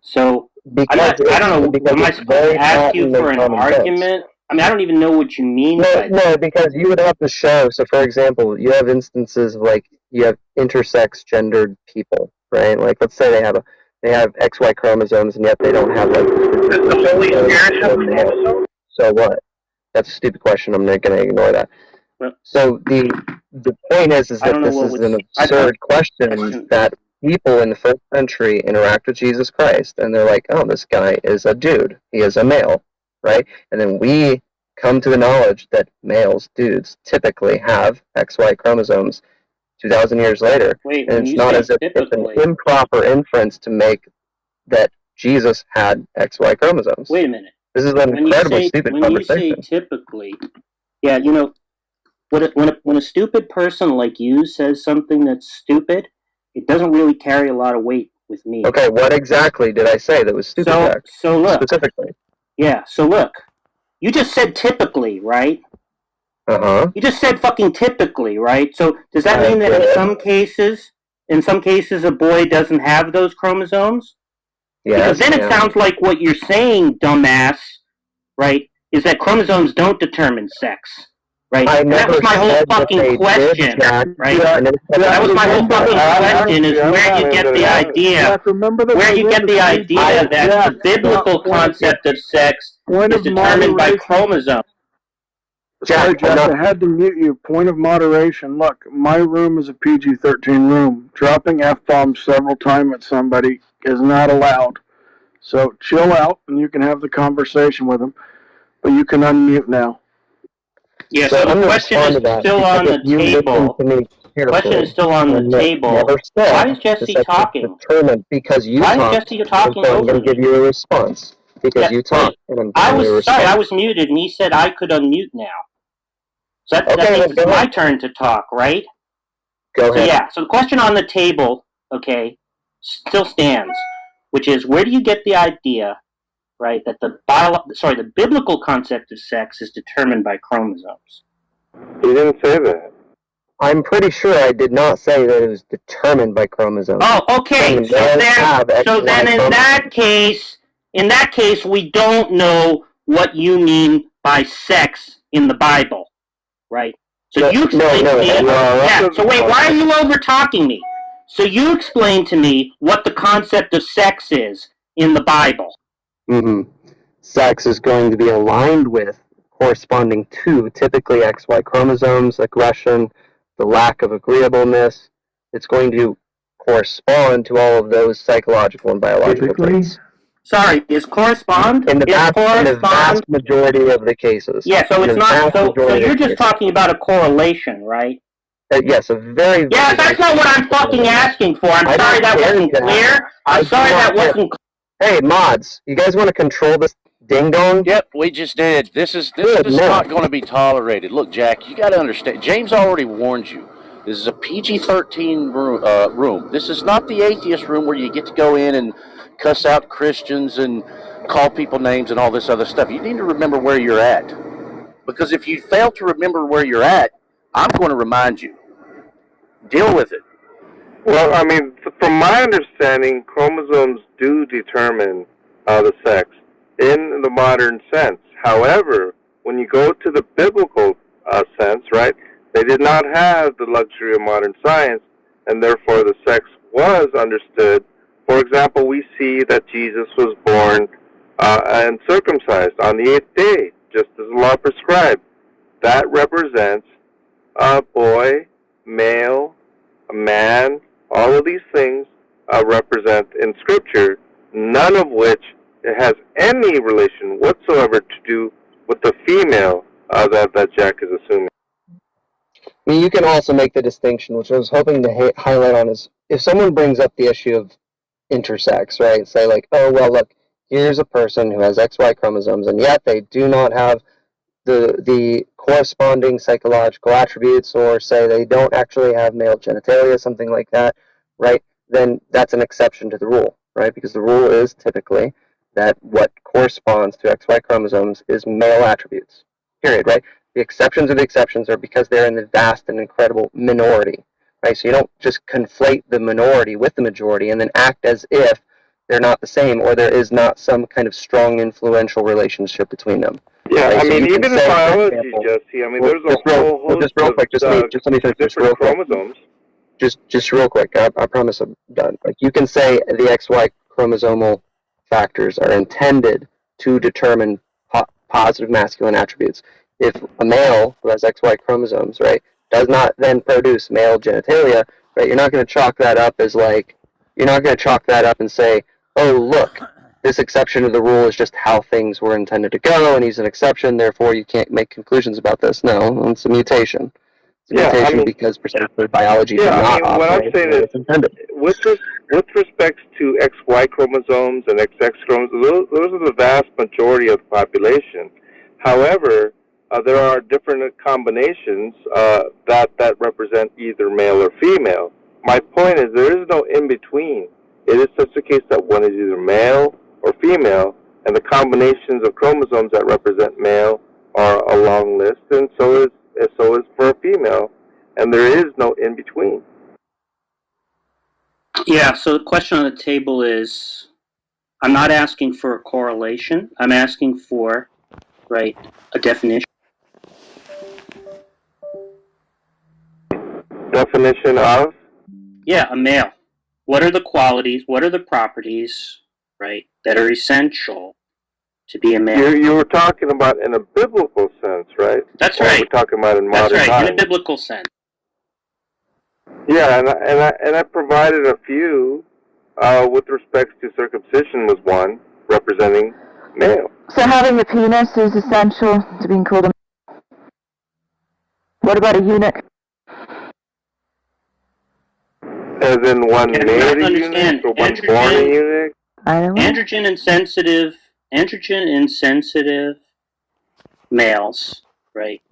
So Because I don't know. because Am I it's supposed very to ask you patently for an common sense. argument? I mean, I don't even know what you mean No, by that. no, because you would have to show. So, for example, you have instances of, like, you have intersex gendered people, right? Like, let's say they have XY chromosomes, and yet they don't have, like, The Holy Spirit has chromosomes? So what? That's a stupid question. I'm not going to ignore that. So the point is that this is an absurd question that people in the first century interact with Jesus Christ, and they're like, oh, this guy is a dude. He is a male, right? And then we come to the knowledge that males, dudes, typically have XY chromosomes 2,000 years later. Wait, and it's not as if it's an improper inference to make that Jesus had XY chromosomes. Wait a minute. This is an incredibly stupid conversation. When you say typically, yeah, you know, when a stupid person like you says something that's stupid, it doesn't really carry a lot of weight with me. Okay, what exactly did I say that was stupid, Jack? So look. Specifically. Yeah, so look. You just said typically, right? Uh-huh. You just said fucking typically, right? So does that mean that in some cases a boy doesn't have those chromosomes? Yes. Because then it sounds like what you're saying, dumbass, right, is that chromosomes don't determine sex. Right? That was my whole fucking question, right? That was my whole fucking question, is where you get the idea, that the biblical concept of sex is determined by chromosomes. Sorry, Jack, I had to mute you. Point of moderation. Look, my room is a PG-13 room. Dropping F-bombs several times at somebody is not allowed. So chill out, and you can have the conversation with them. But you can unmute now. Yeah, so the question is still on the table. Question is still on the table. Why is Jesse talking? Because you talk. Why is Jesse talking over me? I'm going to give you a response. Because you talk. I was muted, and he said I could unmute now. So that means it's my turn to talk, right? Go ahead. So yeah, so the question on the table, okay, still stands, which is, where do you get the idea, right, that the biblical concept of sex is determined by chromosomes? You didn't say that. I'm pretty sure I did not say that it was determined by chromosomes. Oh, okay. So then in that case, we don't know what you mean by sex in the Bible, right? So you explain to me. Yeah. So wait, why are you over talking me? So you explain to me what the concept of sex is in the Bible. Mm-hmm. Sex is going to be aligned with, corresponding to, typically XY chromosomes, aggression, the lack of agreeableness. It's going to correspond to all of those psychological and biological traits. Sorry, is correspond? In the vast majority of the cases. Yeah, so it's not. So you're just talking about a correlation, right? Yes, a very. Yeah, that's not what I'm fucking asking for. I'm sorry that wasn't clear. I'm sorry that wasn't. Hey, mods, you guys want to control this ding dong? Yep, we just did. This is not going to be tolerated. Look, Jack, you got to understand. James already warned you. This is a PG-13 room. This is not the atheist room where you get to go in and cuss out Christians and call people names and all this other stuff. You need to remember where you're at. Because if you fail to remember where you're at, I'm going to remind you. Deal with it. Well, I mean, from my understanding, chromosomes do determine the sex in the modern sense. However, when you go to the biblical sense, right, they did not have the luxury of modern science, and therefore the sex was understood. For example, we see that Jesus was born and circumcised on the 8th day, just as the law prescribed. That represents a boy, male, a man. All of these things represent in Scripture, none of which has any relation whatsoever to do with the female that Jack is assuming. I mean, you can also make the distinction, which I was hoping to highlight on, is if someone brings up the issue of intersex, right? Say like, oh, well, look, here's a person who has XY chromosomes, and yet they do not have the corresponding psychological attributes, or say they don't actually have male genitalia, something like that, right? Then that's an exception to the rule, right? Because the rule is typically that what corresponds to XY chromosomes is male attributes, period, right? The exceptions of the exceptions are because they're in the vast and incredible minority, right? So you don't just conflate the minority with the majority and then act as if they're not the same, or there is not some kind of strong influential relationship between them. Yeah, Right, I so mean, you can even in say, for biology, example, Jesse, I mean, well, there's a whole host just real quick, of just let me finish this real different quick. chromosomes. Just real quick, I promise I'm done. Like, you can say the XY chromosomal factors are intended to determine positive masculine attributes. If a male who has XY chromosomes, right, does not then produce male genitalia, right, you're not going to chalk that up as like, you're not going to chalk that up and say, oh, look, this exception to the rule is just how things were intended to go, and he's an exception, therefore you can't make conclusions about this. No, it's a mutation. It's a mutation because precisely biology did not what I'm operate saying the way is, it's intended. with respects to XY chromosomes and XX chromosomes, those are the vast majority of the population. However, there are different combinations that represent either male or female. My point is there is no in between. It is such a case that one is either male or female, and the combinations of chromosomes that represent male are a long list, and so is for a female, and there is no in between. Yeah, so the question on the table is, I'm not asking for a correlation. I'm asking for, right, a definition. Definition of? Yeah, a male. What are the qualities, what are the properties, right, that are essential to be a male? You were talking about in a biblical sense, right? That's or right. We're talking about in That's modern right, times. in a biblical sense. Yeah, and I provided a few with respect to circumcision was one representing male. So having a penis is essential to being called a male. What about a eunuch? As in one Okay, made a understand. eunuch or one born a eunuch? I don't know. Androgen insensitive males, right,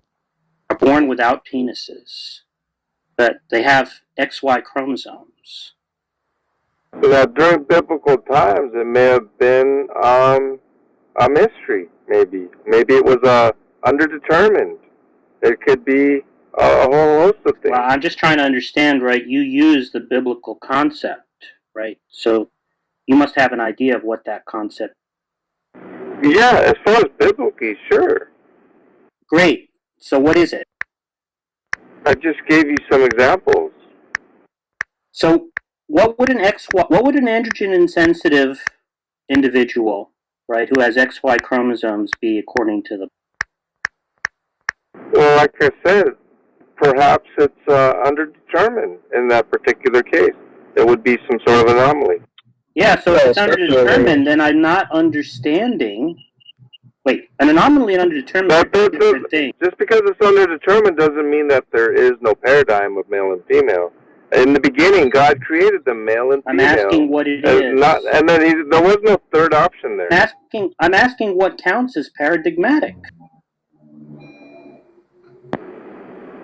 are born without penises, but they have XY chromosomes. So that during biblical times, it may have been a mystery, maybe. Maybe it was underdetermined. It could be a whole host of things. Well, I'm just trying to understand, right, you use the biblical concept, right, so you must have an idea of what that concept is. Yeah, as far as biblically, sure. Great. So what is it? I just gave you some examples. So what would an androgen insensitive individual, right, who has XY chromosomes be according to the... Well, like I said, perhaps it's underdetermined in that particular case. It would be some sort of anomaly. Yeah, so if it's underdetermined, then I'm not understanding... Wait, an anomaly and underdetermined are two different things. Just because it's underdetermined doesn't mean that there is no paradigm of male and female. In the beginning, God created them male and female. I'm asking what it is. And then there was no third option there. I'm asking what counts as paradigmatic.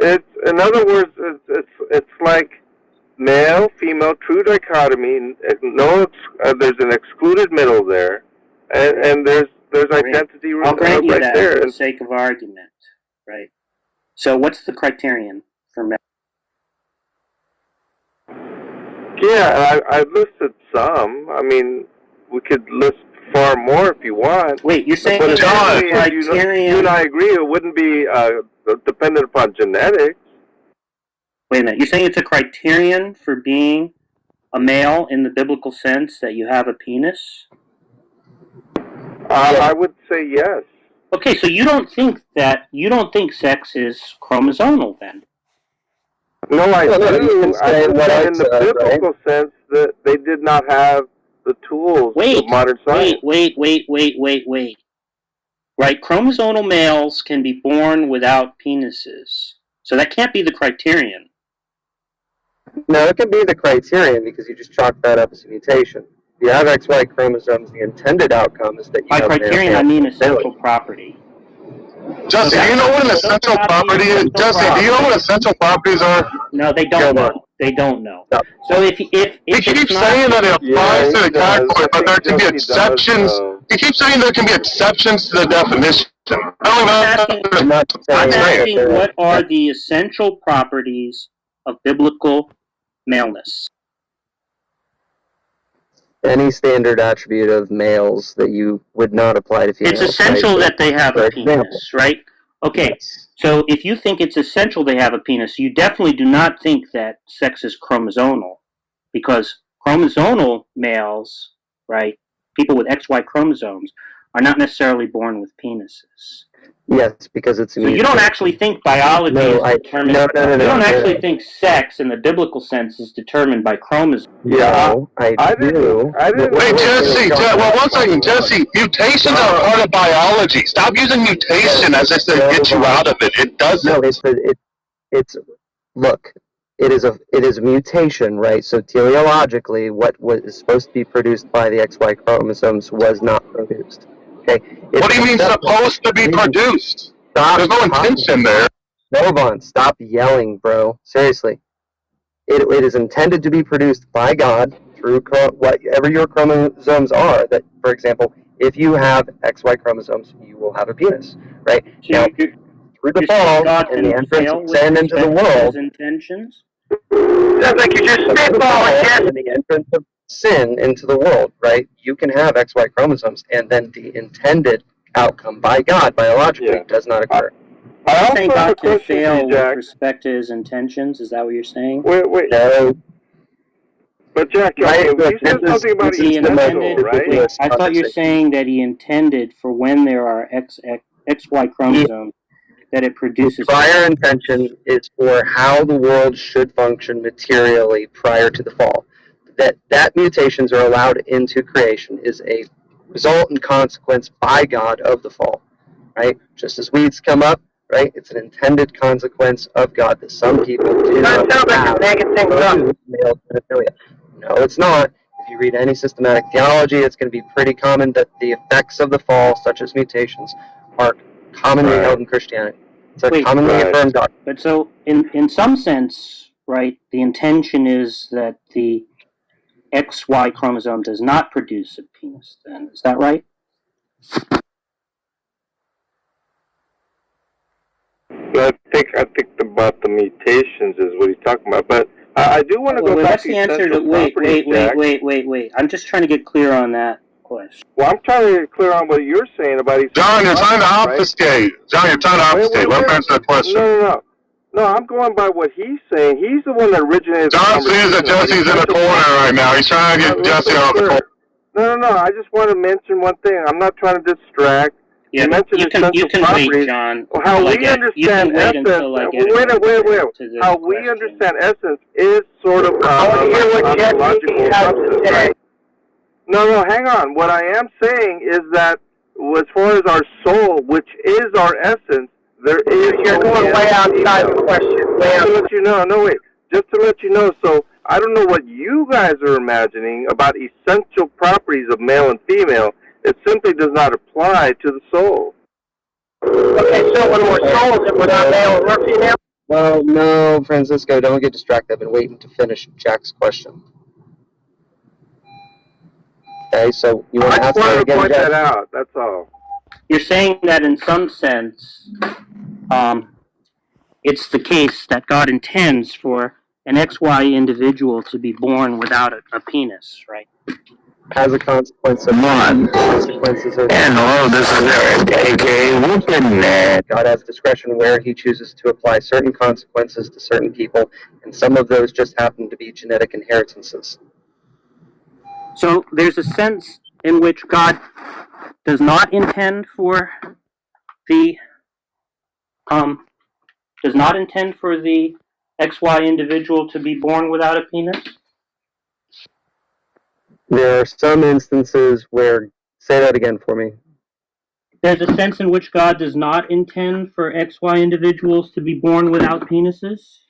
In other words, it's like male, female, true dichotomy. There's an excluded middle there, and there's identity I'll grant you right that there. for the sake of argument, right? So what's the criterion for male? Yeah, I listed some. I mean, we could list far more if you want. Wait, you're saying but it's a criterion? You and I agree it wouldn't be dependent upon genetics. Wait a minute. You're saying it's a criterion for being a male in the biblical sense that you have a penis? I would say yes. Okay, so you don't think sex is chromosomal then? No, I do. I in the biblical sense that they did not have the tools of modern science. Wait. Right, chromosomal males can be born without penises. So that can't be the criterion. No, it can be the criterion because you just chalk that up as a mutation. If you have XY chromosomes, the intended outcome is that you By have criterion, I mean essential property. Jesse, do you know what an essential property is? Jesse, do you know what essential properties are? No, they don't know. They don't know. No. So if he keeps saying that it applies to the category, but there can be exceptions. He keeps saying there can be exceptions to the definition. I'm asking what are the essential properties of biblical maleness? any standard attribute of males that you would not apply to females. It's essential right? that they have For a example. penis, right? Okay, Yes. so if you think it's essential they have a penis, you definitely do not think that sex is chromosomal, because chromosomal males, right, people with XY chromosomes, are not necessarily born with penises. Yes, because it's So you don't actually think biology is determined. No, You don't actually think sex in the biblical sense is determined by chromosomes. No, I do. Wait, Jesse, well, one second, Jesse. Mutations are part of biology. Stop using mutation as if they get you out of it. It doesn't. No, it's look, it is a mutation, right? So teleologically, what was supposed to be produced by the XY chromosomes was not produced. Okay. What do you mean supposed to be produced? There's no intention there. Novan, stop yelling, bro. Seriously. It is intended to be produced by God through whatever your chromosomes are. That, for example, if you have XY chromosomes, you will have a penis, right? So now, through the fall and the entrance of sin into the world, intentions. Sounds like you're just spitballing, the entrance of sin into the world, right? You can have XY chromosomes, and then the intended outcome by God biologically does not occur. I also think have a God can question for fail you, with Jack. respect to his intentions? Is that what you're saying? Wait. No, But Jack, Right, you look, said this is- something about this is He the essential, intended. right? Wait, I thought you're saying that he intended for when there are XY chromosomes that it produces. prior intention is for how the world should function materially prior to the fall. That mutations are allowed into creation is a result and consequence by God of the fall, right? Just as weeds come up, right? It's an intended consequence of God that some people do not have male genitalia. No, it's not. If you read any systematic theology, it's going to be pretty common that the effects of the fall, such as mutations, are commonly held in Christianity. It's a commonly affirmed doctrine. But so, in some sense, right, the intention is that the XY chromosome does not produce a penis, then. Is that right? I think about the mutations is what he's talking about. But I do want to go back that's to the answer to wait. I'm just trying to get clear on that question. Well, I'm trying to get clear on what you're saying about these. John, you're trying to obfuscate. John, you're trying to obfuscate. Let him answer that question. No, I'm going by what he's saying. He's the one that originated. John sees that Jesse's in a corner right now. He's trying to get Jesse out of the corner. No. I just want to mention one thing. I'm not trying to distract. Yeah, you can wait, John. How we understand essence. How we understand essence is sort of ontological substance. No, hang on. What I am saying is that as far as our soul, which is our essence, there is. You're going way outside the question. Just to let you know. No, wait. Just to let you know. So I don't know what you guys are imagining about essential properties of male and female. It simply does not apply to the soul. Okay, so when we're souls, if we're not male and we're female? Well, no, Francisco, don't get distracted. I've been waiting to finish Jack's question. Okay, so you want to ask that again, point Jack? that out. That's all. You're saying that in some sense, it's the case that God intends for an XY individual to be born without a penis, right? As a consequence of consequences of hello, this is Eric, aka Whoopin' God has discretion where he chooses to apply certain consequences to certain people, and some of those just happen to be genetic inheritances. So there's a sense in which God does not intend for the XY individual to be born without a penis? There are some instances where, say that again for me. There's a sense in which God does not intend for XY individuals to be born without penises?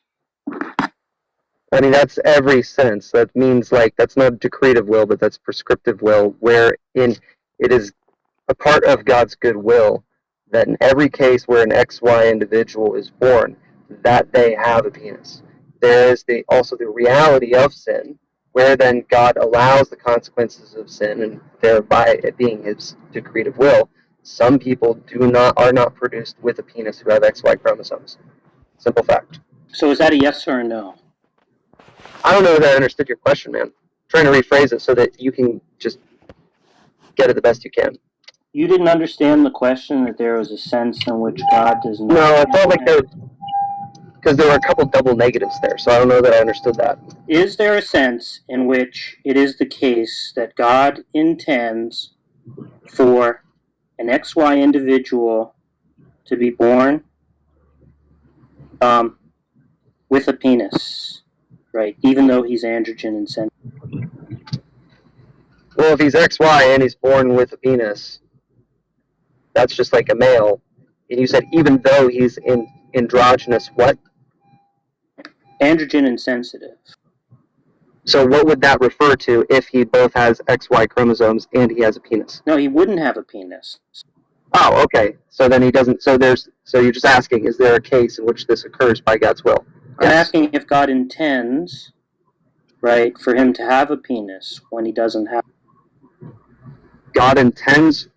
I mean, that's every sense. That means, like, that's not decretive will, but that's prescriptive will, wherein it is a part of God's goodwill that in every case where an XY individual is born, that they have a penis. There is also the reality of sin, where then God allows the consequences of sin, and thereby it being his decretive will, some people are not produced with a penis who have XY chromosomes. Simple fact. So is that a yes or a no? I don't know that I understood your question, man. trying to rephrase it so that you can just get it the best you can. You didn't understand the question, that there was a sense in which God does not. No, it felt like because there were a couple double negatives there, so I don't know that I understood that. Is there a sense in which it is the case that God intends for an XY individual to be born with a penis, right? Even though he's androgen and sensitive. Well, if he's XY and he's born with a penis, that's just like a male. And you said even though he's androgynous, what? Androgen insensitive. So what would that refer to if he both has XY chromosomes and he has a penis? No, he wouldn't have a penis. Oh, okay. So then he doesn't. So you're just asking, is there a case in which this occurs by God's will? I'm asking if God intends, right, for him to have a penis when he doesn't have. God intends.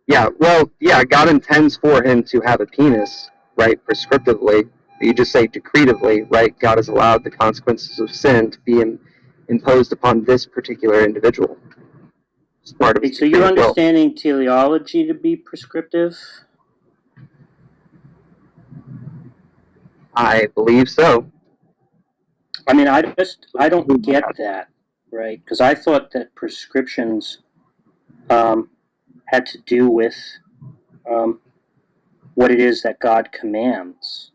Yeah. Well, yeah. God intends for him to have a penis, right? Prescriptively. You just say decretively, right? God has allowed the consequences of sin to be imposed upon this particular individual. It's part of So you're understanding teleology to be prescriptive? I believe so. I mean, I don't get that, right? Because I thought that prescriptions had to do with what it is that God commands.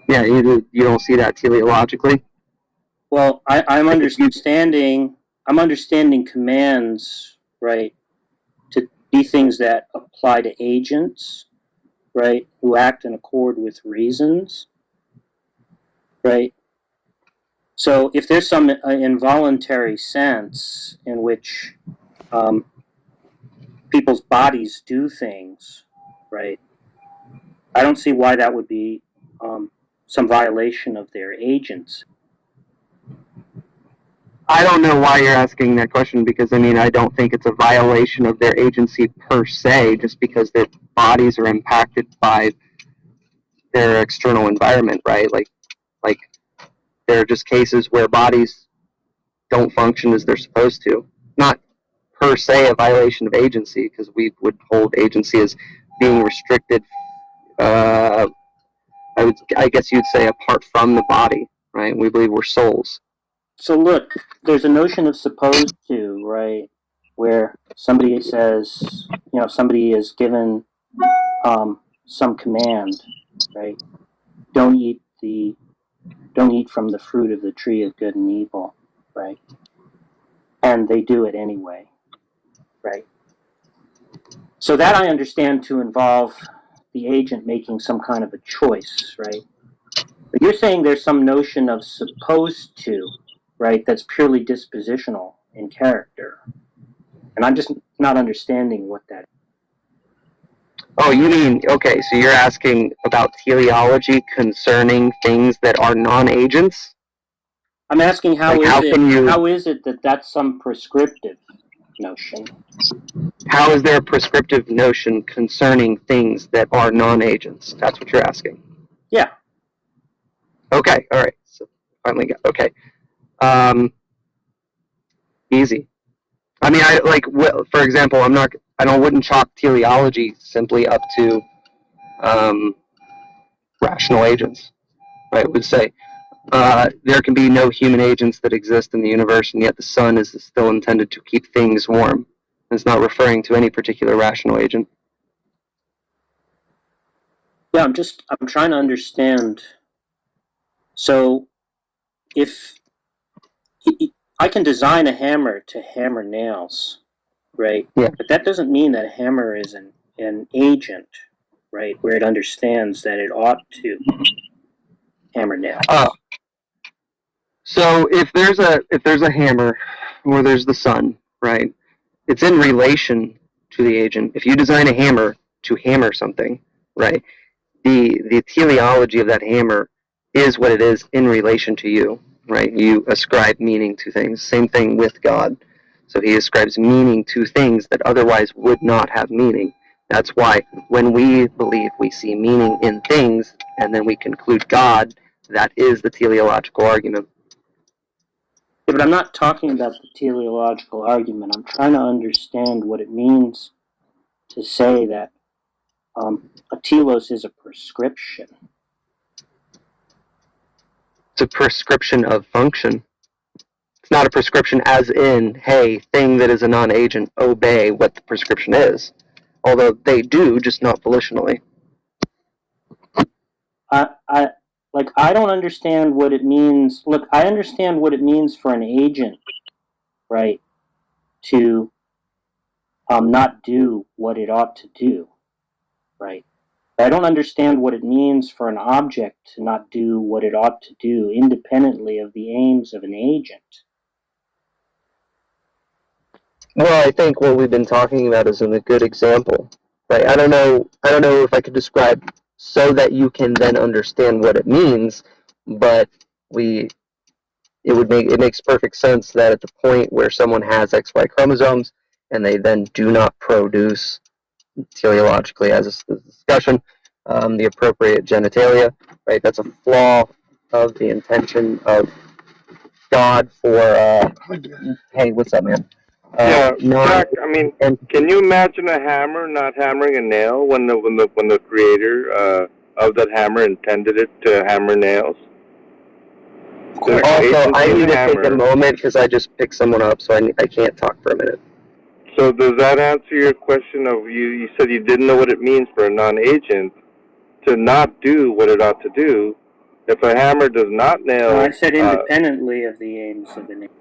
Yeah, you don't see that teleologically? Well, I'm understanding commands, right, to be things that apply to agents, right, who act in accord with reasons, right? So if there's some involuntary sense in which people's bodies do things, right, I don't see why that would be some violation of their agents. I don't know why you're asking that question, because, I mean, I don't think it's a violation of their agency per se, just because their bodies are impacted by their external environment, right? Like there are just cases where bodies don't function as they're supposed to. Not per se a violation of agency, because we would hold agency as being restricted, I guess you'd say apart from the body, right? We believe we're souls. So look, there's a notion of supposed to, right, where somebody says, somebody is given some command, right? Don't eat from the fruit of the tree of good and evil, right? And they do it anyway, right? So that I understand to involve the agent making some kind of a choice, right? But you're saying there's some notion of supposed to, right, that's purely dispositional in character. And I'm just not understanding what that is. Oh, you mean, okay, so you're asking about teleology concerning things that are non-agents? I'm asking how is it that that's some prescriptive notion? How is there a prescriptive notion concerning things that are non-agents? That's what you're asking. Yeah. Okay, all right. So finally got okay. Easy. I mean, for example, wouldn't chalk teleology simply up to rational agents. Right? It would say there can be no human agents that exist in the universe, and yet the sun is still intended to keep things warm. It's not referring to any particular rational agent. Yeah, I'm trying to understand. So, if I can design a hammer to hammer nails, right? Yeah. But that doesn't mean that a hammer is an agent, right? Where it understands that it ought to hammer nails. So if there's a hammer, or there's the sun, right? It's in relation to the agent. If you design a hammer to hammer something, right? The teleology of that hammer is what it is in relation to you, right? You ascribe meaning to things. Same thing with God. So he ascribes meaning to things that otherwise would not have meaning. That's why when we believe we see meaning in things, and then we conclude God, that is the teleological argument. Yeah, but I'm not talking about the teleological argument. I'm trying to understand what it means to say that a telos is a prescription. It's a prescription of function. It's not a prescription as in, hey, thing that is a non-agent, obey what the prescription is. Although they do, just not volitionally. I don't understand what it means. Look, I understand what it means for an agent, right, to not do what it ought to do, right? But I don't understand what it means for an object to not do what it ought to do independently of the aims of an agent. Well, I think what we've been talking about is a good example, right? I don't know if I could describe so that you can then understand what it means, but it makes perfect sense that at the point where someone has XY chromosomes and they then do not produce teleologically as a discussion the appropriate genitalia, right? That's a flaw of the intention of God for hey, what's up, man? Jack, I mean, can you imagine a hammer not hammering a nail when the creator of that hammer intended it to hammer nails? Also, I need to take a moment because I just picked someone up, so I can't talk for a minute. So does that answer your question of you said you didn't know what it means for a non-agent to not do what it ought to do? If a hammer does not nail... No, I said independently of the aims of an agent.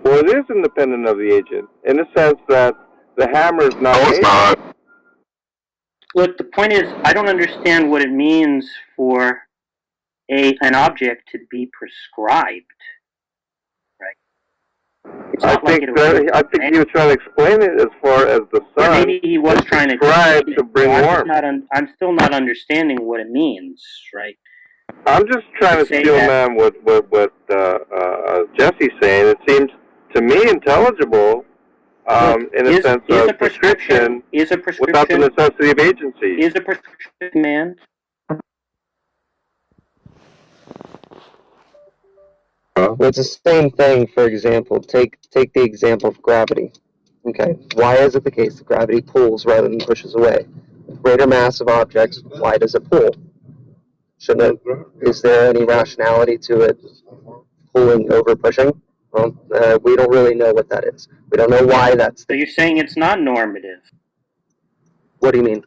Well, it is independent of the agent, in the sense that the hammer is not an agent. Look, the point is, I don't understand what it means for an object to be prescribed. Right? I think he was trying to explain it as far as the sun. Yeah, maybe he was trying to explain it to bring warmth. I'm still not understanding what it means, right? I'm just trying to steel man what Jesse's saying. It seems to me intelligible in a sense of prescription without the necessity of agency. Is a prescription man? Well, it's the same thing. For example, take the example of gravity. Okay, why is it the case that gravity pulls rather than pushes away? With greater mass of objects, why does it pull? Shouldn't it? Is there any rationality to it pulling over pushing? Well, we don't really know what that is. We don't know why that's. So you're saying it's not normative? What do you mean?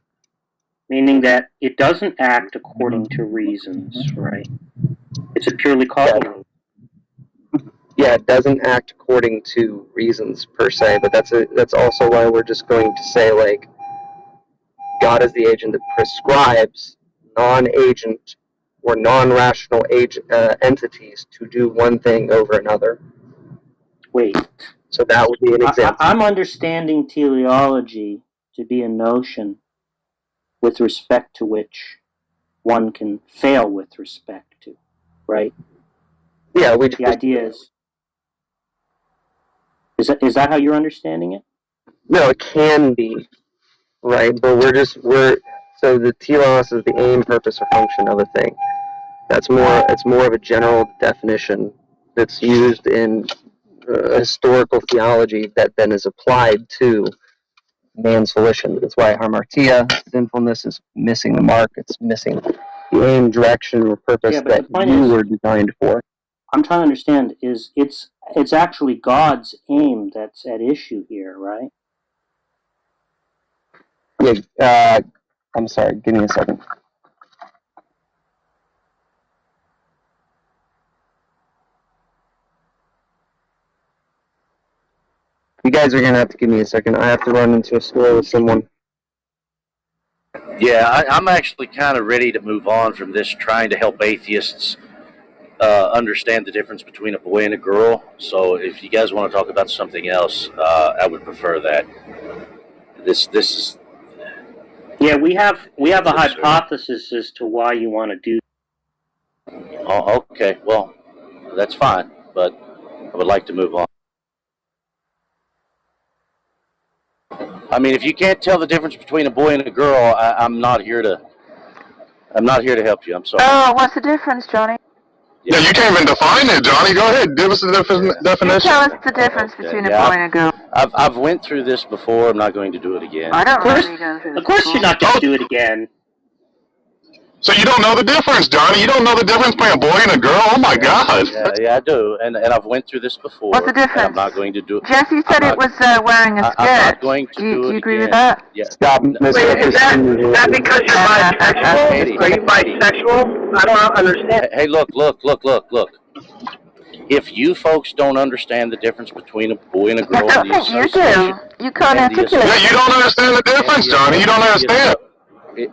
Meaning that it doesn't act according to reasons, right? It's a purely causal. Yeah, it doesn't act according to reasons per se, but that's also why we're just going to say, like, God is the agent that prescribes non-agent or non-rational entities to do one thing over another. Wait. So that would be an example. I'm understanding teleology to be a notion with respect to which one can fail with respect to, right? Yeah, the idea is that how you're understanding it? No, it can be, right? But so the telos is the aim, purpose, or function of a thing. It's more of a general definition that's used in historical theology that then is applied to man's volition. That's why hamartia, sinfulness, is missing the mark. It's missing the aim, direction, or purpose that you were designed for. I'm trying to understand, it's actually God's aim that's at issue here, right? Yeah, I'm sorry, give me a second. You guys are going to have to give me a second. I have to run into a store with someone. Yeah, I'm actually kind of ready to move on from this, trying to help atheists understand the difference between a boy and a girl. So if you guys want to talk about something else, I would prefer that. This is... Yeah, we have a hypothesis as to why you want to do. Oh, okay, well, that's fine, but I would like to move on. I mean, if you can't tell the difference between a boy and a girl, I'm not here to help you. I'm sorry. Oh, what's the difference, Johnny? Yeah, you can't even define it, Johnny. Go ahead, give us the definition. Tell us the difference between a boy and a girl. I've went through this before. I'm not going to do it again. I don't Of course, really go through of course, you're not going to do it again. So you don't know the difference, Johnny. You don't know the difference between a boy and a girl. Oh my God. Yeah, I do, and I've went through this before. What's the difference? And I'm not going to do it. Jesse said it was wearing a skirt. I'm not going to do you it agree again. with that? Yeah. Stop, Wait, is that because you're bisexual? Katie, Are you bisexual? I don't understand. Hey, look. If you folks don't understand the difference between a boy and a girl, I don't think you do. You can't articulate. Yeah, you don't understand the difference, Johnny. You don't understand.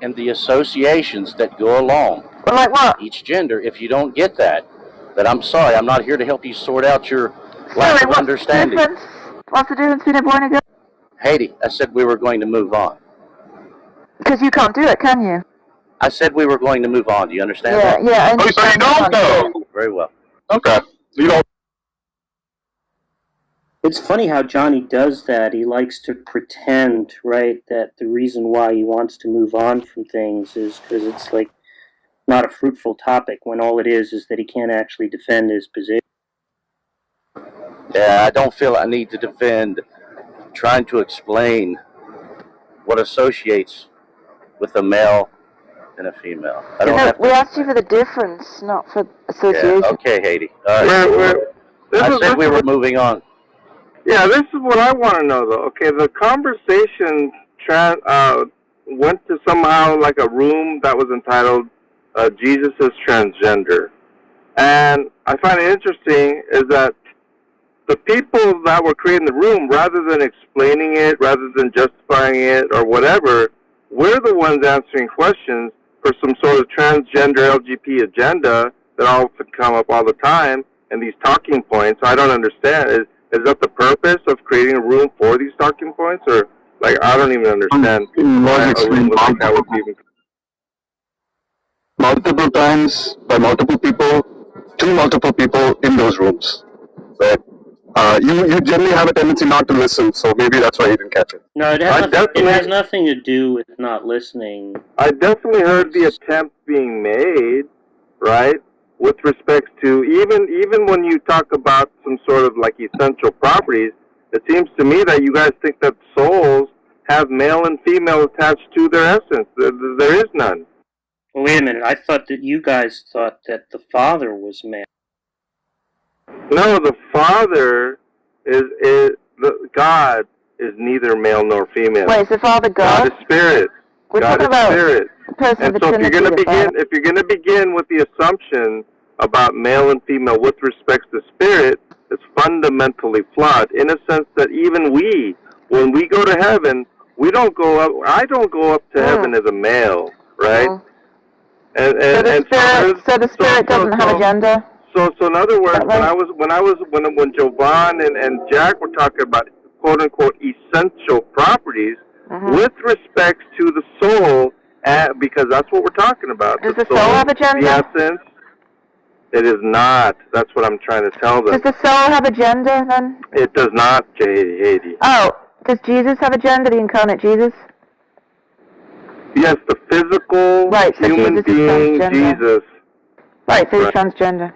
And the associations that go along Well, like what? each gender, if you don't get that, then I'm sorry, I'm not here to help you sort out your lack of understanding. What's the difference between a boy and a girl? Haiti, I said we were going to move on. Because you can't do it, can you? I said we were going to move on. Do you understand that? Yeah. Oh, so you don't know? Very well. Okay. You don't. It's funny how Johnny does that. He likes to pretend, right, that the reason why he wants to move on from things is because it's like not a fruitful topic, when all it is that he can't actually defend his position. Yeah, I don't feel I need to defend trying to explain what associates with a male and a female. I don't have to. We asked you for the difference, not for association. Yeah, okay, Haiti. All right. I said we were moving on. Yeah, this is what I want to know, though. Okay, the conversation went to somehow like a room that was entitled Jesus is Transgender. And I find it interesting is that the people that were creating the room, rather than explaining it, rather than justifying it or whatever, we're the ones answering questions for some sort of transgender LGBT agenda that often come up all the time, and these talking points. I don't understand. Is that the purpose of creating a room for these talking points? Or, like, I don't even understand why a room like that would be even... Multiple times by multiple people to multiple people in those rooms. Right? You generally have a tendency not to listen, so maybe that's why you didn't catch it. No, it has nothing to do with not listening. I definitely heard the attempt being made, right, with respect to even when you talk about some sort of like essential properties, it seems to me that you guys think that souls have male and female attached to their essence. There is none. Well, wait a minute. I thought that you guys thought that the Father was male. No, the Father God is neither male nor female. Wait, is the Father God? God is spirit. We're God talking is about spirit. Person And of the so if Trinity, you're gonna begin with the assumption about male and female with respect to spirit, it's fundamentally flawed in a sense that even when we go to heaven, we don't go up. I don't go up to heaven as a male, right? So the spirit doesn't have a gender. So in other words, right? when Jovan and Jack were talking about quote unquote essential properties with respect to the soul, because that's what we're talking about. Does the soul have a gender? The essence. It is not. That's what I'm trying to tell them. Does the soul have a gender then? It does not, Haiti. Oh, does Jesus have a gender? The incarnate Jesus? Yes, the physical so human Jesus being, is Jesus. Right, so he's transgender.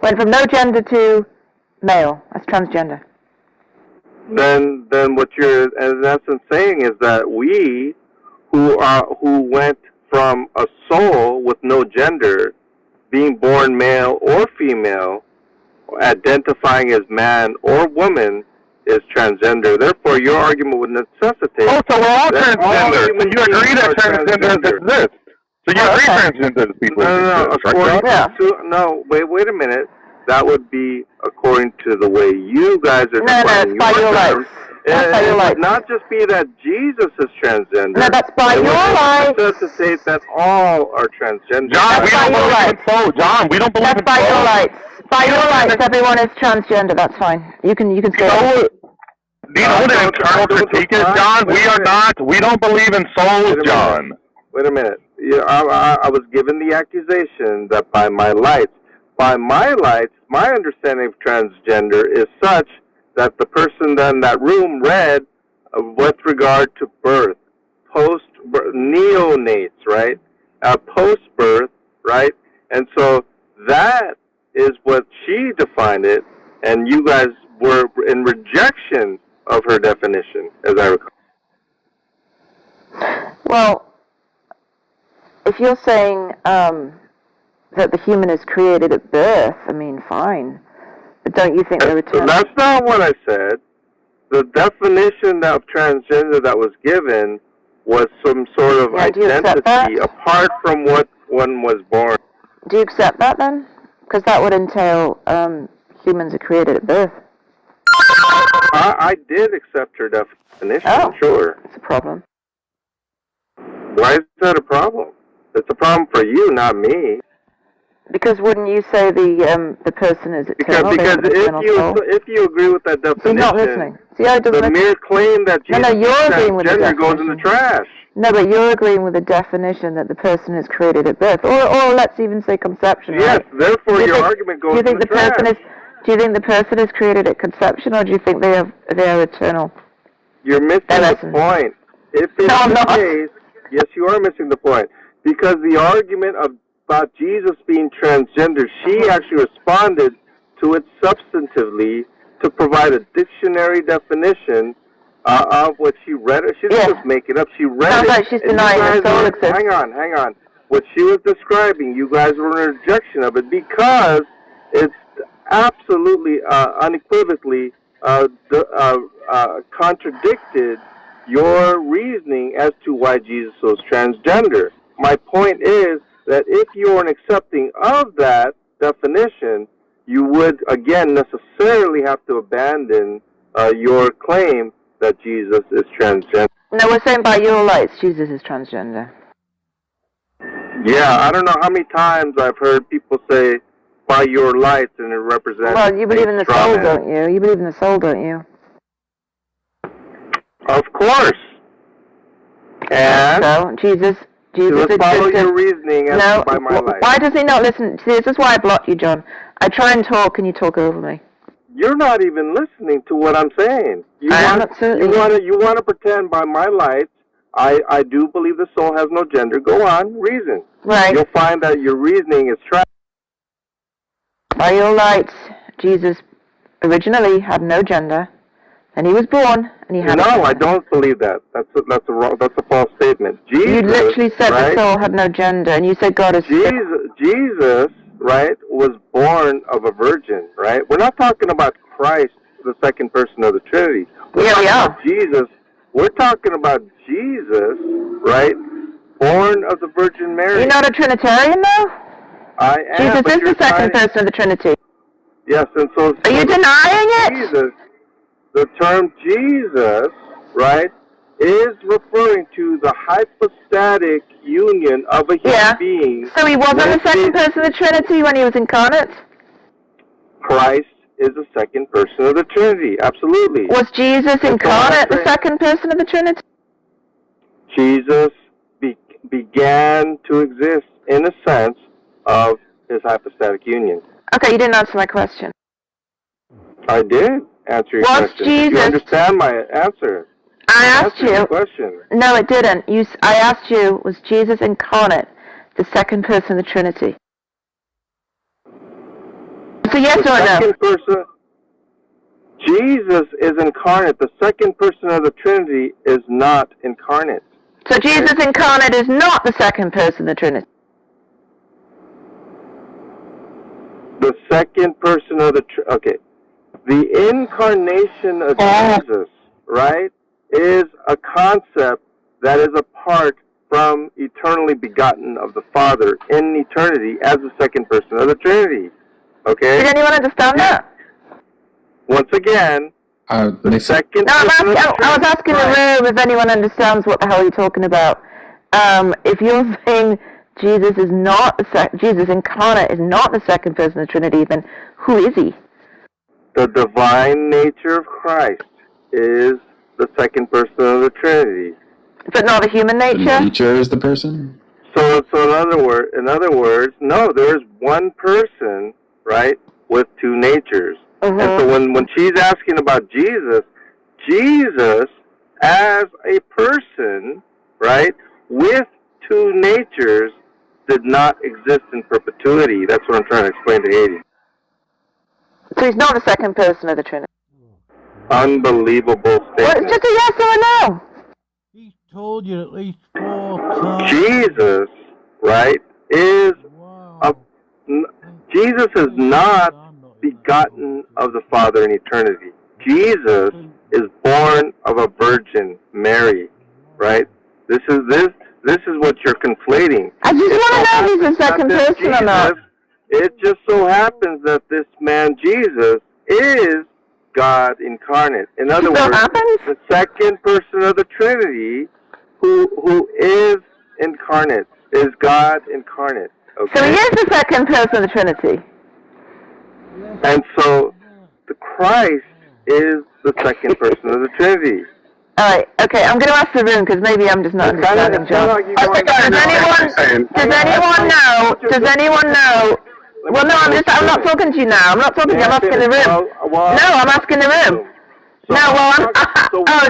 Went from no gender to male. That's transgender. Then what you're in essence saying is that we who went from a soul with no gender, being born male or female, identifying as man or woman, is transgender. Therefore, your argument would necessitate... Oh, so we're all transgender. So you agree that transgenders exist. So you agree transgender people exist, No, wait a minute. That would be according to the way you guys are defining by your lights. It would not just be that Jesus is transgender. No, that's by your lights. It would necessitate that all are transgender. John, we don't believe in soul. John, we don't believe in soul. That's by your lights. By your lights, everyone is transgender. That's fine. You can say that. Do you know what an internal critique is, John? We don't believe in souls, John. Wait a minute. I was given the accusation that by my lights, my understanding of transgender is such that the person in that room read with regard to birth, post-birth, neonates, right? Post-birth, right? And so That is what she defined it, and you guys were in rejection of her definition, as I recall. Well, if you're saying that the human is created at birth, I mean, fine. But don't you think they're eternal? That's not what I said. The definition of transgender that was given was some sort of identity apart from what one was born. Do you accept that then? Because that would entail humans are created at birth. I did accept her definition, Oh, sure. It's a problem. Why is that a problem? It's a problem for you, not me. Because wouldn't you say the person is eternal? Because if you agree with that definition, you're not listening. See, the mere claim that Jesus is transgender goes in the trash. No, but you're agreeing with the definition that the person is created at birth, or let's even say conception. Yes, right? therefore your argument goes in the trash. Do you think the person is created at conception, or do you think they are eternal? You're missing the point. If it's the case, yes, you are missing the point. Because the argument about Jesus being transgender, she actually responded to it substantively to provide a dictionary definition of what she read. She didn't just make it up. She read Sounds it. like she's denying the soul exists. Hang on. What she was describing, you guys were in rejection of it because it's absolutely, unequivocally contradicted your reasoning as to why Jesus was transgender. My point is that if you are accepting of that definition, you would, again, necessarily have to abandon your claim that Jesus is transgender. No, we're saying by your lights, Jesus is transgender. Yeah, I don't know how many times I've heard people say, by your lights, and it represents... Well, you believe in the soul, don't you? You believe in the soul, don't you? Of course. And so, Jesus let's follow your reasoning as by my light. Why does he not listen? See, this is why I block you, John. I try and talk, and you talk over me. You're not even listening to what I'm saying. You want to pretend by my lights. I do believe the soul has no gender. Go on, reason. Right. You'll find that your reasoning is trash. By your lights, Jesus originally had no gender, and he was born, and he had. No, I don't believe that. That's a false statement. Jesus, you literally said the soul had no gender, and you said God is. Jesus, right, was born of a virgin, right? We're not talking about Christ, the second person of the Trinity. We are. Jesus. We're talking about Jesus, right, born of the Virgin Mary. You're not a Trinitarian, though? I am. Jesus is the second person of the Trinity. Yes, and so... Are you denying it? Jesus, the term Jesus, right, is referring to the hypostatic union of a human being. So he wasn't the second person of the Trinity when he was incarnate? Christ is the second person of the Trinity, absolutely. Was Jesus incarnate the second person of the Trinity? Jesus began to exist in a sense of his hypostatic union. Okay, you didn't answer my question. I did answer your question. Jesus... Do you understand my answer? I asked you... Question. No, it didn't. I asked you, was Jesus incarnate the second person of the Trinity? So yes or no? Jesus is incarnate. The second person of the Trinity is not incarnate. So Jesus incarnate is not the second person of the Trinity? The second person of the the incarnation of Jesus, right, is a concept that is apart from eternally begotten of the Father in eternity as the second person of the Trinity. Okay? Did anyone understand that? Once again, the second person of the Trinity. I was asking the room if anyone understands what the hell you're talking about. If you're saying Jesus is not Jesus incarnate is not the second person of the Trinity, then who is he? The divine nature of Christ is the second person of the Trinity. But not the human nature? The nature is the person? So in other words, no, there is one person, right, with two natures. Mm-hmm. And so when she's asking about Jesus as a person, right, with two natures, did not exist in perpetuity. That's what I'm trying to explain to Haiti. So he's not the second person of the Trinity. Unbelievable Well, statement. it's just a yes or a no. He's told you at least 4 times. Jesus, right, is Wow. Jesus is not begotten of the Father in eternity. Jesus is born of a virgin, Mary, right? This is what you're conflating. I just want to know if he's the second person or not. It just so happens that this man Jesus is God incarnate. In other words, the second person of the Trinity, who is incarnate, is God incarnate. Okay? So he is the second person of the Trinity. And so the Christ is the second person of the Trinity. All right. Okay. I'm going to ask the room because maybe I'm just not understanding, John. Does anyone know? Well, no, I'm not talking to you now. I'm not talking to you. I'm asking the room. No, I'm asking the room. No, well,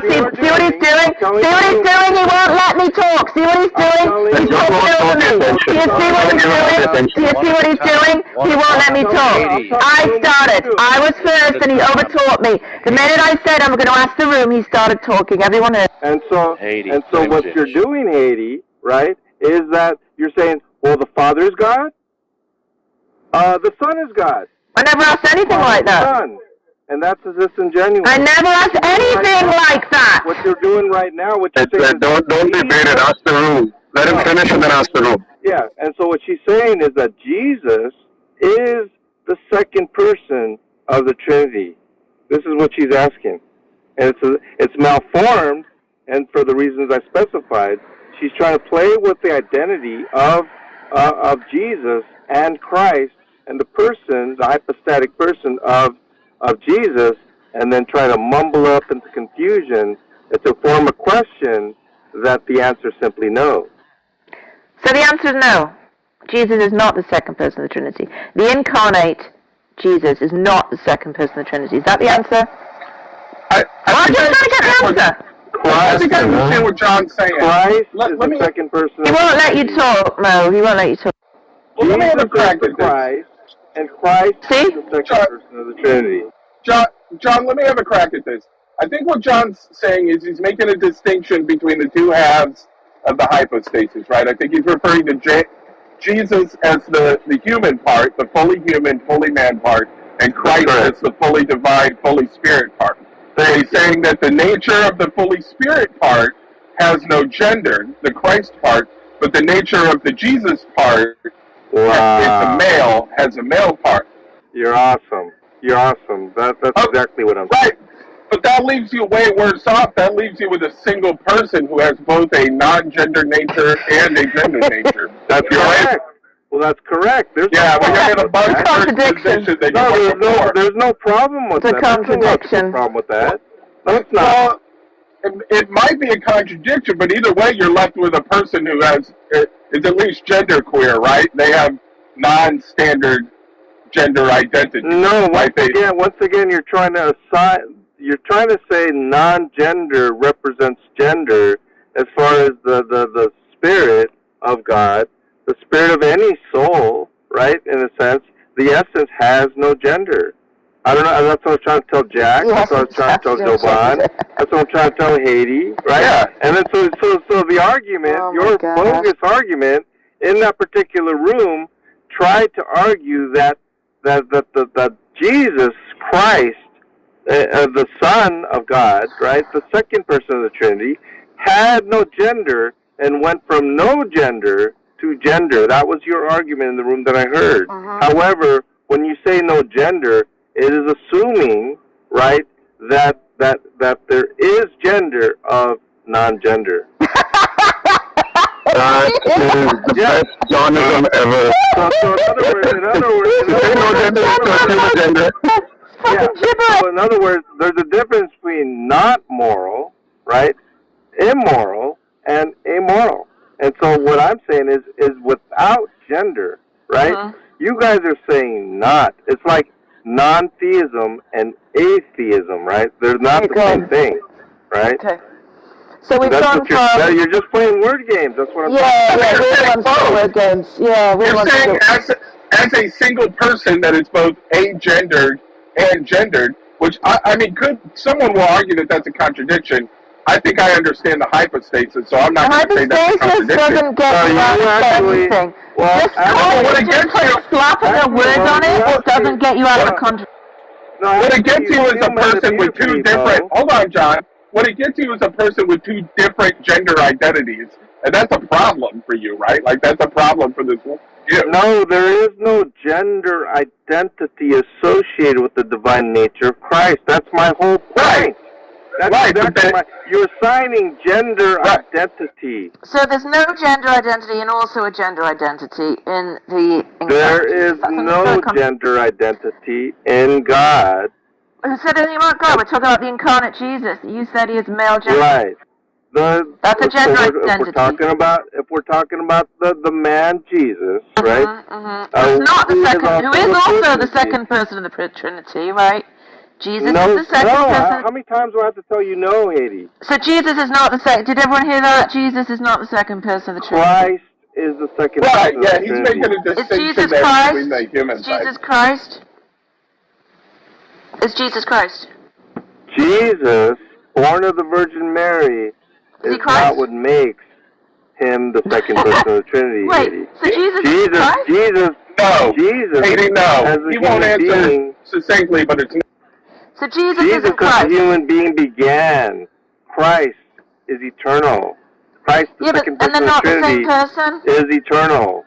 see what he's doing? See what he's doing? He won't let me talk. See what he's doing? He's talking over me. Do you see what he's doing? Do you see what he's doing? He won't let me talk. I started. I was first, and he overtalked me. The minute I said I'm going to ask the room, he started talking. Everyone heard. And so what you're doing, Haiti, right, is that you're saying, well, the Father is God, the Son is God. I never asked anything like that. And that's disingenuous. I never asked anything like that. What you're doing right now, what you're saying Don't be baited. Ask the room. Let him finish and then ask the room. Yeah, and so what she's saying is that Jesus is the second person of the Trinity. This is what she's asking. And it's malformed, and for the reasons I specified, she's trying to play with the identity of Jesus and Christ and the person, the hypostatic person of Jesus, and then try to mumble up into confusion to form a question that the answer is simply no. So the answer is no. Jesus is not the second person of the Trinity. The incarnate Jesus is not the second person of the Trinity. Is that the answer? I'm just trying to get the answer. I think I understand what John's saying. Christ is the second person. He won't let you talk, Mo. He won't let you talk. Well, let me have a crack at Christ, and Christ is the second person of the Trinity. John, let me have a crack at this. I think what John's saying is he's making a distinction between the two halves of the hypostasis, right? I think he's referring to Jesus as the human part, the fully human, fully man part, and Christ as the fully divine, fully spirit part. So he's saying that the nature of the fully spirit part has no gender, the Christ part, but the nature of the Jesus part has a male part. You're awesome. You're awesome. That's exactly what I'm saying. Right. But that leaves you way worse off. That leaves you with a single person who has both a non-gender nature and a gender nature. That's correct. Well, that's correct. We're getting a bunch of contradictions. There's no problem with that. It's a contradiction. There's no problem with that. No, it's not. Well, it might be a contradiction, but either way, you're left with a person who is at least genderqueer, right? They have non-standard gender identity. No, once again, you're trying to say non-gender represents gender as far as the spirit of God, the spirit of any soul, right? In a sense, the essence has no gender. I don't know. That's what I was trying to tell Jack. That's what I was trying to tell Jovan. That's what I'm trying to tell Haiti, right? Yeah. And then so the argument, your bogus argument in that particular room, tried to argue that Jesus Christ, the Son of God, right, the second person of the Trinity, had no gender and went from no gender to gender. That was your argument in the room that I heard. However, when you say no gender, it is assuming, right, that there is gender of non-gender. That is the best Johnism ever. So in other words, there's a difference between not moral, right, immoral, and amoral. And so what I'm saying is without gender, right, you guys are saying not. It's like non-theism and atheism, right? They're not the same thing, right? Okay. So we've That's gone what from... you're just playing word games. That's what I'm Yeah, talking we're the ones that word games. Yeah, we're the You're ones saying that... as a single person that is both agendered and gendered, which I mean, someone will argue that that's a contradiction. I think I understand the hypostasis, so I'm not going to say that's a Hypostasis contradiction. doesn't get you out of anything. Just slapping a word on it doesn't get you out of a contradiction. What it gets you is a person with two different. Hold on, John. What it gets you is a person with two different gender identities, and that's a problem for you, right? Like that's a problem for this. No, there is no gender identity associated with the divine nature of Christ. That's my whole point. Right. That's right. exactly you're assigning gender identity. So there's no gender identity and also a gender identity in the... There is no gender identity in God. Who said anything about God? We're talking about the incarnate Jesus. You said he is male gender. Right. That's a gender identity. If we're talking about the man Jesus, right? Who's not the second, who is also the second person of the Trinity, right? Jesus is the second person. How many times do I have to tell you no, Haiti? So Jesus is not the second. Did everyone hear that? Jesus is not the second person of the Trinity. Christ is the second person of the Trinity. He's making a distinction there between the human side. Jesus Christ? Is Jesus Christ? Jesus, born of the Virgin Mary, is not what makes him the second person of the Trinity. Wait, so Jesus Christ? Jesus, Haiti, no. He won't answer succinctly, but it's not. So Jesus is Christ. As a human being began. Christ is eternal. Christ, the second person of the Trinity, is eternal.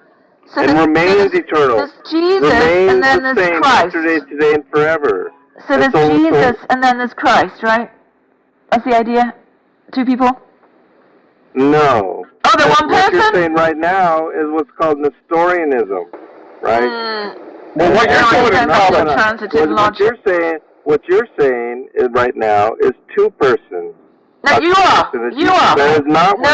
So and remains eternal. There's Jesus, remains and then the there's same Christ. Yesterday, today, and forever. So there's Jesus, and then there's Christ, right? That's the idea? Two people? No. Oh, they're one person? What you're saying right now is what's called Nestorianism, right? Well, what you're doing is what you're saying is right now is two persons. No, you are. You are. That is not no,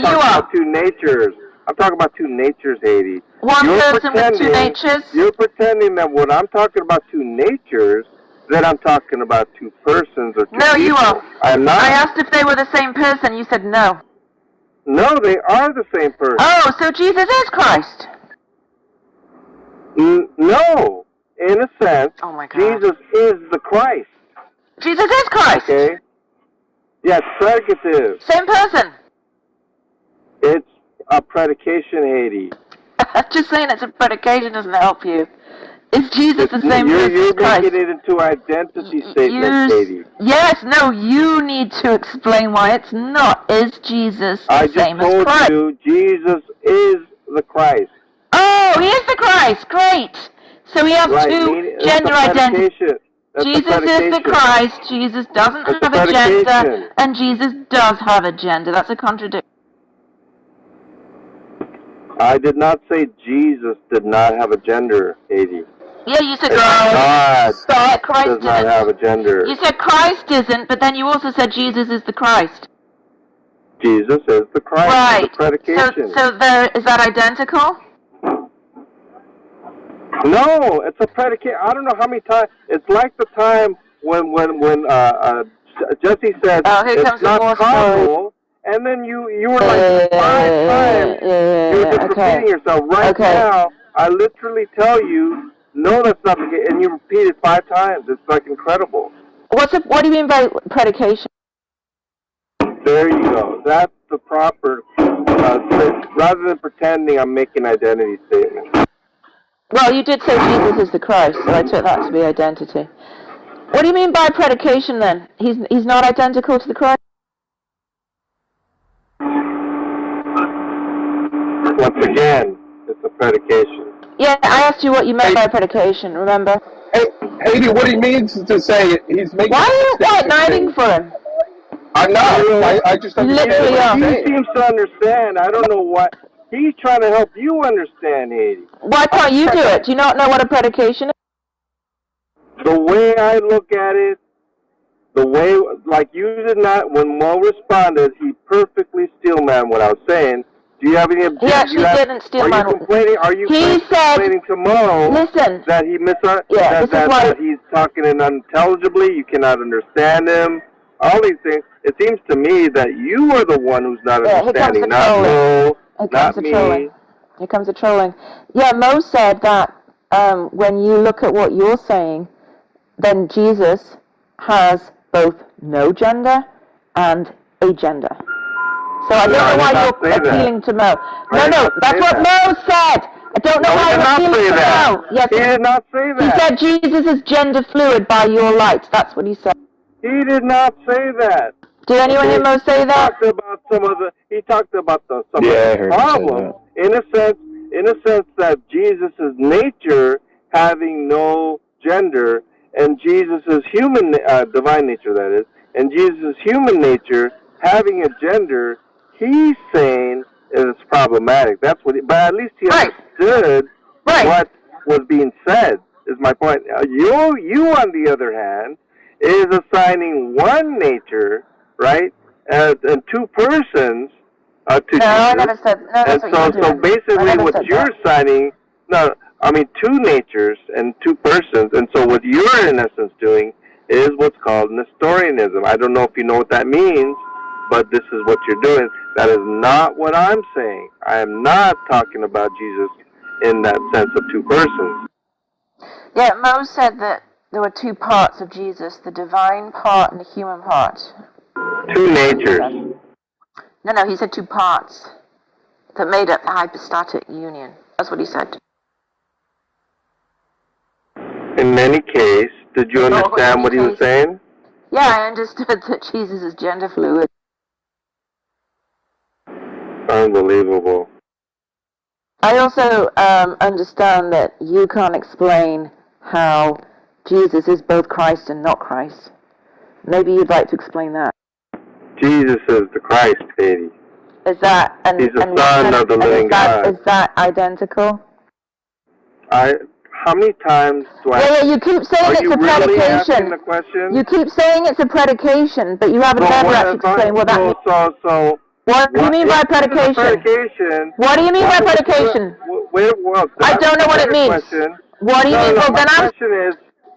you are. About two natures. I'm talking about two natures, Haiti. One person with two natures? You're pretending that when I'm talking about two natures, that I'm talking about two persons or two people. You are. I'm not. I asked if they were the same person. You said no. No, they are the same person. Oh, so Jesus is Christ. No. In a sense, oh my God. Jesus is the Christ. Jesus is Christ. Okay. Yes, predicative. Same person. It's a predication, Haiti. Just saying it's a predication doesn't help you. Is Jesus the same person as Christ? You're making it into identity statements, Haiti. Yes, no, you need to explain why it's not. Is Jesus the same as Christ? I just told you, Jesus is the Christ. Oh, he is the Christ. Great. So we have two gender identities. Jesus is the Christ. Jesus doesn't have a gender, and Jesus does have a gender. That's a contradiction. I did not say Jesus did not have a gender, Haiti. Yeah, you said Christ does not have a gender. You said Christ isn't, but then you also said Jesus is the Christ. Jesus is the Christ. Right. The predication. So is that identical? No, it's a predicate. I don't know how many times. It's like the time when Jesse said it's not carnal, and then you were like 5 times. You were just repeating yourself. Right now, I literally tell you, no, that's not the case, and you repeat it 5 times. It's like incredible. What do you mean by predication? There you go. That's the proper. Rather than pretending I'm making identity statements. Well, you did say Jesus is the Christ, so I took that to be identity. What do you mean by predication, then? He's not identical to the Christ? Once again, it's a predication. Yeah, I asked you what you meant by predication, remember? Hey, Haiti, what he means to say, he's making... Why are you white-knighting for him? I'm not. I just understand He seems to understand. I don't know what... He's trying to help you understand, Haiti. Why can't you do it? Do you not know what a predication is? The way I look at it, the way, like you did not, when Mo responded, he perfectly steelman what I was saying. Do you have any objection? He actually didn't steelman. Are you complaining to Mo that he that he's talking unintelligibly, you cannot understand him? all these things. It seems to me that you are the one who's not Yeah, here comes understanding, the not trolling. Mo, Here comes not the me. trolling. Here comes the trolling. Yeah, Mo said that when you look at what you're saying, then Jesus has both no gender and a gender. So I don't know why you're appealing to Mo. No, that's what Mo said. I don't know why you're appealing to Mo. Yes, he did not say that. He said Jesus is gender fluid by your light. That's what he said. He did not say that. Did anyone hear Mo say that? He talked about some of the problems in a sense that Jesus' nature having no gender and Jesus' divine nature, that is, and Jesus' human nature having a gender, he's saying is problematic. That's what. But at least he understood what was being said. Is my point. You on the other hand, is assigning one nature, right, and two persons to Jesus. I never said. No, that's what you're doing. So basically, what you're assigning, two natures and two persons, and so what you're in essence doing is what's called Nestorianism. I don't know if you know what that means, but this is what you're doing. That is not what I'm saying. I am not talking about Jesus in that sense of two persons. Yeah, Mo said that there were two parts of Jesus, the divine part and the human part. Two natures. No, he said two parts that made up the hypostatic union. That's what he said. In any case, did you understand what he was saying? Yeah, I understood that Jesus is gender fluid. Unbelievable. I also understand that you can't explain how Jesus is both Christ and not Christ. Maybe you'd like to explain that. Jesus is the Christ, Katie. Is that He's the Son of the living God. Is that identical? How many times do I? Yeah, you keep saying it's a predication. The question? You keep saying it's a predication, but you haven't ever actually explained what that means. So. What do you mean by predication? What do you mean by predication? I don't know what it means. What do you mean?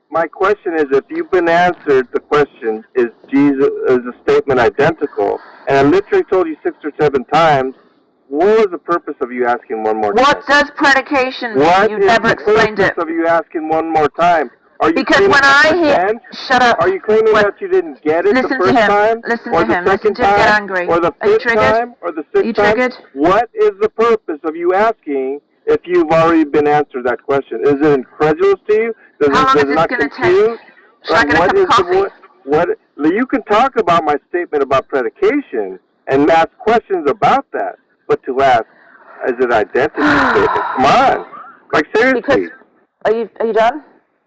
My question is, if you've been answered the question, is the statement identical? And I literally told you 6 or 7 times. What was the purpose of you asking one more time? What does predication mean? You've never explained it. What is the purpose of you asking one more time? Because when I hear... Shut up. Are you claiming that you didn't get it the first time? Listen to him. Listen to him get angry. Or the fifth time? Or the sixth time? Triggered? What is the purpose of you asking if you've already been answered that question? Is it incredulous to you? How long is this going to take? Should I get a cup of coffee? You can talk about my statement about predication and ask questions about that. But to ask, is it identity statement? Come on. Like, seriously. Are you done?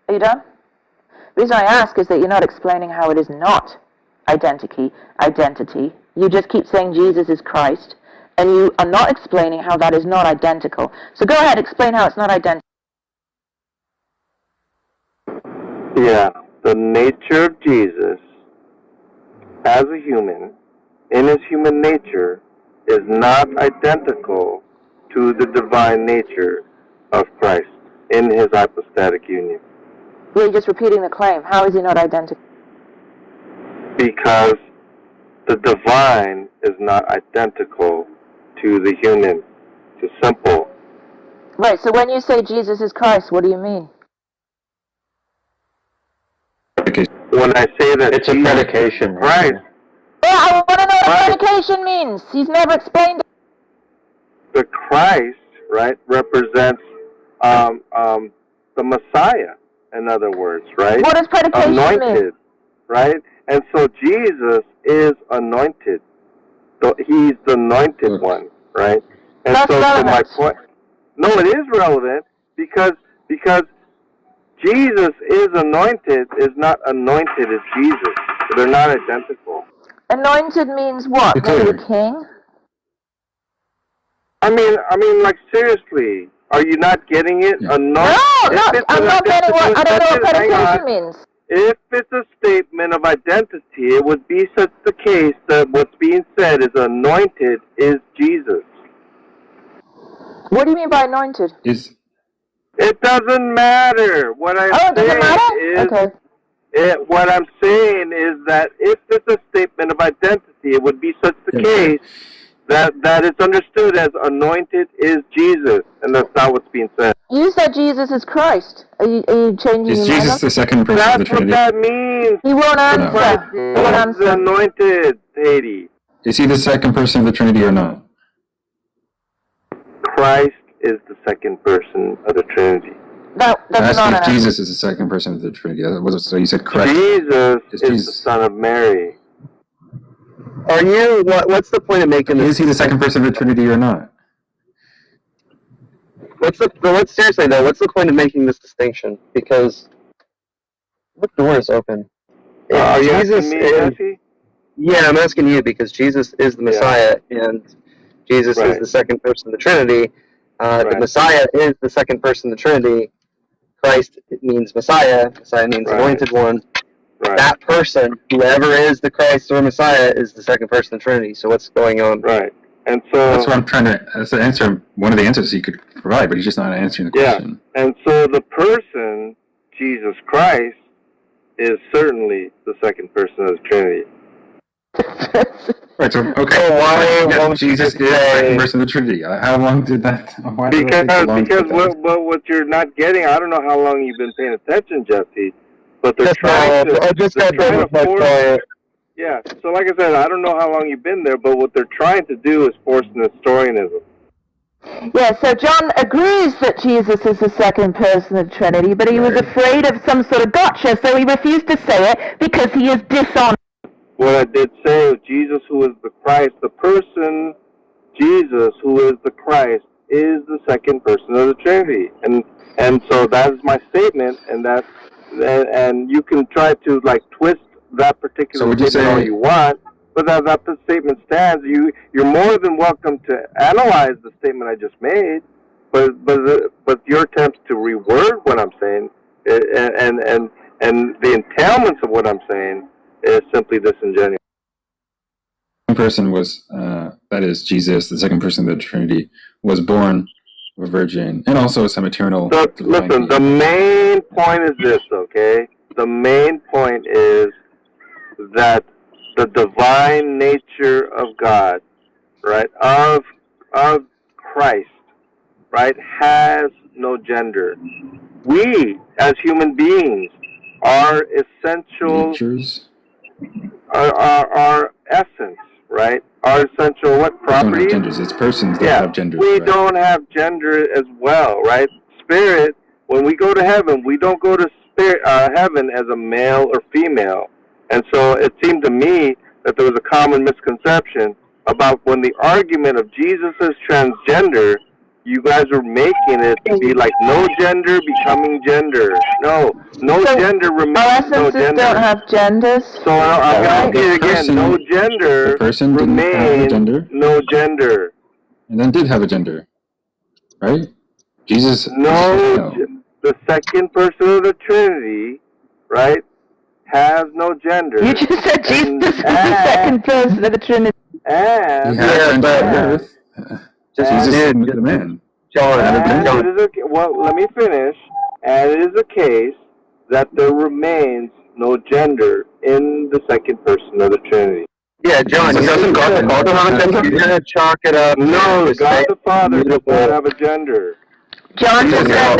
Are you done? The reason I ask is that you're not explaining how it is not identity. You just keep saying Jesus is Christ, and you are not explaining how that is not identical. So go ahead, explain how it's not identical. Yeah, the nature of Jesus as a human, in his human nature, is not identical to the divine nature of Christ in his hypostatic union. You're just repeating the claim. How is he not identical? Because the divine is not identical to the human. It's simple. Right, so when you say Jesus is Christ, what do you mean? When I say that it's a predication. Right. Yeah, I want to know what predication means. He's never explained it. The Christ, right, represents the Messiah, in other words, right? What does predication anointed, mean? Right? And so Jesus is anointed. So he's the anointed one, right? And That's so relevant. my point, no, it is relevant because Jesus is anointed is not anointed as Jesus. They're not identical. Anointed means what? Maybe a king? I mean, like, seriously, are you not getting it? No, I'm not getting what, I don't know what predication means. If it's a statement of identity, it would be such the case that what's being said is anointed is Jesus. What do you mean by anointed? It doesn't matter. What I'm saying is... Okay. What I'm saying is that if it's a statement of identity, it would be such the case that it's understood as anointed is Jesus, and that's not what's being said. You said Jesus is Christ. Are you changing Is your Jesus mind? the second person of the That's what Trinity? that means. He won't answer. Christ He won't is answer. anointed, Haiti. Is he the second person of the Trinity or not? Christ is the second person of the Trinity. No, that's I not asked an if Jesus is the second person of the Trinity. So you said Christ. Jesus is Jesus. the son of Mary. Are you? What's the point of making this? Is he the second person of the Trinity or not? Seriously though, what's the point of making this distinction? Because what door is open? Are you Jesus asking me, is, Jesse? yeah, I'm asking you because Jesus is the Messiah and Jesus is the second person of the Trinity. The Messiah is the second person of the Trinity. Christ means Messiah. Messiah means anointed one. Right. That person, whoever is the Christ or Messiah, is the second person of the Trinity. So what's going on? Right. And so That's what I'm trying to. That's the answer. One of the answers he could provide, but he's just not answering the question. And so the person, Jesus Christ, is certainly the second person of the Trinity. Right. So okay. So why yes, Jesus is the second person of the Trinity. How long did that? Why did it take so long to Because get that? what you're not getting, I don't know how long you've been paying attention, Jesse, but they're trying to. I just got done with my client. Yeah. So like I said, I don't know how long you've been there, but what they're trying to do is force Nestorianism. Yeah, so John agrees that Jesus is the second person of the Trinity, but he was afraid of some sort of gotcha, so he refused to say it because he is dishonest. What I did say, Jesus who is the Christ, the person, Jesus who is the Christ, is the second person of the Trinity. And so that is my statement, and you can try to like twist that particular statement all you want, but that statement stands. You're more than welcome to analyze the statement I just made, but your attempts to reword what I'm saying and the entailments of what I'm saying is simply disingenuous. The second person was, that is, Jesus, the second person of the Trinity, was born of a virgin, and also some eternal. So, listen, the main point is this, okay? The main point is that the divine nature of God, right, of Christ, right, has no gender. We, as human beings, are essential. Natures? Our essence, right? Our essential what properties? Don't have genders. It's persons that have genders. We don't have gender as well, right? Spirit, when we go to heaven, we don't go to heaven as a male or female. And so it seemed to me that there was a common misconception about when the argument of Jesus is transgender, you guys are making it to be like no gender becoming gender. No gender remains no gender. Don't have genders. So I'm going to say it again. No gender remains no gender. And then did have a gender, right? Jesus. No, the second person of the Trinity, right, has no gender. You just said Jesus is the second person of the Trinity. And Jesus is the man. Well, let me finish. And it is a case that there remains no gender in the second person of the Trinity. Yeah, John, doesn't God the Father have a gender? You're going to chalk it up. No, God the Father does not have a gender. John just said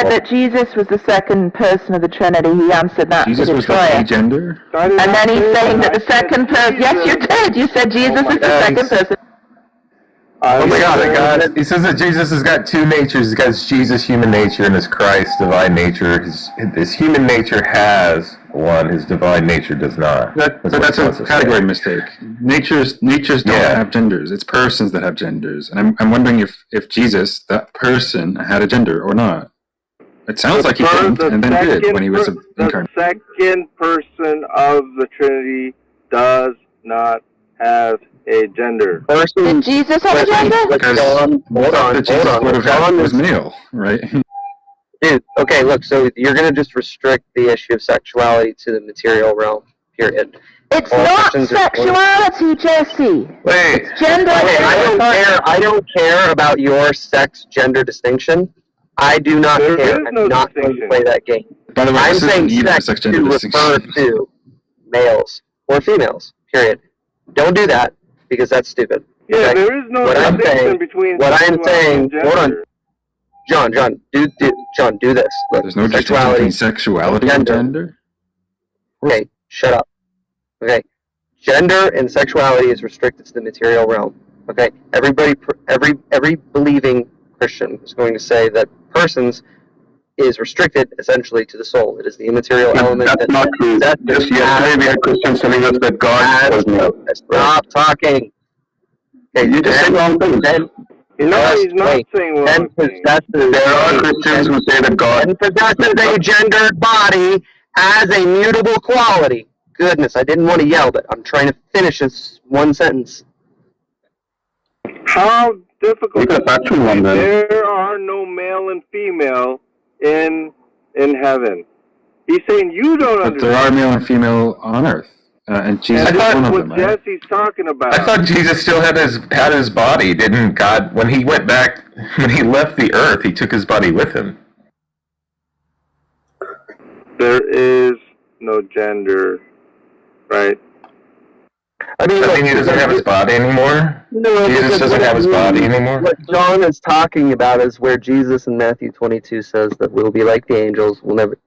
that Jesus was the second person of the Trinity. He answered that Jesus to was Detroit. the gender? And then he's saying that the second person... Yes, you did. You said Jesus is the second person. Oh my God! He says that Jesus has got two natures. He's got his Jesus human nature and his Christ divine nature. His human nature has one. His divine nature does not. That's a category mistake. Natures don't have genders. It's persons that have genders. And I'm wondering if Jesus, that person, had a gender or not. It sounds like he didn't, and then did when he was incarnate. The second person of the Trinity does not have a gender. Did Jesus have a gender? Because hold on. Would have had was male, right? Dude, okay, look, so you're going to just restrict the issue of sexuality to the material realm, period. It's not sexuality, Jesse. Wait. It's gender. I don't care about your sex-gender distinction. I do not care. I'm not going to play that game. By the way, I'm this saying isn't even a sex sex to gender refer distinction. to males or females. Period. Don't do that because that's stupid. Yeah, Okay? there is no What I'm distinction saying- between what I'm sexuality saying- and gender. hold on. John, do this. Look, There's no distinction sexuality. between sexuality and gender. Okay, shut up. Okay, gender and sexuality is restricted to the material realm. Okay, every believing Christian is going to say that persons is restricted essentially to the soul. It is the immaterial element. That's not true. Just yesterday we had Christians telling us that God was male. Stop talking. Okay, You just say wrong things. No, he's not saying Then wrong things. There are Christians who say that God Then possesses a gendered body as a mutable quality. Goodness, I didn't want to yell, but I'm trying to finish this one sentence. How difficult Make a factual one then. There are no male and female in heaven. He's saying you don't But there are understand. male and female on earth, and Jesus And is that's one of what them, right? Jesse's talking about. I thought Jesus still had his body. Didn't God, when he went back, when he left the earth, he took his body with him? There is no gender, right? I mean, Does that mean he doesn't have his body anymore? No, Jesus because doesn't what have his it body means- anymore? What John is talking about is where Jesus in Matthew 22 says that we'll be like the angels, we'll never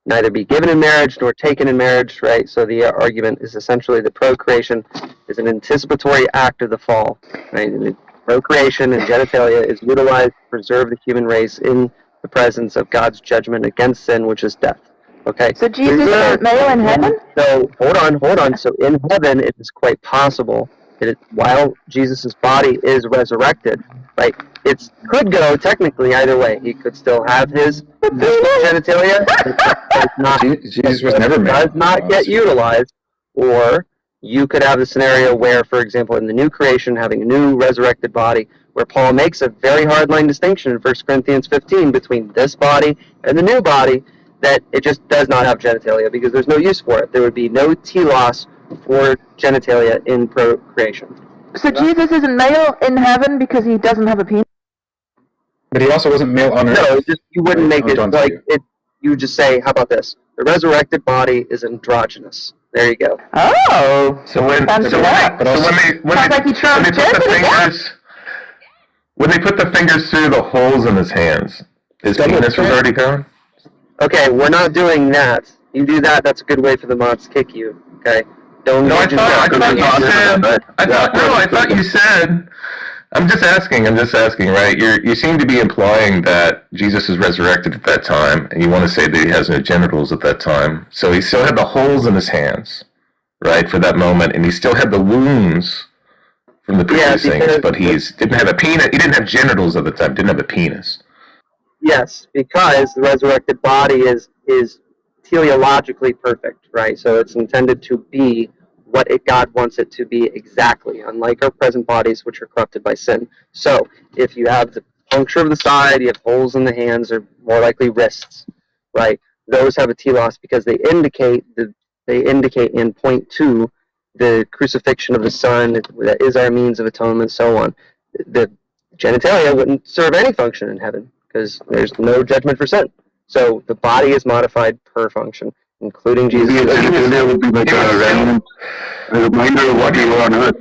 neither be given in marriage nor taken in marriage, right? So the argument is essentially that procreation is an anticipatory act of the fall, right? And procreation and genitalia is utilized to preserve the human race in the presence of God's judgment against sin, which is death. Okay. So Jesus isn't male in heaven? So hold on. So in heaven, it is quite possible that while Jesus' body is resurrected, right? It could go technically either way. He could still have his genitalia. Jesus was never male. Does not get utilized, or you could have the scenario where, for example, in the new creation, having a new resurrected body, where Paul makes a very hard line distinction in 1 Corinthians 15 between this body and the new body, that it just does not have genitalia because there's no use for it. There would be no telos for genitalia in procreation. So Jesus isn't male in heaven because he doesn't have a penis? But he also wasn't male on earth. No, just you wouldn't make it John's like view. it. You would just say, how about this? The resurrected body is androgynous. There you go. Oh. So when Sounds they like put the fingers when they put the fingers through the holes in his hands, his penis was already gone? Okay, we're not doing that. You do that, that's a good way for the mods to kick you. Okay? Don't. No, I thought you said. I'm just asking, right? You seem to be implying that Jesus is resurrected at that time, and you want to say that he has no genitals at that time. So he still had the holes in his hands, right, for that moment, and he still had the wounds from the previous things, but he didn't have a penis. He didn't have genitals at the time. Didn't have a penis. Yes, because the resurrected body is teleologically perfect, right? So it's intended to be what God wants it to be exactly, unlike our present bodies, which are corrupted by sin. So if you have the puncture of the side, you have holes in the hands, or more likely wrists, right? Those have a telos because they indicate and point to the crucifixion of the Son. That is our means of atonement, so on. The genitalia wouldn't serve any function in heaven because there's no judgment for sin. So the body is modified per function, including Jesus. Maybe a genitalia would be like a reminder of what you were on earth.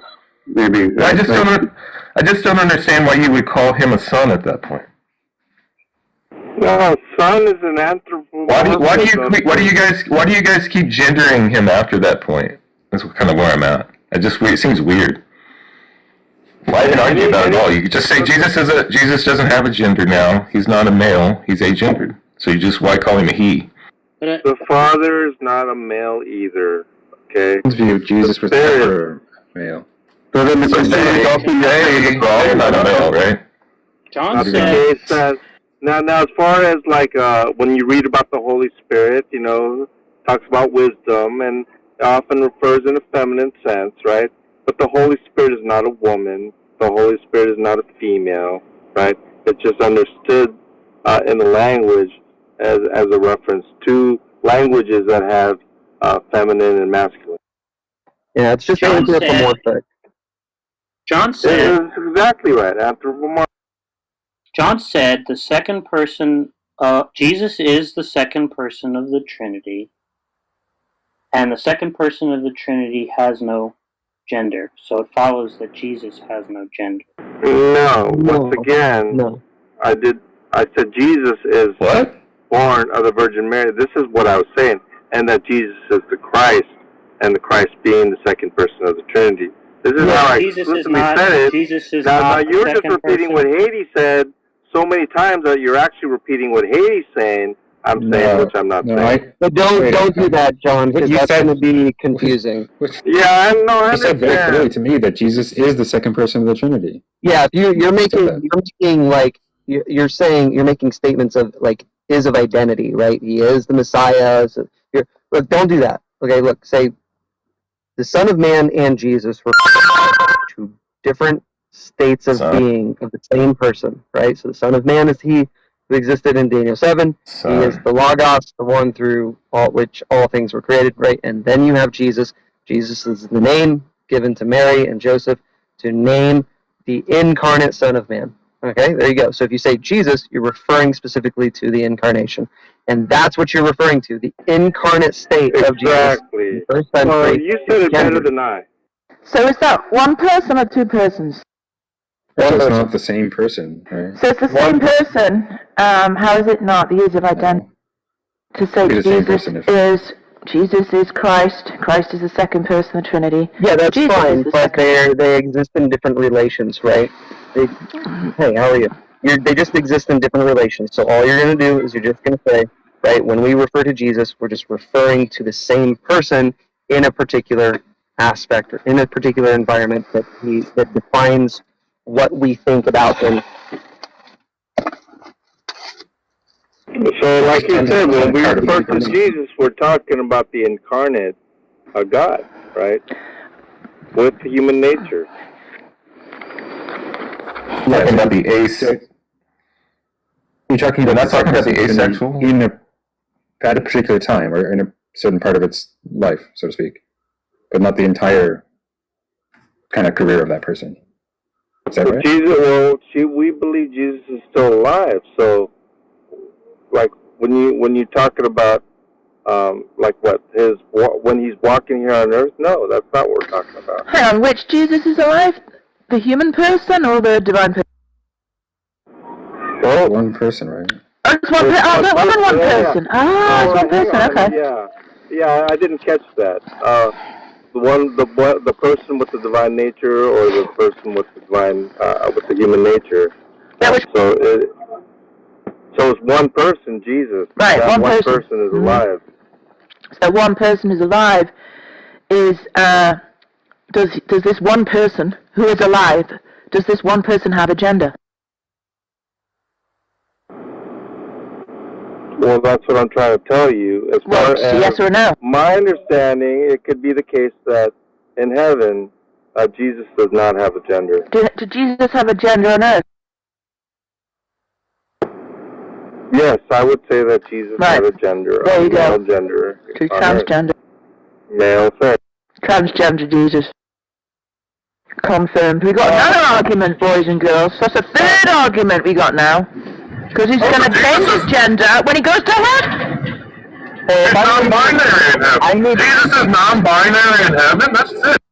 Maybe. I just don't understand why you would call him a son at that point. No, son is an anthropomorphism. Why do you guys keep gendering him after that point? That's kind of where I'm at. It seems weird. Why even argue about it at all? You could just say Jesus doesn't have a gender now. He's not a male. He's agendered. So why call him a he? The Father is not a male either. Okay. John's view, Jesus was never male. So then the Christian is also They're not a male, right? John That's the said, case that now as far as like when you read about the Holy Spirit, talks about wisdom and often refers in a feminine sense, right? But the Holy Spirit is not a woman. The Holy Spirit is not a female, right? It's just understood in the language as a reference to languages that have feminine and masculine. Yeah, it's just John said- anthropomorphic. John said, That's exactly right. Anthropomorphic. John said the second person Jesus is the second person of the Trinity, and the second person of the Trinity has no gender. So it follows that Jesus has no gender. No. Once again, No. I said Jesus is What? born of the Virgin Mary. This is what I was saying, and that Jesus is the Christ, and the Christ being the second person of the Trinity. This is how I explicitly said it. Jesus is Now not you're the just second repeating person. what Haiti said so many times that you're actually repeating what Haiti's saying. I'm saying, which I'm not saying. But don't do that, John, because You that's said- going to be confusing. Yeah, I know. I You said very clearly understand. to me that Jesus is the second person of the Trinity. Yeah, you're making that. like you're saying you're making statements of like of identity, right? He is the Messiah. So look, don't do that. Okay, look, say the Son of Man and Jesus were two different states of being of the same person, right? So the Son of Man is he who existed in Daniel 7. He is the Logos, the one through which all things were created, right? And then you have Jesus. Jesus is the name given to Mary and Joseph to name the incarnate Son of Man. Okay, there you go. So if you say Jesus, you're referring specifically to the incarnation. And that's what you're referring to, the incarnate state of Jesus. Exactly. First Well, century. you said it better than I. So is that one person or two persons? So it's person. not the same person, right? So it's the same person. How is it not the use of identity? To say It'd be the same person if- Jesus is Christ. Christ is the second person of the Trinity. Yeah, that's Jesus fine, is the but second. they exist in different relations, right? Hey, how are you? They just exist in different relations. So all you're going to do is you're just going to say, right, when we refer to Jesus, we're just referring to the same person in a particular aspect or in a particular environment that defines what we think about him. So, like you said, when we refer to Jesus, we're talking about the incarnate God, right? With human nature. Talking about the You're talking We're about not talking about the asexual? at a particular time or in a certain part of its life, so to speak, but not the entire kind of career of that person. Is that right? Jesus, we believe Jesus is still alive. So, like when you're talking about like when he's walking here on earth, no, that's not what we're talking about. Hang on, which Jesus is alive? The human person or the divine person? Well, one person, right? Oh, it's one person. Oh, more than one person. Ah, it's one person. Okay. Yeah, I didn't catch that. The person with the divine nature, or the person with the divine with the human nature. So it's one person, Jesus. Right, that one person is alive. So one person is alive. Does this one person who is alive? Does this one person have a gender? Well, that's what I'm trying to tell you. As far as yes or no? My understanding, it could be the case that in heaven, Jesus does not have a gender. Did Jesus have a gender on earth? Yes, I would say that Jesus had a gender. There you go. Male gender. Transgender. Male sex. Transgender Jesus. Confirmed. We got another argument, boys and girls. That's a third argument we got now. Because he's going to change his gender when he goes to heaven. It's non-binary in heaven. Jesus is non-binary in heaven. That's it.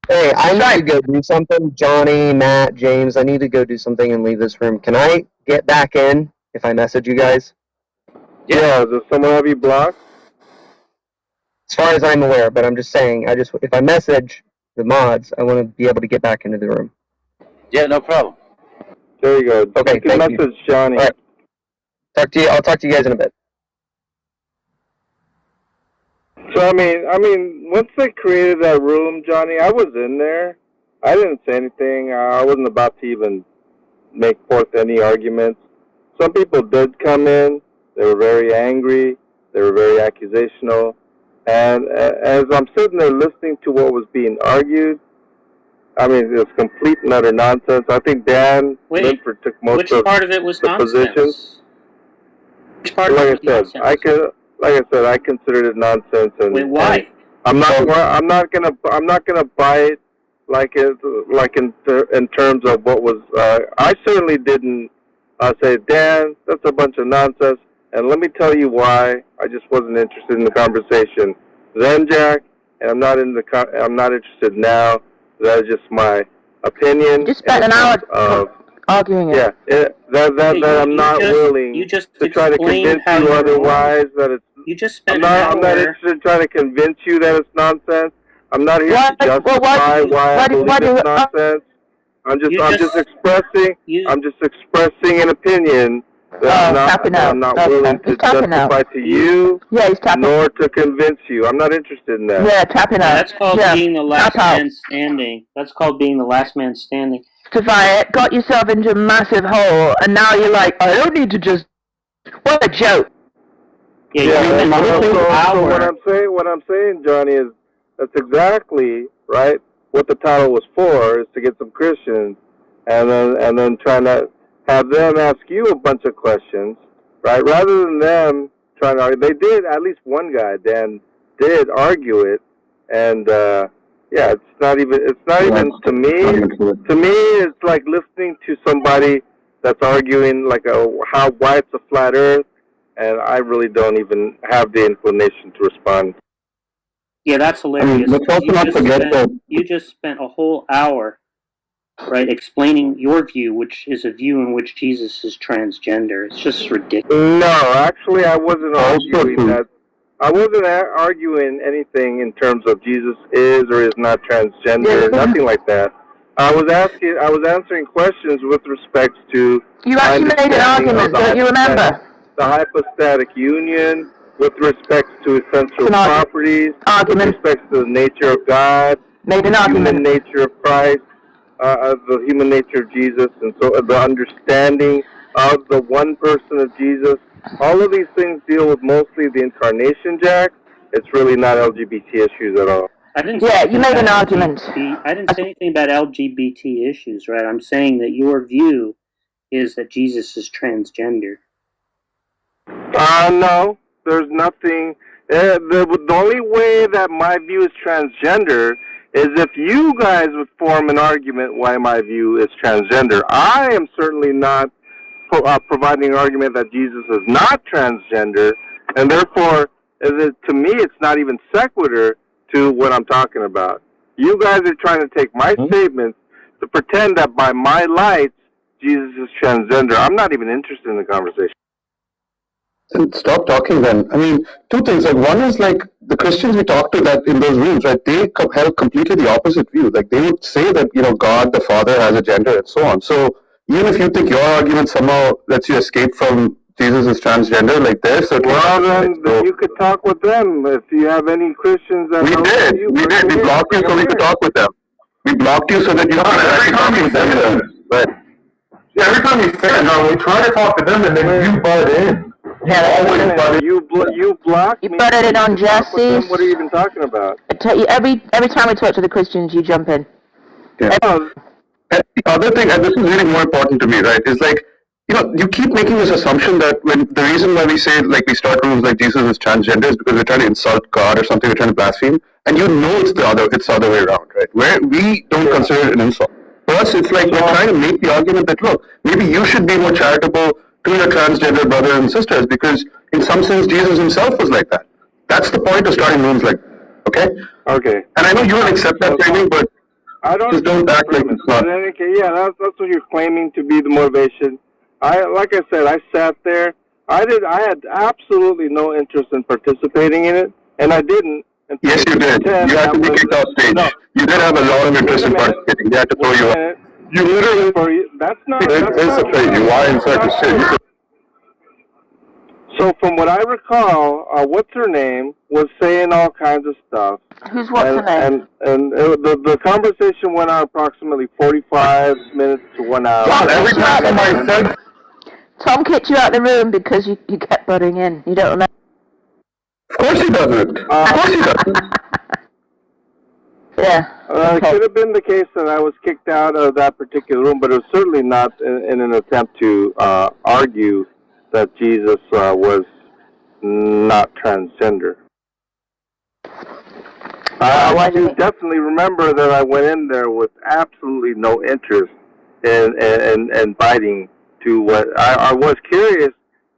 Hey, I need to go do something. Johnny, Matt, James, I need to go do something and leave this room. Can I get back in if I message you guys? Yeah, does someone have you blocked? As far as I'm aware, but I'm just saying, if I message the mods, I want to be able to get back into the room. Yeah, no problem. There you go. Okay, you can thank message Johnny. All right. I'll talk to you guys in a bit. So I mean, once they created that room, Johnny, I was in there. I didn't say anything. I wasn't about to even make forth any arguments. Some people did come in. They were very angry. They were very accusational. And as I'm sitting there listening to what was being argued, I mean, it was complete and utter nonsense. I think Dan Linford took most of part of it was the positions. Which part of it was nonsense? Like I said, I considered it nonsense. And wait, why? I'm not gonna buy it like in terms of what was. I certainly didn't I'll say, Dan, that's a bunch of nonsense, and let me tell you why I just wasn't interested in the conversation then, Jack, and I'm not interested now. That is just my opinion. You just spent an hour arguing it. Yeah, I'm not willing to try to convince you otherwise that it's. You just spent I'm not interested in trying to convince you that it's nonsense. I'm not here to justify why I believe it's nonsense. I'm just expressing an opinion that I'm not willing to justify to you, nor to convince you. I'm not interested in that. Yeah, tapping out. That's called being the last man standing. That's called being the last man standing. Justify it, got yourself into a massive hole, and now you're like, I don't need to just. What a joke. Yeah, so what I'm saying, Johnny, is that's exactly right. What the title was for is to get some Christians, and then trying to have them ask you a bunch of questions, right? Rather than them trying to argue. They did. At least one guy, Dan, did argue it, and it's not even to me. To me, it's like listening to somebody that's arguing like why it's a flat Earth. And I really don't even have the inclination to respond. Yeah, that's hilarious. Let's also not forget that you just spent a whole hour, right, explaining your view, which is a view in which Jesus is transgender. It's just ridiculous. No, actually, I wasn't arguing that. I wasn't arguing anything in terms of Jesus is or is not transgender. Nothing like that. I was answering questions with respect to. You actually made an argument, don't you remember? The hypostatic union with respect to essential properties, with respect to the nature of God, the human nature of Christ, the human nature of Jesus, and so the understanding of the one person of Jesus. All of these things deal with mostly the incarnation, Jack. It's really not LGBT issues at all. You made an argument. I didn't say anything about LGBT issues, right? I'm saying that your view is that Jesus is transgender. No, there's nothing. The only way that my view is transgender is if you guys would form an argument why my view is transgender. I am certainly not providing an argument that Jesus is not transgender, and therefore, to me, it's not even sequitur to what I'm talking about. You guys are trying to take my statements to pretend that by my lights, Jesus is transgender. I'm not even interested in the conversation. And stop talking then. I mean, two things. Like, one is like the Christians we talked to that in those rooms, right? They held completely the opposite view. Like they would say that God the Father has a gender and so on. So even if you think your argument somehow lets you escape from Jesus is transgender, like they're certainly. Well, then you could talk with them if you have any Christians that. We did. We blocked you so we could talk with them. We blocked you so that you could actually talk with them. But yeah, every time you say it, we try to talk to them and then you butt in. You blocked me. You butted it on Jesse. What are you even talking about? I tell you, every time we talk to the Christians, you jump in. Yeah. And the other thing, and this is really more important to me, right, is like, you keep making this assumption that the reason why we say, like, we start rooms like Jesus is transgender is because we're trying to insult God or something, we're trying to blaspheme, and it's the other way around, right? Where we don't consider it an insult. For us, it's like we're trying to make the argument that, look, maybe you should be more charitable to your transgender brothers and sisters, because in some sense Jesus himself was like that. That's the point of starting rooms like that, okay? Okay. And I know you don't accept that framing, but just don't act like it's not. Yeah, that's what you're claiming to be the motivation. Like I said, I sat there. I had absolutely no interest in participating in it, and I didn't. Yes, you did. You had to be kicked off stage. No. You did have a lot of interest in participating. They had to throw you off. You literally, that's not. You lie and such a shit. So from what I recall, what's her name was saying all kinds of stuff. Who's what's her name? And the conversation went on approximately 45 minutes to 1 hour. Every time somebody said. Tom kicked you out of the room because you kept butting in. You don't remember? Of course he doesn't. Of course he doesn't. Yeah. It could have been the case that I was kicked out of that particular room, but it was certainly not in an attempt to argue that Jesus was not transgender. I do definitely remember that I went in there with absolutely no interest in biting to what I was curious.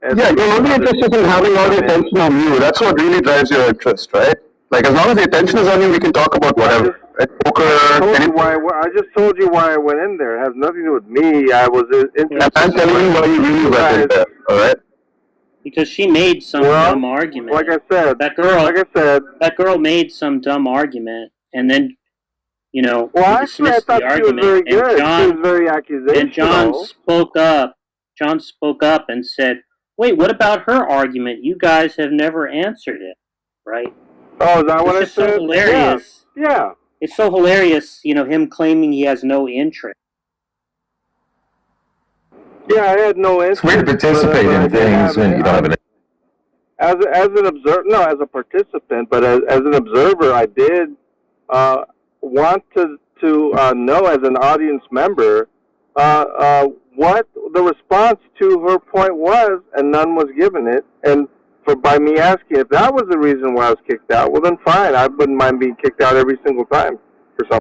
Yeah, you're only interested in having all the attention on you. That's what really drives your interest, right? Like, as long as the attention is on you, we can talk about whatever. Poker, I just told you why I went in there. It has nothing to do with me. I was interested. I'm telling you why you really went in there, alright? Because she made some dumb argument. Like I said, that girl made some dumb argument, and then, you know, dismissed the argument. Very good. She was very accusational. And John spoke up and said, "Wait, what about her argument? You guys have never answered it, right?" Oh, is that what I said? So hilarious. Yeah. It's so hilarious, you know, him claiming he has no interest. Yeah, I had no interest. It's weird to participate in things when you don't have an. As an observer, no, as a participant, but as an observer, I did want to know as an audience member what the response to her point was, and none was given it. And by me asking if that was the reason why I was kicked out, well then fine, I wouldn't mind being kicked out every single time for something.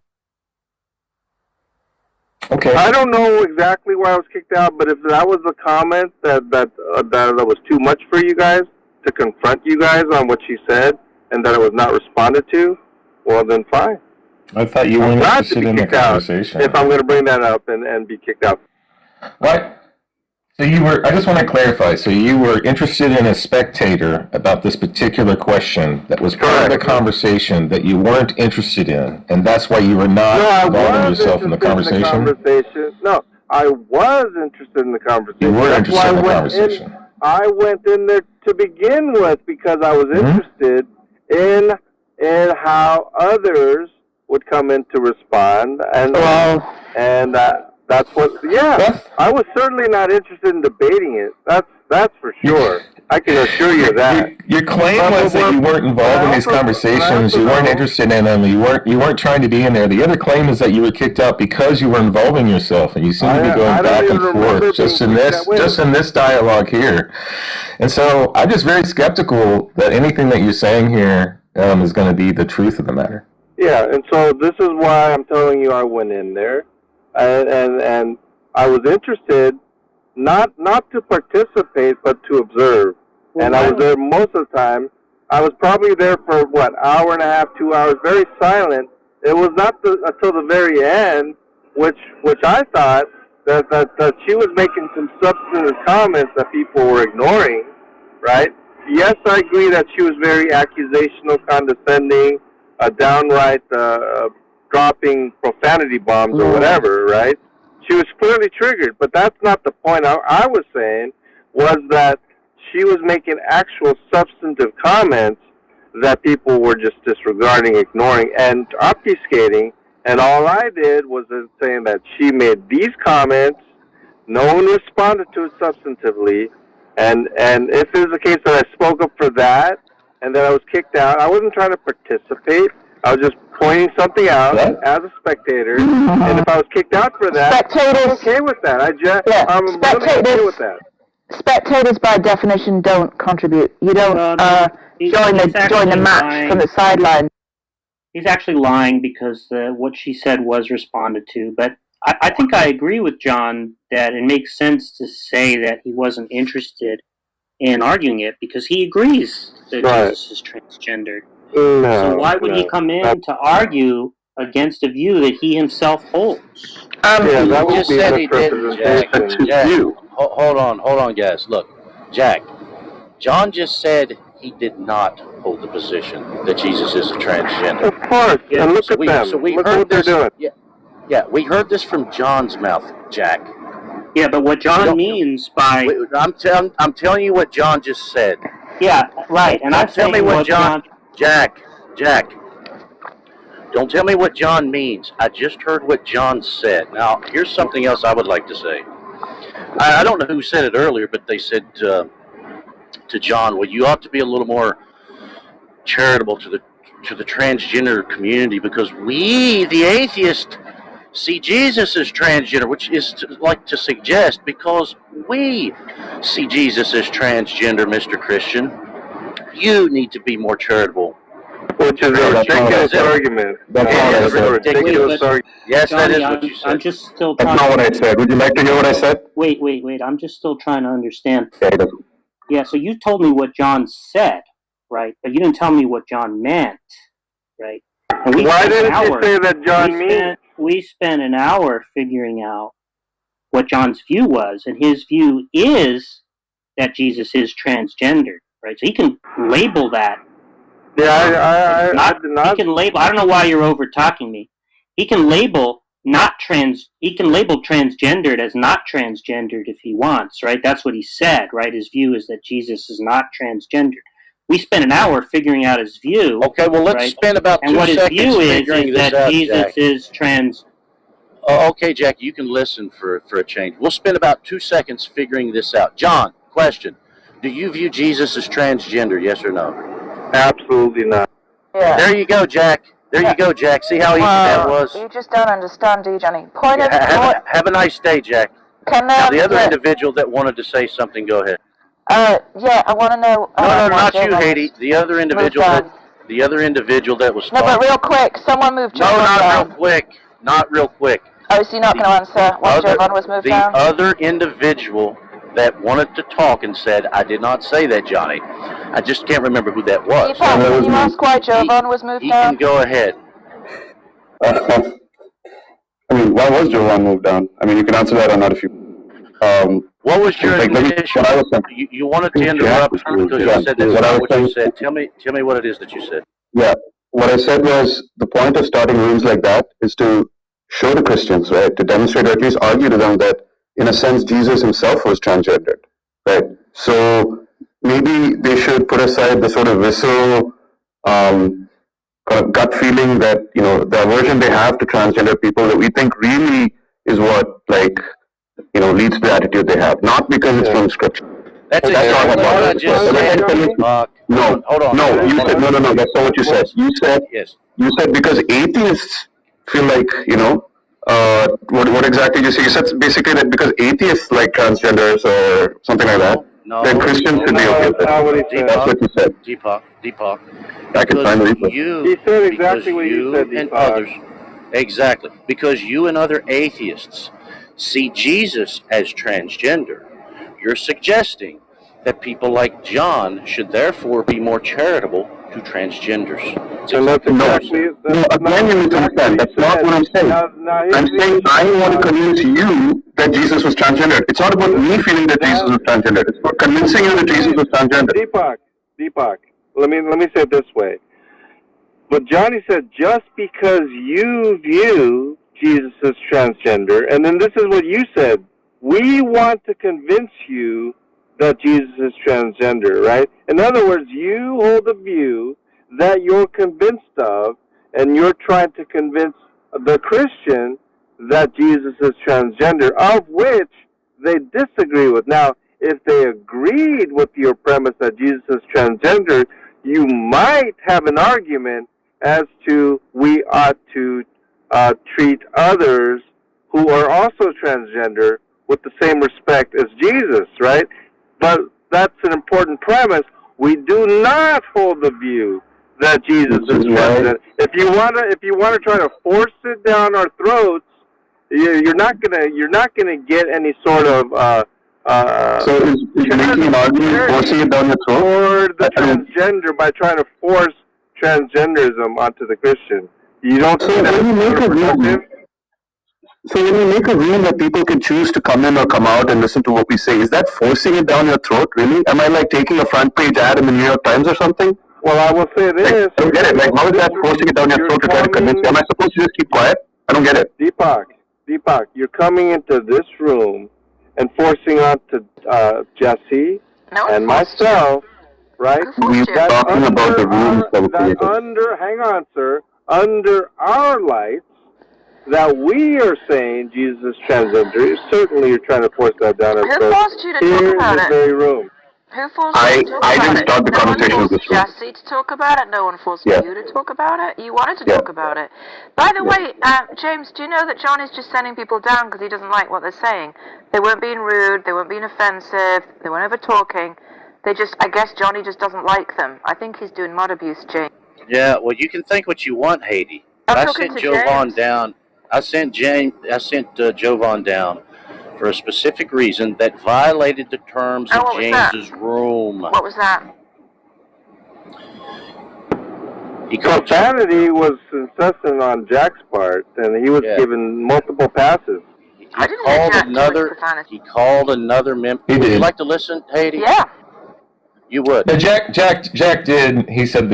Okay. I don't know exactly why I was kicked out, but if that was the comment that was too much for you guys to confront you guys on what she said, and that it was not responded to, well then fine. I thought you weren't interested in the conversation. If I'm going to bring that up and be kicked out. What? So I just want to clarify, so you were interested in a spectator about this particular question that was part of the conversation that you weren't interested in, and that's why you were not involving yourself in the conversation? No, I was interested in the conversation. You were interested in the conversation. I went in there to begin with because I was interested in how others would come in to respond, and that's what. Yeah, I was certainly not interested in debating it. That's for sure. I can assure you that. Your claim was that you weren't involved in these conversations. You weren't interested in them. You weren't trying to be in there. The other claim is that you were kicked out because you were involving yourself, and you seem to be going back and forth just in this dialogue here. And so I'm just very skeptical that anything that you're saying here is going to be the truth of the matter. Yeah, and so this is why I'm telling you I went in there, and I was interested not to participate but to observe. Well, and I was there most of the time. I was probably there for hour and a half, 2 hours, very silent. It was not until the very end, which I thought that she was making some substantive comments that people were ignoring, right? Yes, I agree that she was very accusational, condescending, downright dropping profanity bombs or whatever, right? She was clearly triggered, but that's not the point. I was saying was that she was making actual substantive comments that people were just disregarding, ignoring, and obfuscating, and all I did was saying that she made these comments, no one responded to it substantively, and if it was the case that I spoke up for that, and then I was kicked out, I wasn't trying to participate. I was just pointing something out as a spectator, and if I was kicked out for that, I'm okay with that. I'm really okay with that. Spectators, by definition, don't contribute. You don't join the match from the sideline. He's actually lying because what she said was responded to. But I think I agree with John that it makes sense to say that he wasn't interested in arguing it because he agrees that Jesus is transgendered. So why would he come in to argue against a view that he himself holds? That would be said he didn't, Jack. Hold on, guys. Look, Jack, John just said he did not hold the position that Jesus is a transgender. Of course, and look at them. So we look heard what they're doing. Yeah, we heard this from John's mouth, Jack. Yeah, but what John means by... I'm telling you what John just said. Yeah, right. And I'm tell me what John... Jack, don't tell me what John means. I just heard what John said. Now, here's something else I would like to say. I don't know who said it earlier, but they said to John, well, you ought to be a little more charitable to the transgender community because we, the atheists, see Jesus as transgender, which is to suggest because we see Jesus as transgender, Mr. Christian, you need to be more charitable Which is a ridiculous argument. That's not what I said. Ridiculous argument. Yes, that Johnny, is what you said. I'm just still That's trying. not what I said. Would you like to hear what I said? Wait. I'm just still trying to understand. Yeah, it doesn't. Yeah, so you told me what John said, right? But you didn't tell me what John meant, right? And Why didn't you say that John means? We spent an hour figuring out what John's view was, and his view is that Jesus is transgendered, right? So he can label that. Yeah, I did not. He can label. I don't know why you're over talking me. He can label not trans. He can label transgendered as not transgendered if he wants, right? That's what he said, right? His view is that Jesus is not transgendered. We spent an hour figuring out his view. Okay, well, let's spend about 2 and what seconds his view figuring is this that out, Jesus Jack. is trans. Okay, Jack, you can listen for a change. We'll spend about 2 seconds figuring this out. John, question. Do you view Jesus as transgender, yes or no? Absolutely not. Yeah. There you go, Jack. There you go, Jack. See how easy that was? You just don't understand, do you, Johnny? Point of... Have a nice day, Jack. Now, the other individual that wanted to say something, go ahead. Yeah, I want to know... No, not you, Haiti. The other individual that was talking. No, but real quick, someone moved Jovan down. No, not real quick. Oh, so you're not going to answer when Jovan was moved down? The other individual that wanted to talk and said, I did not say that, Johnny. I just can't remember who that was. Can you ask why Jovan was moved down? He can go ahead. I mean, why was Jovan moved down? I mean, you can answer that or not if you... What was your initial... You wanted to interrupt because you said that's not what you said. Tell me what it is that you said. Yeah, what I said was the point of starting rooms like that is to show the Christians, right, to demonstrate or at least argue to them that, in a sense, Jesus himself was transgendered, right? So maybe they should put aside the sort of visceral kind of gut feeling that, you know, the aversion they have to transgender people that we think really is what, like, you know, leads to the attitude they have, not because it's from Scripture. That's exactly what I just said. No, hold on. No, you said, no, that's not what you said. You said because atheists feel like, you know, what exactly did you say? You said basically that because atheists like transgenders or something like that, then Christians should be okay with it. That's what you said. Deepak. I can find the replay. He said exactly what you said, and others. Exactly. Because you and other atheists see Jesus as transgender, you're suggesting that people like John should therefore be more charitable to transgenders. Again, you need to understand, that's not what I'm saying. I'm saying I want to convince you that Jesus was transgendered. It's not about me feeling that Jesus was transgendered. It's about convincing you that Jesus was transgendered. Deepak, let me say it this way. But Johnny said, just because you view Jesus as transgender, and then this is what you said, we want to convince you that Jesus is transgender, right? In other words, you hold a view that you're convinced of, and you're trying to convince the Christian that Jesus is transgender, of which they disagree with. Now, if they agreed with your premise that Jesus is transgender, you might have an argument as to we ought to treat others who are also transgender with the same respect as Jesus, right? But that's an important premise. We do not hold the view that Jesus is transgender. If you want to try to force it down our throats, you're not gonna get any sort of so is making an argument forcing it down your throat? Or the transgender by trying to force transgenderism onto the Christian. You don't see that. So when you make a rule that people can choose to come in or come out and listen to what we say, is that forcing it down your throat, really? Am I like taking a front page ad in the New York Times or something? Well, I will say this. I don't get it. Like, how is that forcing it down your throat to try to convince you? Am I supposed to just keep quiet? I don't get it. Deepak, you're coming into this room and forcing on to Jesse and myself, right? We're talking about the rules that were created. Hang on, sir. Under our lights, that we are saying Jesus is transgender. Certainly you're trying to force that down our throats. Who forced you to talk about it? Very room. Who forced you to talk about it? I didn't start the conversation with this room. No one forced Jesse to talk about it. No one forced you to talk about it. You wanted to talk about it. By the way, James, do you know that John is just sending people down because he doesn't like what they're saying? They weren't being rude. They weren't being offensive. They weren't over talking. They just, I guess Johnny just doesn't like them. I think he's doing mod abuse, James. Yeah, well, you can think what you want, Haiti. But I sent Jovan down. I sent Jovan down for a specific reason that violated the terms of James's room. What was that? Profanity was insistent on Jack's part, and he was given multiple passes. He called another member. Would you like to listen, Haiti? Yeah. You would. Yeah, Jack did. He said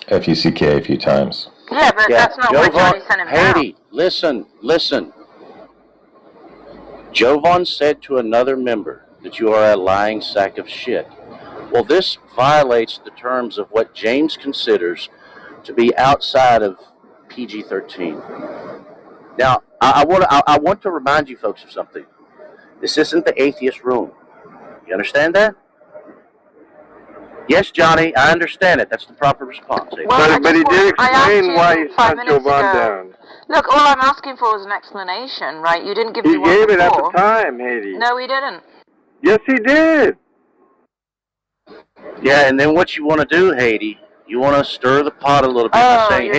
FUCK a few times. Yeah, but that's not why Johnny sent him down. Haiti, listen. Jovan said to another member that you are a lying sack of shit. Well, this violates the terms of what James considers to be outside of PG-13. Now, I want to remind you folks of something. This isn't the atheist room. You understand that? Yes, Johnny, I understand it. That's the proper response. Well, but he did explain why he sent Jovan down. Look, all I'm asking for is an explanation, right? You didn't give me one before. He gave it at the time, Haiti. No, he didn't. Yes, he did. Yeah, and then what you want to do, Haiti, you want to stir the pot a little bit by saying,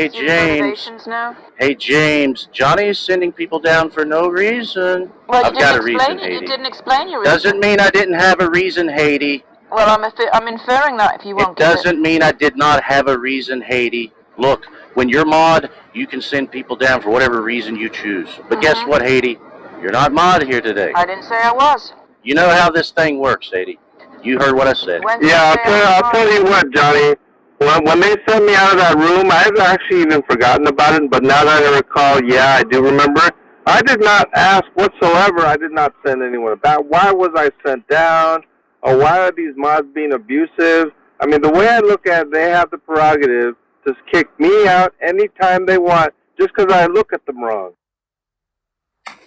hey, James, Johnny is sending people down for no reason. Well, I've got a reason, Haiti. You didn't explain your reason. Doesn't mean I didn't have a reason, Haiti. Well, I'm inferring that if you won't give it. It doesn't mean I did not have a reason, Haiti. Look, when you're mod, you can send people down for whatever reason you choose. But guess what, Haiti? You're not mod here today. I didn't say I was. You know how this thing works, Haiti. You heard what I said. Yeah, I'll tell you what, Johnny. When they sent me out of that room, I've actually even forgotten about it, but now that I recall, yeah, I do remember. I did not ask whatsoever. I did not send anyone back. Why was I sent down? Or why are these mods being abusive? I mean, the way I look at it, they have the prerogative to kick me out anytime they want, just because I look at them wrong.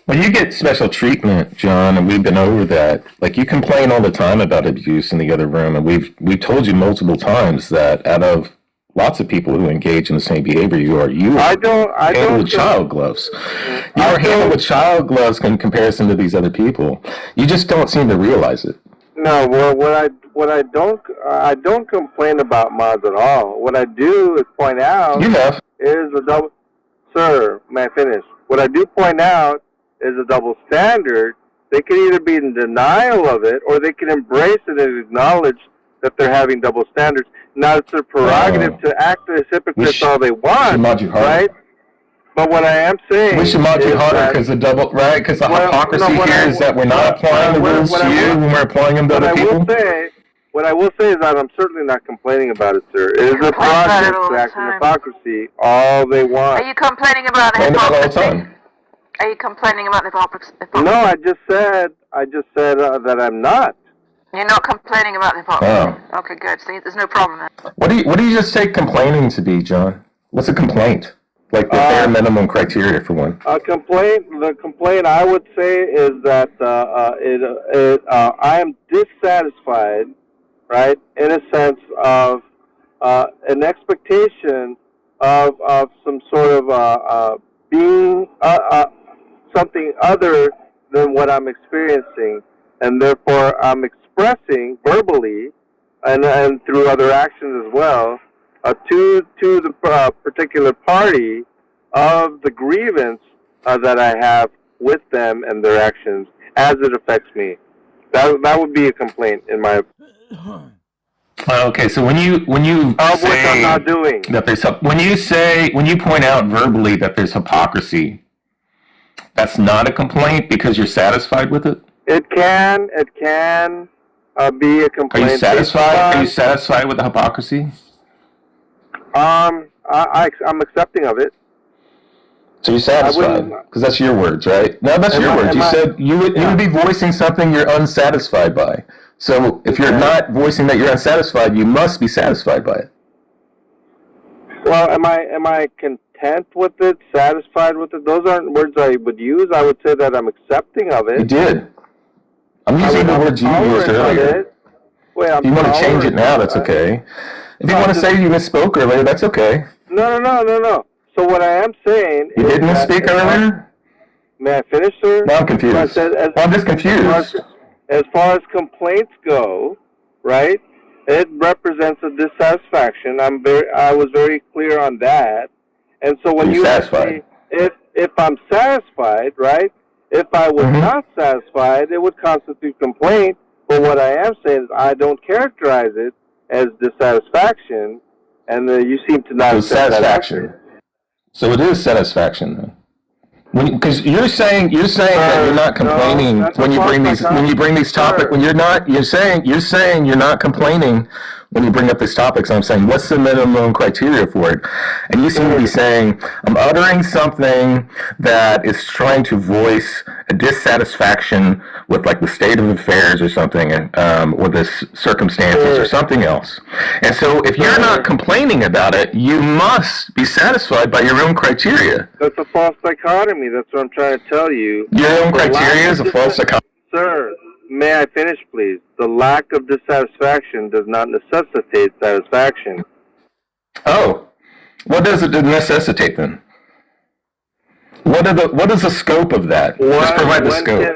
Well, you get special treatment, John, and we've been over that. Like, you complain all the time about abuse in the other room, and we've told you multiple times that out of lots of people who engage in the same behavior you are handled with child gloves. You are handled with child gloves in comparison to these other people. You just don't seem to realize it. No, well, I don't complain about mods at all. What I do is point out is a double. Sir, may I finish? What I do point out is a double standard. They can either be in denial of it, or they can embrace it and acknowledge that they're having double standards. Now, it's their prerogative to act as hypocrites all they want, right? But what I am saying, we should mod you harder because the hypocrisy here is that we're not applying the rules to you when we're applying them to other people. What I will say is that I'm certainly not complaining about it, sir. It is a prerogative to act in hypocrisy all they want. Are you complaining about the hypocrisy? Are you complaining about the hypocrisy? No, I just said that I'm not. You're not complaining about the hypocrisy. Oh. Okay, good. So there's no problem there. What do you just take complaining to be, John? What's a complaint? Like the bare minimum criteria for one. The complaint I would say is that I am dissatisfied, right, in a sense of an expectation of some sort of being something other than what I'm experiencing, and therefore I'm expressing verbally and through other actions as well to the particular party of the grievance that I have with them and their actions as it affects me. That would be a complaint in my opinion. Okay, so when you of say which I'm not doing. That there's when you point out verbally that there's hypocrisy, that's not a complaint because you're satisfied with it? It can be a complaint. Are you satisfied? Are you satisfied with the hypocrisy? I'm accepting of it. So you're satisfied because that's your words, right? No, that's your words. You said you would be voicing something you're unsatisfied by. So if you're not voicing that you're unsatisfied, you must be satisfied by it. Well, am I content with it? Satisfied with it? Those aren't words I would use. I would say that I'm accepting of it. You did. I'm using the words you used earlier. If you want to change it now, that's okay. If you want to say you misspoke earlier, that's okay. No. So what I am saying is... You did misspeak earlier? May I finish, sir? No, I'm confused. I'm just confused. As far as complaints go, right, It represents a dissatisfaction. I was very clear on that. And so when you ask me if I'm satisfied, right? If I was not satisfied, it would constitute complaint. But what I am saying is I don't characterize it as dissatisfaction, and you seem to not accept satisfaction. So it is satisfaction then. Because you're saying that you're not complaining when you bring these topics. When you're saying you're not complaining when you bring up these topics. I'm saying, what's the minimum criteria for it? And you seem to be saying, I'm uttering something that is trying to voice a dissatisfaction with like the state of affairs or something, or the circumstances or something else. And so if you're not complaining about it, you must be satisfied by your own criteria. That's a false dichotomy. That's what I'm trying to tell you. Your own criteria is a false dichotomy. Sir, may I finish, please? The lack of dissatisfaction does not necessitate satisfaction. Oh, what does it necessitate then? What is the scope of that? Just provide the scope.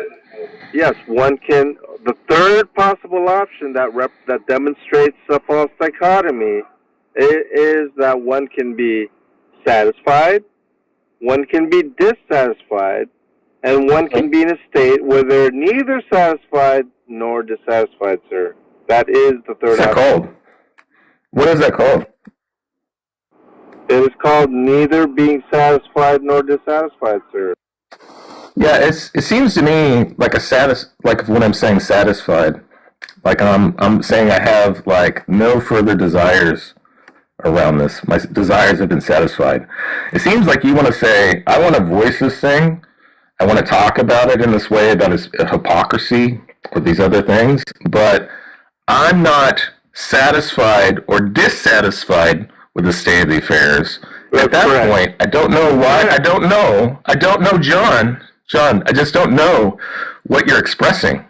One can. The third possible option that demonstrates a false dichotomy is that one can be satisfied, one can be dissatisfied, and one can be in a state where they're neither satisfied nor dissatisfied, sir. That is the third option. What's that called? What is that called? It is called neither being satisfied nor dissatisfied, sir. Yeah, it seems to me like like when I'm saying satisfied, like I'm saying I have like no further desires around this. My desires have been satisfied. It seems like you want to say, I want to voice this thing. I want to talk about it in this way about its hypocrisy or these other things, but I'm not satisfied or dissatisfied with the state of the affairs. At that point, I don't know why. I don't know, John. I just don't know what you're expressing.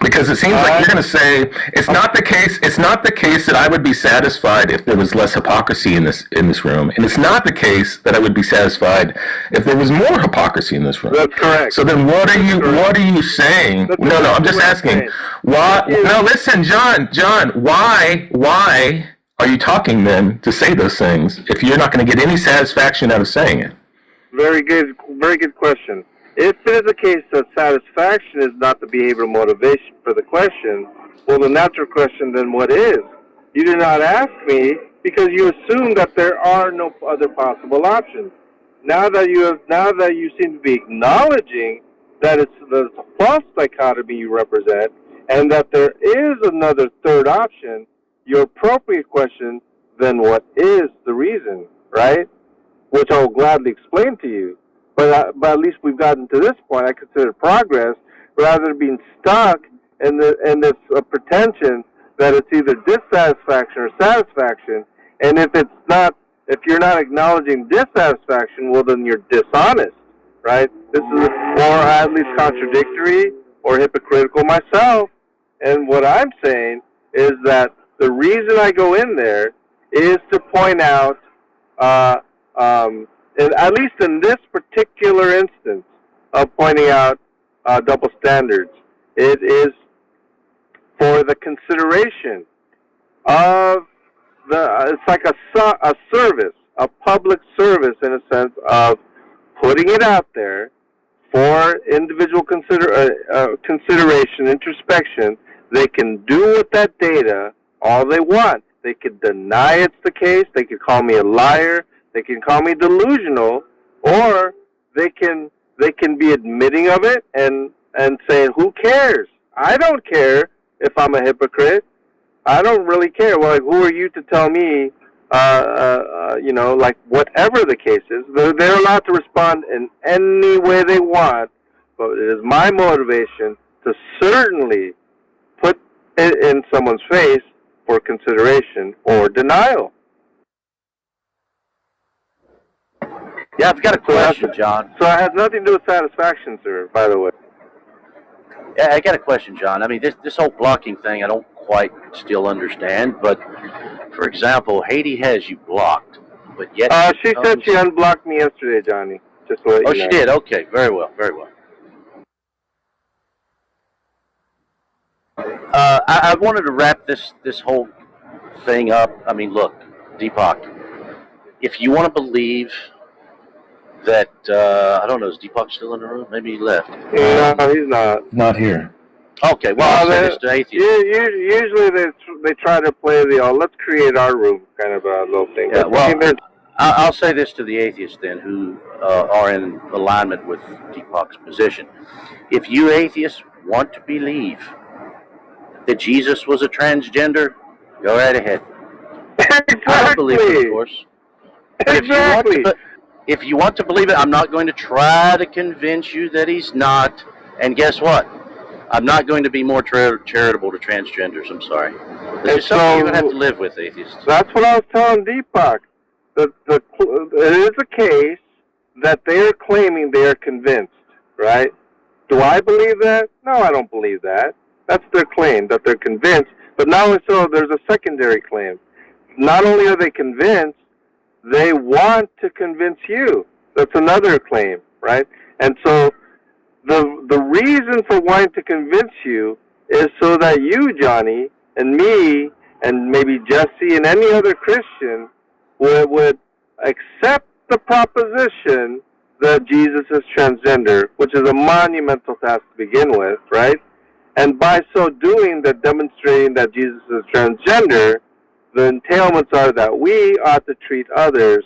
Because it seems like you're going to say it's not the case. It's not the case that I would be satisfied if there was less hypocrisy in this room, and it's not the case that I would be satisfied if there was more hypocrisy in this room. That's correct. So then, what are you saying? No, I'm just asking. Why? No, listen, John. Why are you talking then to say those things if you're not going to get any satisfaction out of saying it? Very good question. If it is a case that satisfaction is not the behavioral motivation for the question, well, the natural question then what is? You did not ask me because you assume that there are no other possible options. Now that you seem to be acknowledging that it's a false dichotomy you represent, and that there is another third option, your appropriate question then what is the reason, right? Which I will gladly explain to you. But at least we've gotten to this point. I consider progress rather than being stuck in this pretension that it's either dissatisfaction or satisfaction. And if you're not acknowledging dissatisfaction, well then you're dishonest, right? This is, or at least contradictory or hypocritical myself. And what I'm saying is that the reason I go in there is to point out, and at least in this particular instance of pointing out double standards, it is for the consideration of it's like a service, a public service in a sense of putting it out there for individual consideration, introspection. They can do with that data all they want. They could deny it's the case. They could call me a liar. They can call me delusional, or they can be admitting of it and saying, "Who cares? I don't care if I'm a hypocrite. I don't really care." Well, like, who are you to tell me? Like whatever the case is, they're allowed to respond in any way they want. But it is my motivation to certainly put it in someone's face for consideration or denial. Yeah, I've got a question, John. So it has nothing to do with satisfaction, sir, by the way. Yeah, I got a question, John. I mean, this whole blocking thing, I don't quite still understand, but, for example, Haiti has you blocked, but yet... she said she unblocked me yesterday, Johnny. Just to let you know. She did? Okay, very well, very well. I wanted to wrap this whole thing up. I mean, look, Deepak, if you want to believe that, I don't know, is Deepak still in the room? Maybe he left. No, he's not. Not here. Okay, well, I'll say this to atheists. Usually they try to play the let's create our room kind of a little thing. Yeah, well, I'll say this to the atheists then, who are in alignment with Deepak's position. If you atheists want to believe that Jesus was a transgender, go right ahead. Exactly. I don't believe it, of course. Exactly. If you want to believe it, I'm not going to try to convince you that he's not. And guess what? I'm not going to be more charitable to transgenders. I'm sorry. This is something you're going to have to live with, atheists. That's what I was telling Deepak. It is a case that they are claiming they are convinced, right? Do I believe that? No, I don't believe that. That's their claim, that they're convinced. But not only so, there's a secondary claim. Not only are they convinced, they want to convince you. That's another claim, right? And so the reason for wanting to convince you is so that you, Johnny, and me, and maybe Jesse, and any other Christian would accept the proposition that Jesus is transgender, which is a monumental task to begin with, right? And by so doing, that demonstrating that Jesus is transgender, the entailments are that we ought to treat others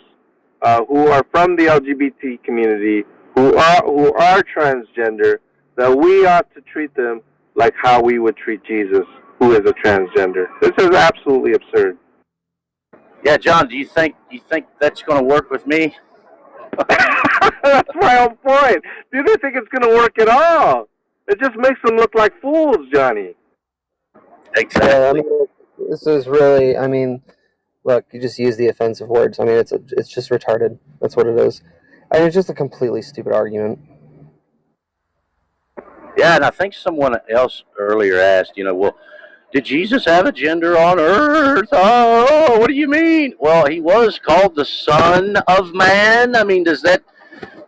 who are from the LGBT community, who are transgender, that we ought to treat them like how we would treat Jesus, who is a transgender. This is absolutely absurd. Yeah, John, do you think that's going to work with me? That's my whole point. Do they think it's going to work at all? It just makes them look like fools, Johnny. Exactly. Yeah, I mean, this is really, I mean, look, you just use the offensive words. I mean, it's just retarded. That's what it is. I mean, it's just a completely stupid argument. Yeah, and I think someone else earlier asked, well, did Jesus have a gender on earth? Oh, what do you mean? Well, he was called the Son of Man. I mean, does that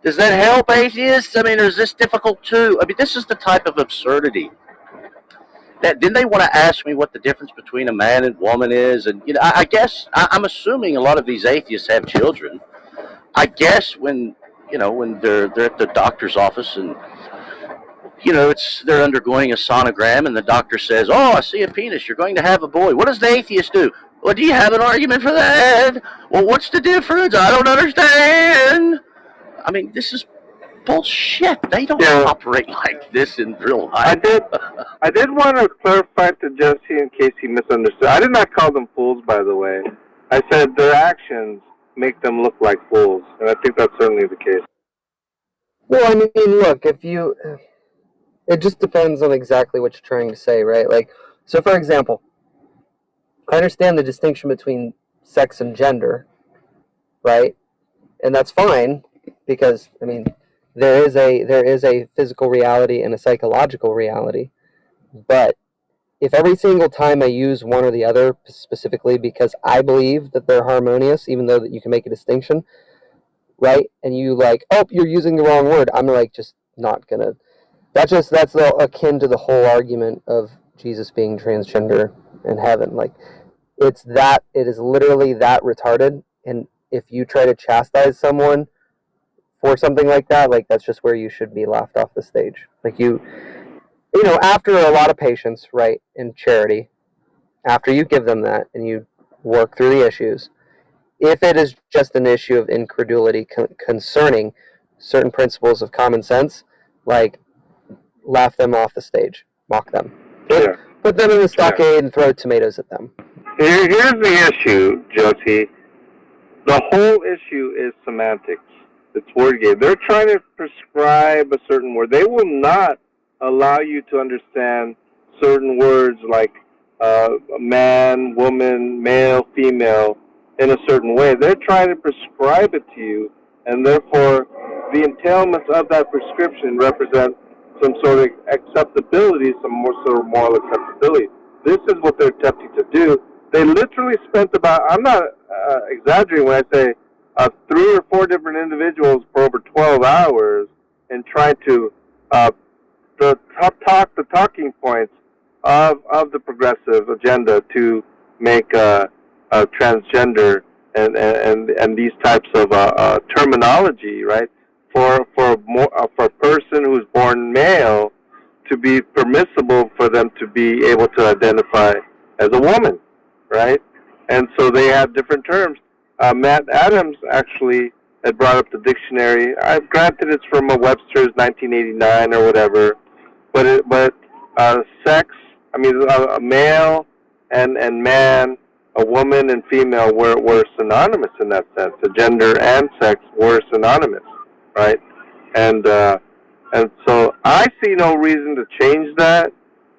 help atheists? I mean, is this difficult too? I mean, this is the type of absurdity. Then they want to ask me what the difference between a man and woman is, and I guess I'm assuming a lot of these atheists have children. I guess when they're at the doctor's office and they're undergoing a sonogram and the doctor says, "Oh, I see a penis. You're going to have a boy." What does the atheist do? Well, do you have an argument for that? Well, what's the difference? I don't understand. I mean, this is bullshit. They don't operate like this in real life. I did want to clarify to Jesse in case he misunderstood. I did not call them fools, by the way. I said their actions make them look like fools, and I think that's certainly the case. Well, I mean, look, it just depends on exactly what you're trying to say, right? Like, so for example, I understand the distinction between sex and gender, right? And that's fine, because, I mean, there is a physical reality and a psychological reality. But if every single time I use one or the other specifically because I believe that they're harmonious, even though that you can make a distinction, right? And you like, oh, you're using the wrong word. I'm like just not gonna. That's akin to the whole argument of Jesus being transgender in heaven. Like, it is literally that retarded. And if you try to chastise someone for something like that, like, that's just where you should be laughed off the stage. Like, after a lot of patience, right, and charity, after you give them that and you work through the issues, if it is just an issue of incredulity concerning certain principles of common sense, like, laugh them off the stage, mock them, put them in the stockade and throw tomatoes at them. Here's the issue, Josie. The whole issue is semantics. It's word game. They're trying to prescribe a certain word. They will not allow you to understand certain words like man, woman, male, female in a certain way. They're trying to prescribe it to you, and therefore the entailments of that prescription represent some sort of acceptability, some more sort of moral acceptability. This is what they're attempting to do. They literally spent about, I'm not exaggerating when I say 3 or 4 different individuals for over 12 hours in trying to the talking points of the progressive agenda to make transgender and these types of terminology, right? For a person who's born male to be permissible for them to be able to identify as a woman, right? And so they have different terms. Matt Adams actually had brought up the dictionary. Granted, it's from a Webster's 1989 or whatever, but sex. I mean, a male and man, a woman and female were synonymous in that sense. The gender and sex were synonymous, right? And so I see no reason to change that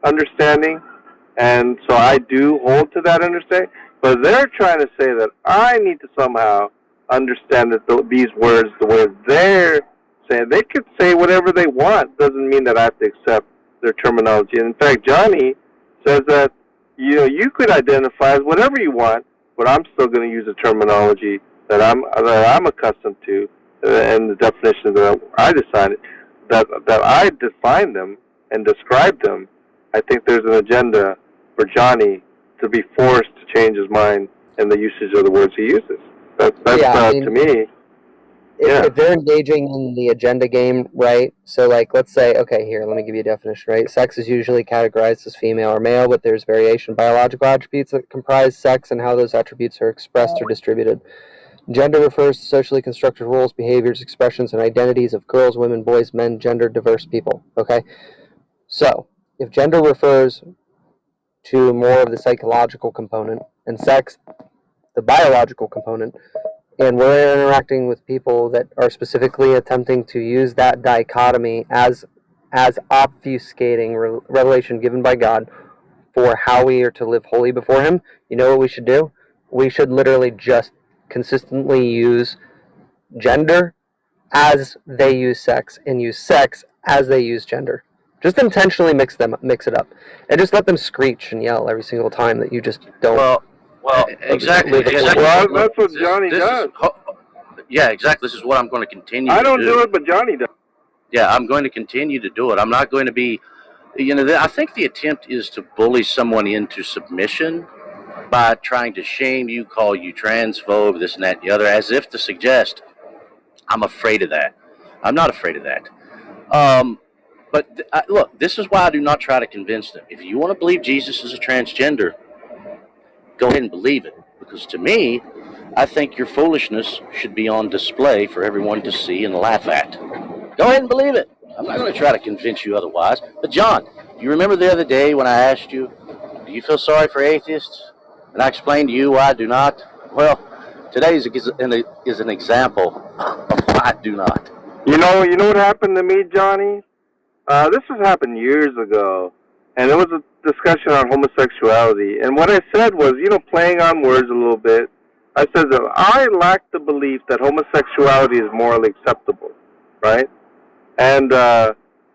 understanding, and so I do hold to that understanding. But they're trying to say that I need to somehow understand that these words the way they're saying. They could say whatever they want. Doesn't mean that I have to accept their terminology. And in fact, Johnny says that you could identify as whatever you want, but I'm still going to use the terminology that I'm accustomed to, and the definitions that I decided that I define them and describe them. I think there's an agenda for Johnny to be forced to change his mind and the usage of the words he uses. That's to me. If they're engaging in the agenda game, right? So, like, let's say, okay, here, let me give you a definition, right? Sex is usually categorized as female or male, but there's variation in biological attributes that comprise sex and how those attributes are expressed or distributed. Gender refers to socially constructed roles, behaviors, expressions, and identities of girls, women, boys, men, gender diverse people, okay? So, if gender refers to more of the psychological component, and sex, the biological component, and we're interacting with people that are specifically attempting to use that dichotomy as obfuscating revelation given by God for how we are to live holy before Him, you know what we should do? We should literally just consistently use gender as they use sex, and use sex as they use gender. Just intentionally mix it up, and just let them screech and yell every single time that you just don't. Well, exactly. Well, that's what Johnny does. Yeah, exactly. This is what I'm going to continue. I don't do it, but Johnny does. Yeah, I'm going to continue to do it. I'm not going to be. I think the attempt is to bully someone into submission by trying to shame you, call you transphobe, this and that and the other, as if to suggest I'm afraid of that. I'm not afraid of that. But look, this is why I do not try to convince them. If you want to believe Jesus is a transgender, go ahead and believe it. Because to me, I think your foolishness should be on display for everyone to see and laugh at. Go ahead and believe it. I'm not going to try to convince you otherwise. But John, you remember the other day when I asked you, do you feel sorry for atheists? And I explained to you why I do not. Well, today is an example of why I do not. You know what happened to me, Johnny? This has happened years ago, and it was a discussion on homosexuality. And what I said was, playing on words a little bit, I said that I lack the belief that homosexuality is morally acceptable, right? And I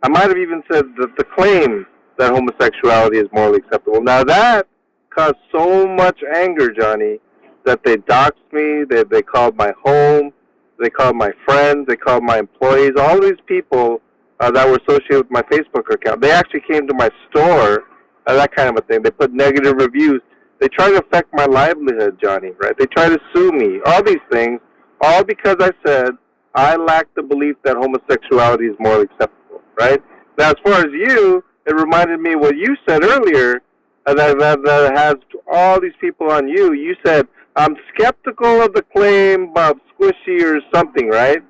might have even said that the claim that homosexuality is morally acceptable. Now that caused so much anger, Johnny, that they doxed me, they called my home, they called my friends, they called my employees, all these people that were associated with my Facebook account. They actually came to my store, that kind of a thing. They put negative reviews. They try to affect my livelihood, Johnny, right? They try to sue me, all these things, all because I said I lack the belief that homosexuality is morally acceptable, right? Now, as far as you, it reminded me what you said earlier, that has all these people on you. You said, I'm skeptical of the claim of squishy or something, right?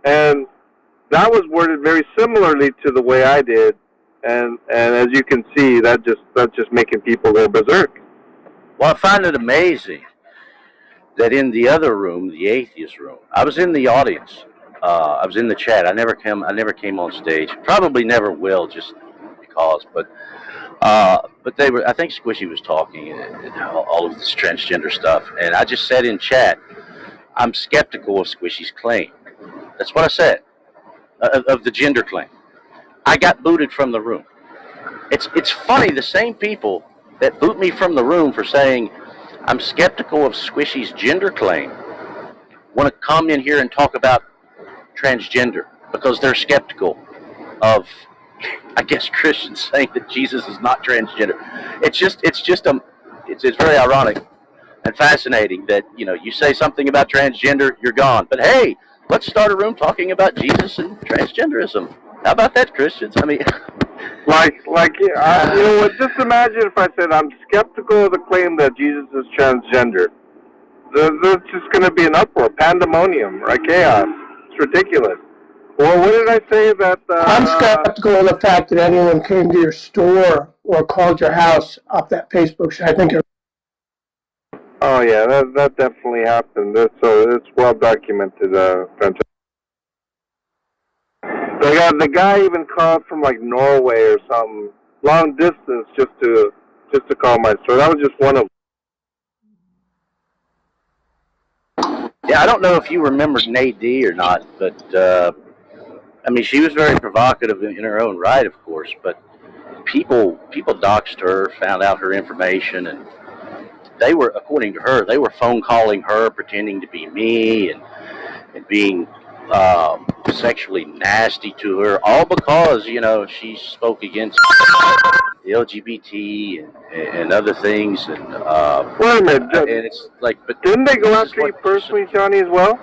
And that was worded very similarly to the way I did, and as you can see, that's just making people go berserk. Well, I find it amazing that in the other room, the atheist room, I was in the audience. I was in the chat. I never came on stage. Probably never will, just because. But they were. I think Squishy was talking and all of this transgender stuff, and I just said in chat, I'm skeptical of Squishy's claim. That's what I said. Of the gender claim. I got booted from the room. It's funny, the same people that boot me from the room for saying I'm skeptical of Squishy's gender claim want to come in here and talk about transgender because they're skeptical of I guess, Christians saying that Jesus is not transgender. It's very ironic and fascinating that, you say something about transgender, you're gone. But hey, let's start a room talking about Jesus and transgenderism. How about that, Christians? I mean, you know what? Just imagine if I said I'm skeptical of the claim that Jesus is transgender. There's just going to be an uproar, pandemonium, right? Chaos. It's ridiculous. Well, what did I say that? I'm skeptical of the fact that anyone came to your store or called your house off that Facebook site. I think. Oh yeah, that definitely happened. It's well documented, Francesco. The guy even called from like Norway or something, long distance, just to call my store. That was just one of them. Yeah, I don't know if you remember Nadie or not, but she was very provocative in her own right, of course. But people doxed her, found out her information, and they were, according to her, they were phone calling her, pretending to be me, and being sexually nasty to her, all because she spoke against the LGBT and other things. And wait a minute, and it's like, but didn't they go after you personally, Johnny, as well?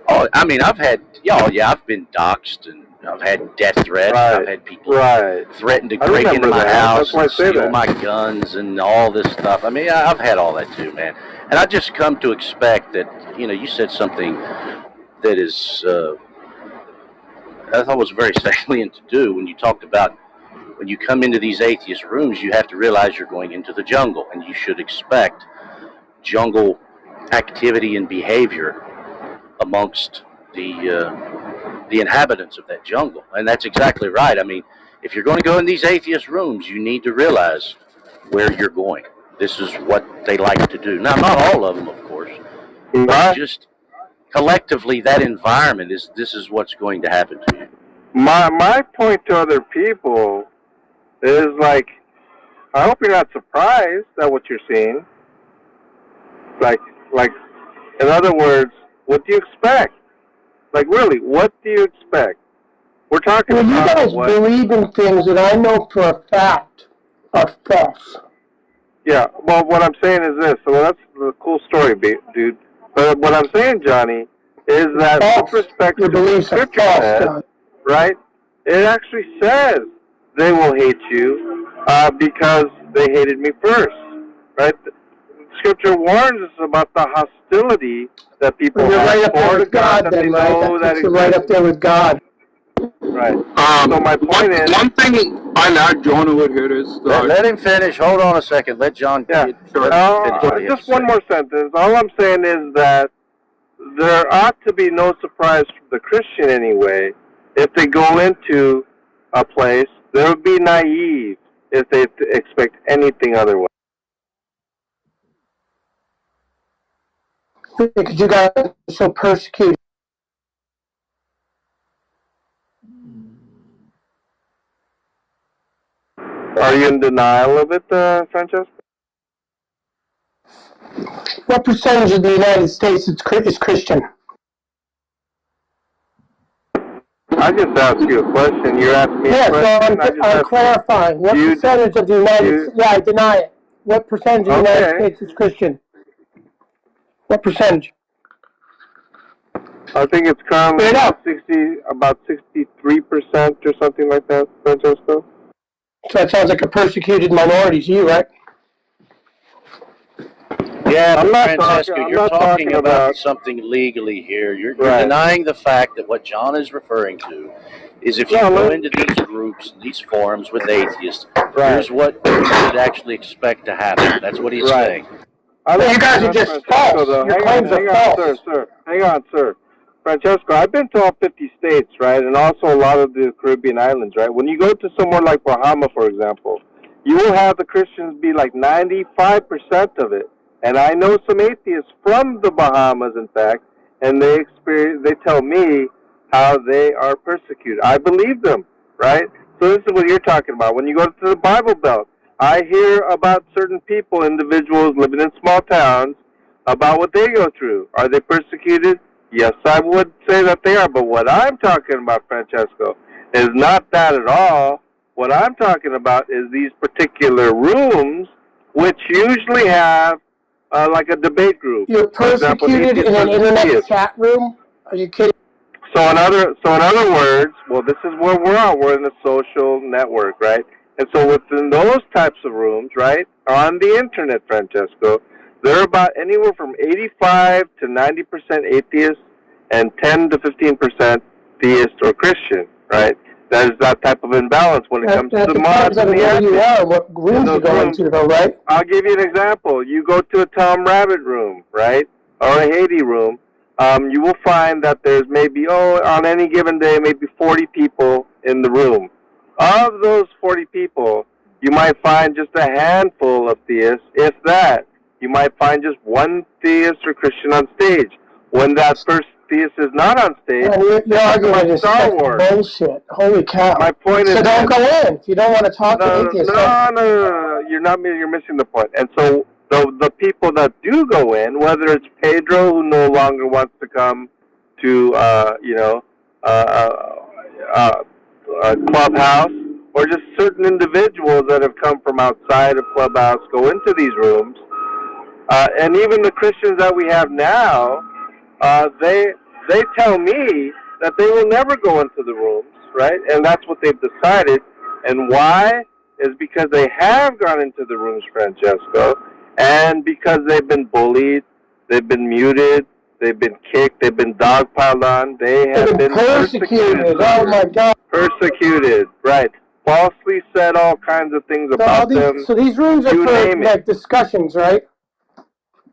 Oh, I've been doxxed, and I've had death threats. Right. I've had people threaten to I break into my house and steal that. my guns and all this stuff. I've had all that too, man. And I just come to expect that, you said something that is, I thought was very salient to do when you talked about when you come into these atheist rooms, you have to realize you're going into the jungle, and you should expect jungle activity and behavior amongst the inhabitants of that jungle. And that's exactly right. If you're going to go in these atheist rooms, you need to realize where you're going. This is what they like to do. Now, not all of them, of course, but just collectively, that environment this is what's going to happen to you. My point to other people is I hope you're not surprised at what you're seeing. In other words, what do you expect? Really, what do you expect? We're talking about you guys believe in things that I know for a fact are false. Yeah, well, what I'm saying is this. So that's the cool story, dude. But what I'm saying, Johnny, is that with respect to the scripture says, right, it actually says they will hate you because they hated me first, right? Scripture warns us about the hostility that people have right up there with God, that then, they know right? that Right up there with God. Right. So my point is... One thing I'll add, John, over here is... Let him finish. Hold on a second. Let John finish. Just one more sentence. All I'm saying is that there ought to be no surprise from the Christian anyway if they go into a place. They would be naive if they expect anything otherwise. Because you guys are so persecuted. Are you in denial of it, Francesco? What percentage of the United States is Christian? I just asked you a question. You're asking me a question. Yes, so I'm clarifying. What percentage of the United States... Yeah, I deny it. What percentage of the United States is Christian? What percentage? I think it's currently about 63% or something like that, Francesco. So that sounds like a persecuted minority to you, right? Yeah, Francesco, you're talking about something legally here. You're denying the fact that what John is referring to is if you go into these groups, these forums with atheists, here's what you should actually expect to happen. That's what he's saying. You guys are just false. Your claims are false. Hang on, sir. Francesco, I've been to all 50 states, right, and also a lot of the Caribbean islands, right? When you go to somewhere like Bahama, for example, you will have the Christians be like 95% of it. And I know some atheists from the Bahamas, in fact, and they tell me how they are persecuted. I believe them, right? So this is what you're talking about. When you go to the Bible Belt, I hear about certain people, individuals living in small towns, about what they go through. Are they persecuted? Yes, I would say that they are. But what I'm talking about, Francesco, is not that at all. What I'm talking about is these particular rooms, which usually have like a debate group. You're persecuted in an internet chat room? Are you kidding? So in other words, well, this is where we're at. We're in a social network, right? And so within those types of rooms, right, on the internet, Francesco, they're about anywhere from 85 to 90% atheist and 10 to 15% theist or Christian, right? That is that type of imbalance when it comes to the mods and the where you are, what rooms you go into, though, right? I'll give you an example. You go to a Tom Rabbit room, right, or a Haiti room. You will find that there's maybe, on any given day, maybe 40 people in the room. Of those 40 people, you might find just a handful of theists, if that. You might find just one theist or Christian on stage. When that first theist is not on stage, your argument is Star Wars. Bullshit. Holy cow. My point is... So don't go in if you don't want to talk to atheists. No. You're missing the point. And so the people that do go in, whether it's Pedro, who no longer wants to come to, Clubhouse, or just certain individuals that have come from outside of Clubhouse go into these rooms. And even the Christians that we have now, they tell me that they will never go into the rooms, right? And that's what they've decided. And why? Is because they have gone into the rooms, Francesco, and because they've been bullied, they've been muted, they've been kicked, they've been dogpiled on, they have been persecuted. Oh my God. Persecuted, right. Falsely said all kinds of things about them. So these rooms are for like discussions, right?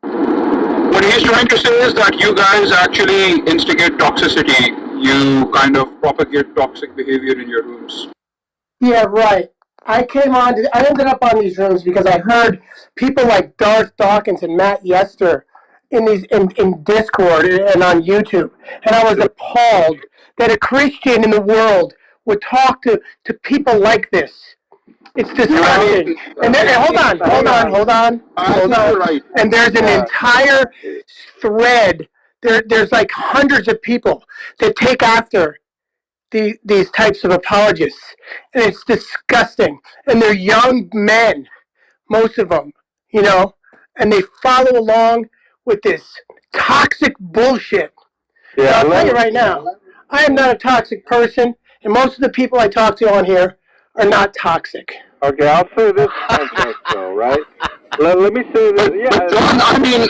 What he's trying to say is that you guys actually instigate toxicity. You kind of propagate toxic behavior in your rooms. Yeah, right. I ended up on these rooms because I heard people like Darth Dawkins and Matt Yester in Discord and on YouTube, and I was appalled that a Christian in the world would talk to people like this. It's disgusting. And hold on. Right. And there's an entire thread. There's like hundreds of people that take after these types of apologists, and it's disgusting. And they're young men, most of them, and they follow along with this toxic bullshit. Yeah, I'll tell you right now, I am not a toxic person, and most of the people I talk to on here are not toxic. Okay, I'll say this, Francesco, right? Let me say this. Yeah. But John, I mean,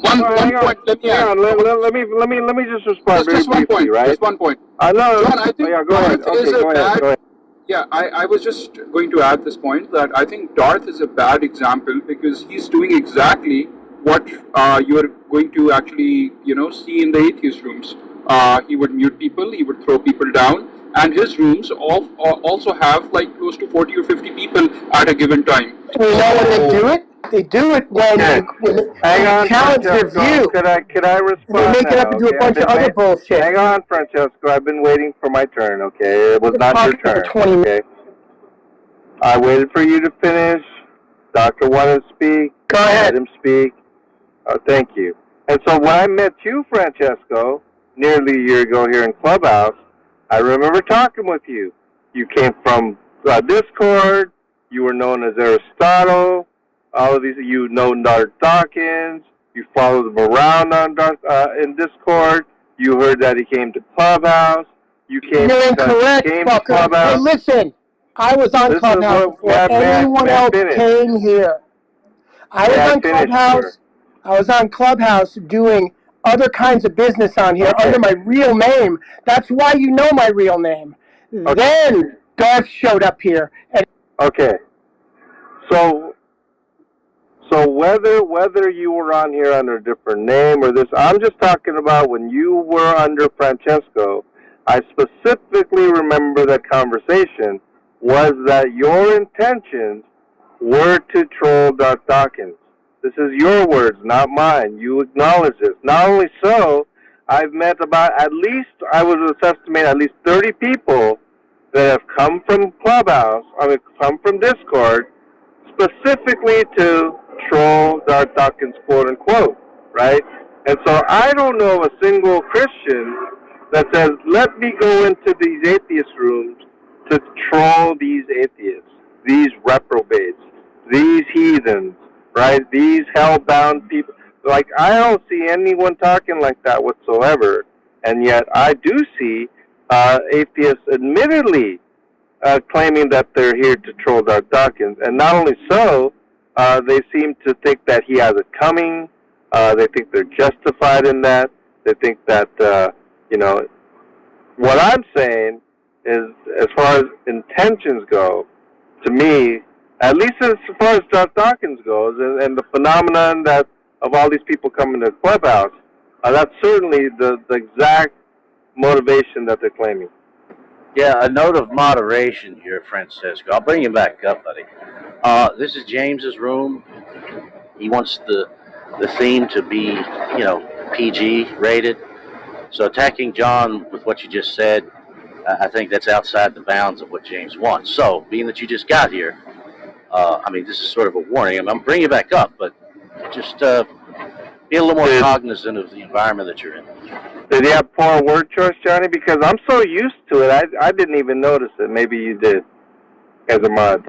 one point. Let me just respond very briefly, right? Just one point. I know. John, I think go ahead. Okay, go ahead. Yeah, I was just going to add this point that I think Darth is a bad example because he's doing exactly what you are going to actually, see in the atheist rooms. He would mute people, he would throw people down, and his rooms also have like close to 40 or 50 people at a given time. You know when they do it? They do it when they challenge their view. Could I respond? They make it up and do a bunch of other bullshit. Hang on, Francesco. I've been waiting for my turn, okay? It was not your turn, okay? I waited for you to finish. Doctor wanted to speak. Go ahead. Let him speak. Thank you. And so when I met you, Francesco, nearly a year ago here in Clubhouse, I remember talking with you. You came from Discord. You were known as Aristotle. All of these, you know Darth Dawkins. You followed him around on in Discord. You heard that he came to Clubhouse. You're incorrect, fucker. Hey, listen. I was on Clubhouse before anyone else came here. I was on Clubhouse doing other kinds of business on here under my real name. That's why you know my real name. Okay. Then Darth showed up here. Okay. So whether you were on here under a different name or this, I'm just talking about when you were under Francesco. I specifically remember that conversation was that your intentions were to troll Darth Dawkins. This is your words, not mine. You acknowledge this. Not only so, I've met about I would estimate at least 30 people that have come from Clubhouse, come from Discord, specifically to troll Darth Dawkins, quote unquote, right? And so I don't know of a single Christian that says, let me go into these atheist rooms to troll these atheists, these reprobates, these heathens, right? These hell-bound people. Like, I don't see anyone talking like that whatsoever, and yet I do see atheists admittedly claiming that they're here to troll Darth Dawkins. And not only so, they seem to think that he has it coming. They think they're justified in that. They think that, what I'm saying is, as far as intentions go, to me, at least as far as Darth Dawkins goes, and the phenomenon that of all these people coming to the clubhouse, that's certainly the exact motivation that they're claiming. Yeah, a note of moderation here, Francisco. I'll bring you back up, buddy. This is James's room. He wants the theme to be, PG rated. So attacking John with what you just said, I think that's outside the bounds of what James wants. So, being that you just got here, this is sort of a warning. I'm bringing you back up, but just be a little more cognizant of the environment that you're in. Did he have poor word choice, Johnny? Because I'm so used to it, I didn't even notice it. Maybe you did, as a mod.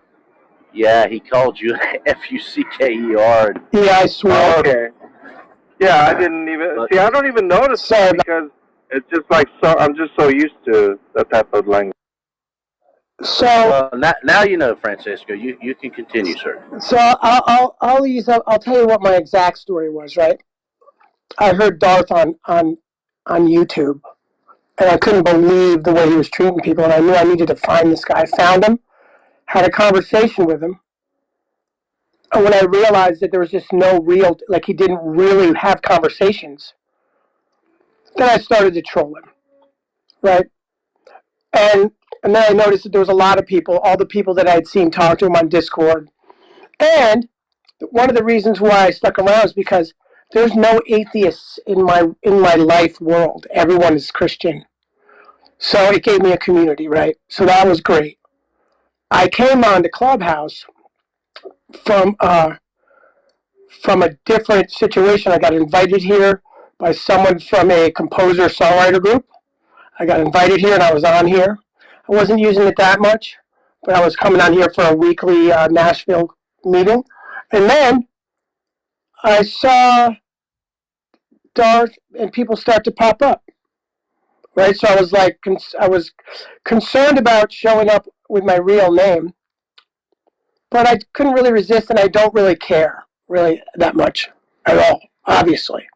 Yeah, he called you F-U-C-K-E-R. Yeah, I swear. Oh, okay. Yeah, I didn't even see. I don't even notice it because it's just like I'm just so used to that type of language. So now you know, Francisco. You can continue, sir. So I'll tell you what my exact story was. Right, I heard Darth on YouTube, and I couldn't believe the way he was treating people, and I knew I needed to find this guy. I found him, had a conversation with him. And when I realized that there was just no real, like he didn't really have conversations, then I started to troll him, right? And then I noticed that there was a lot of people, all the people that I had seen talk to him on Discord. And one of the reasons why I stuck around is because there's no atheists in my life world. Everyone is Christian. So it gave me a community, right? So that was great. I came on to Clubhouse from a different situation. I got invited here by someone from a composer-songwriter group. I got invited here and I was on here. I wasn't using it that much, but I was coming on here for a weekly Nashville meeting. And then I saw Darth and people start to pop up, right? So I was like, I was concerned about showing up with my real name, but I couldn't really resist, and I don't really care really that much at all, obviously.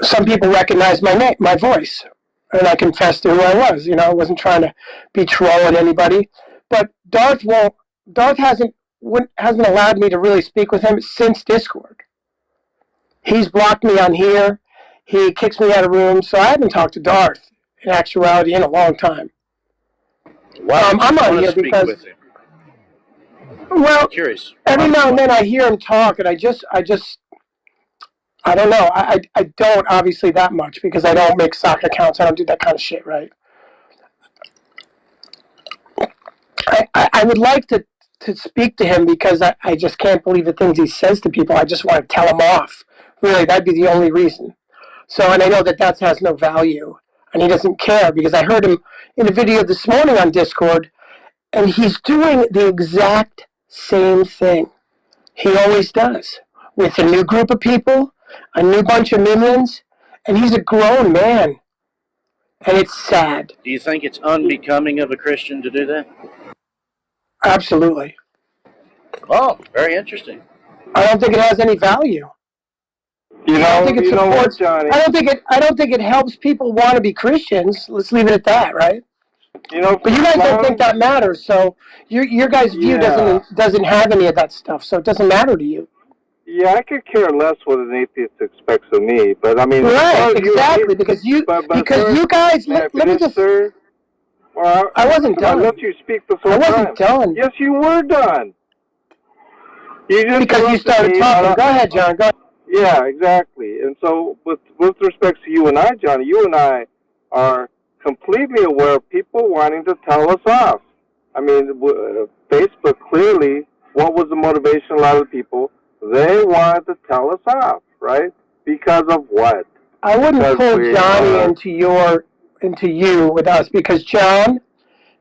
Some people recognize my name, my voice, and I confessed to who I was. I wasn't trying to be trolling anybody, but Darth hasn't allowed me to really speak with him since Discord. He's blocked me on here. He kicks me out of rooms, so I haven't talked to Darth in actuality in a long time. I'm on here because, well, curious. Every now and then I hear him talk, and I don't know. I don't obviously that much because I don't make sock accounts. I don't do that kind of shit, right? I would like to speak to him because I just can't believe the things he says to people. I just want to tell him off. Really, that'd be the only reason. So, and I know that has no value, and he doesn't care because I heard him in a video this morning on Discord, and he's doing the exact same thing he always does with a new group of people, a new bunch of minions, and he's a grown man, and it's sad. Do you think it's unbecoming of a Christian to do that? Absolutely. Oh, very interesting. I don't think it has any value. I don't think it helps people want to be Christians. Let's leave it at that, right? But you guys don't think that matters, so your guys' view doesn't have any of that stuff, so it doesn't matter to you. Yeah, I could care less what an atheist expects of me, but I mean, right, exactly, because you guys. Let me just. Sir, well, I wasn't done. I let you speak the whole time. I wasn't done. Yes, you were done. Because you started talking. Go ahead, John. Go ahead. Yeah, exactly. And so, with respect to you and I, Johnny, you and I are completely aware of people wanting to tell us off. I mean, Facebook clearly, what was the motivation of a lot of people? They wanted to tell us off, right? Because of what? I wouldn't Because pull we, Johnny into you with us, because John,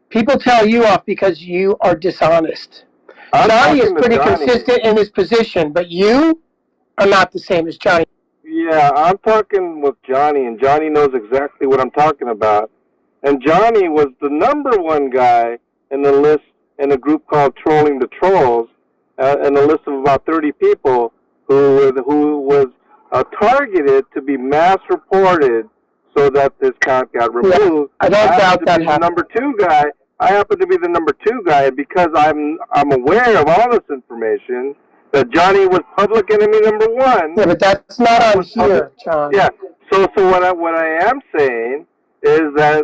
people tell you off because you are dishonest. Johnny is pretty consistent in his position, but you are not the same as Johnny. Yeah, I'm talking with Johnny, and Johnny knows exactly what I'm talking about. And Johnny was the number one guy in the list in a group called Trolling the Trolls, in a list of about 30 people who was targeted to be mass reported so that this account got removed. Yeah, I don't doubt that happened. Number two guy. I happen to be the number two guy, and because I'm aware of all this information, that Johnny was public enemy number one. Yeah, but that's not on here, John. Yeah. So what I am saying is that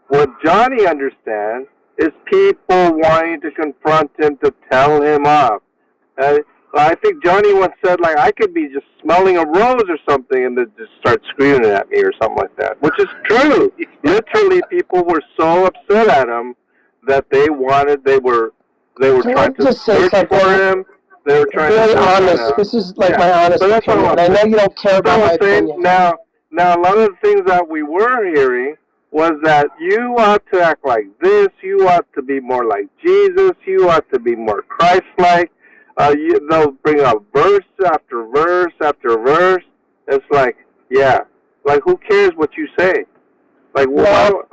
what Johnny understands is people wanting to confront him to tell him off. I think Johnny once said, like, I could be just smelling a rose or something and then just start screaming at me or something like that, which is true. Literally, people were so upset at him that they were trying to search for him. They were trying really to honest. This is like my honest opinion. I know you don't care about my opinion. Now, a lot of the things that we were hearing was that you ought to act like this, you ought to be more like Jesus, you ought to be more Christ-like. They'll bring up verse after verse after verse. It's like, yeah, like who cares what you say? Like,